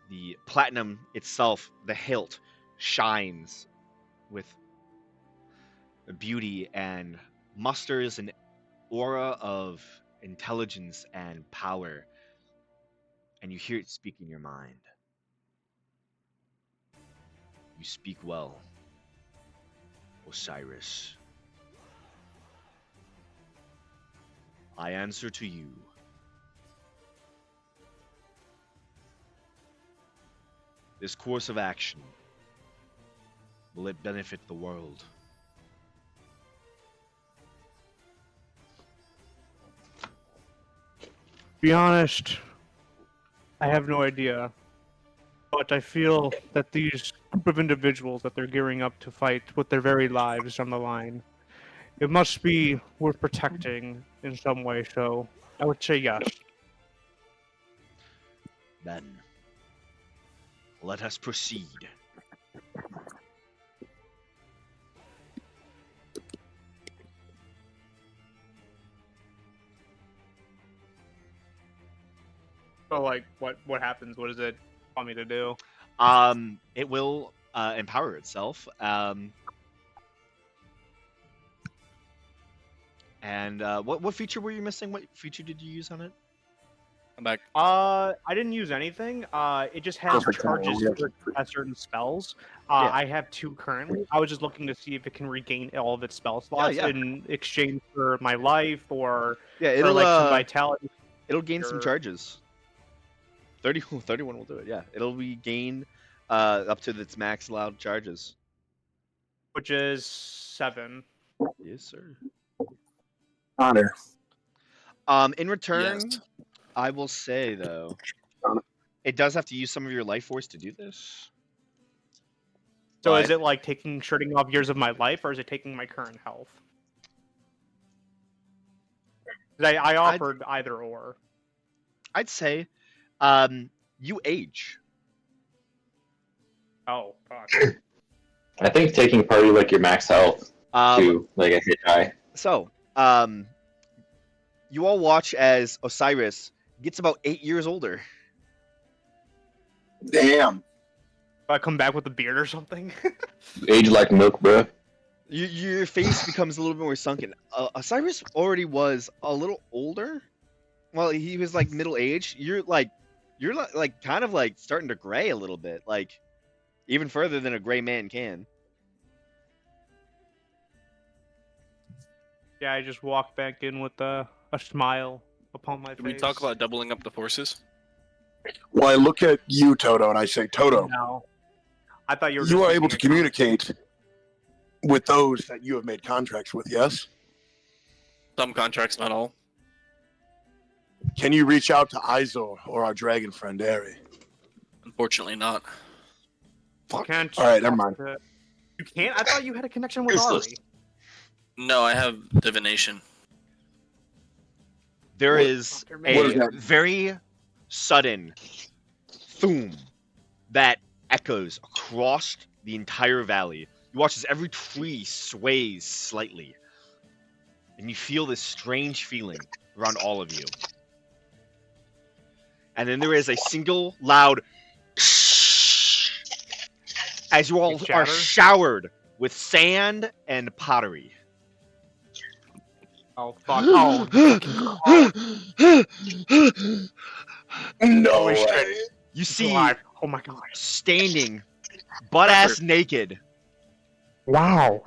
The platinum itself, the hilt, shines with beauty and musters an aura of intelligence and power. And you hear it speak in your mind. You speak well, Osiris. I answer to you. This course of action, will it benefit the world? Be honest, I have no idea. But I feel that these group of individuals that they're gearing up to fight with their very lives on the line, it must be worth protecting in some way, so I would say yes. Then, let us proceed. So, like, what happens? What does it want me to do? It will empower itself. And what feature were you missing? What feature did you use on it? I'm back. I didn't use anything. It just has Perfect timing. charges We have for certain spells. Yeah. I have 2 currently. I was just looking to see if it can regain all of its spell slots yeah. in exchange for my life or Yeah, for like some vitality. it'll gain some Sure. charges. 31 will do it. Yeah, it'll be gain up to its max allowed charges. Which is 7. Yes, sir. Connor. In return, Yes. I will say though, it does have to use some of your life force to do this. So But is it like shredding off years of my life, or is it taking my current health? 'Cause I offered either or. I'd say, you age. Oh, fuck. I think taking part of like your max health Um, to like a hit die. So, you all watch as Osiris gets about 8 years older. Damn. If I come back with a beard or something. Age like milk, bro. Your face becomes a little bit more sunken. Osiris already was a little older. Well, he was like middle aged. You're like kind of like starting to gray a little bit, like even further than a gray man can. Yeah, I just walk back in with a smile upon my Did face. we talk about doubling up the forces? Well, I look at you, Toto, and I say, Toto, No. I thought you were. you just are able making to a communicate with those that you have made contracts with, yes? Some contracts, not all. Can you reach out to Izor or our dragon friend, Ari? Unfortunately, not. You can't. All right, never mind. You can't. I thought you had a connection with Useless. Ari. No, I have divination. There What- is what is a that? very sudden boom that echoes across the entire valley. You watch as every tree sways slightly, and you feel this strange feeling around all of you. And then there is a single loud as you all Like are shatter? showered with sand and pottery. Oh fuck! Oh, No Holy way. shit. You see, God. Oh my god! standing, butt-ass naked, Wow.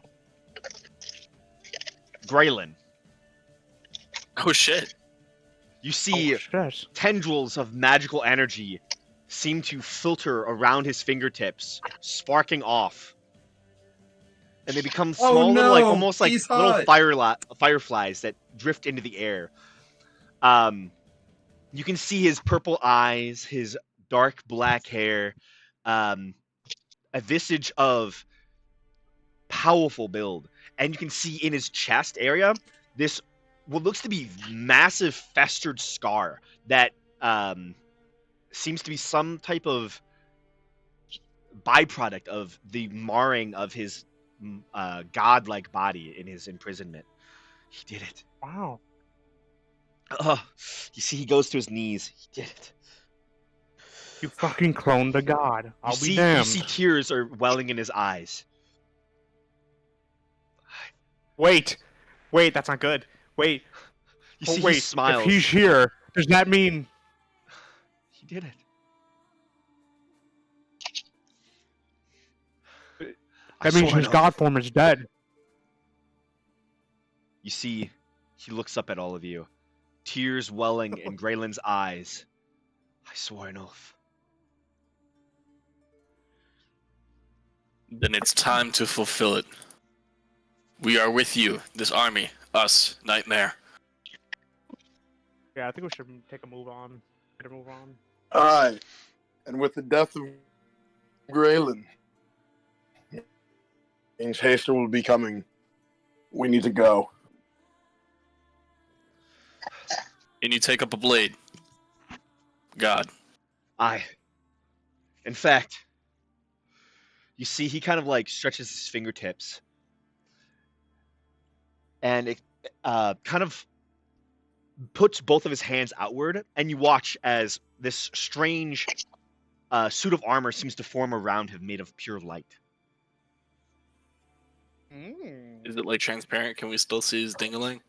Graylin. Oh shit. You see Oh, shit. tendrils of magical energy seem to filter around his fingertips, sparking off. And they become Oh, small little, like no, almost like he's little hot. fireflies that drift into the air. You can see his purple eyes, his dark black hair, a visage of powerful build, and you can see in his chest area this what looks to be massive festered scar that seems to be some type of byproduct of the marring of his godlike body in his imprisonment. He did it. Wow. You see, he goes to his knees. He did it. You fucking cloned a god. I'll be damned. You see tears are welling in his eyes. Wait, wait, that's not good. Wait, You oh, see, wait. he smiles. If he's here, does that mean He did it. I that means swear his to- god form is dead? You see, he looks up at all of you, tears welling in Graylin's eyes. I swore an oath. Then it's time to fulfill it. We are with you, this army, us, Nightmare. Yeah, I think we should take a move on. Get a move on. All right. And with the death of Graylin, James Haster will be coming. We need to go. And you take up a blade. God. In fact, you see, he kind of like stretches his fingertips, and it kind of puts both of his hands outward, and you watch as this strange suit of armor seems to form around him, made of pure light. Is it like transparent? Can we still see his dingaling?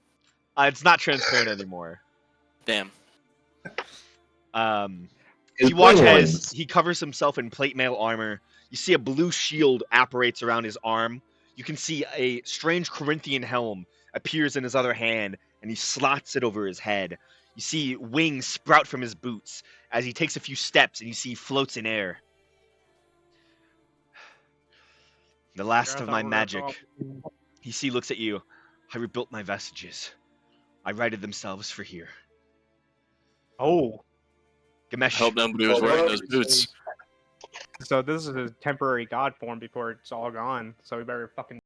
It's not transparent anymore. Damn. You watch as he covers himself in plate mail armor. You see a blue shield apparates around his arm. You can see a strange Corinthian helm appears in his other hand, and he slots it over his head. You see wings sprout from his boots as he takes a few steps, and you see he floats in air. The last of my magic. He looks at you. I rebuilt my vestiges. I righted themselves for here. Oh, I Gamesh. hope nobody was wearing those boots. so this is a temporary god form before it's all gone. So we better fucking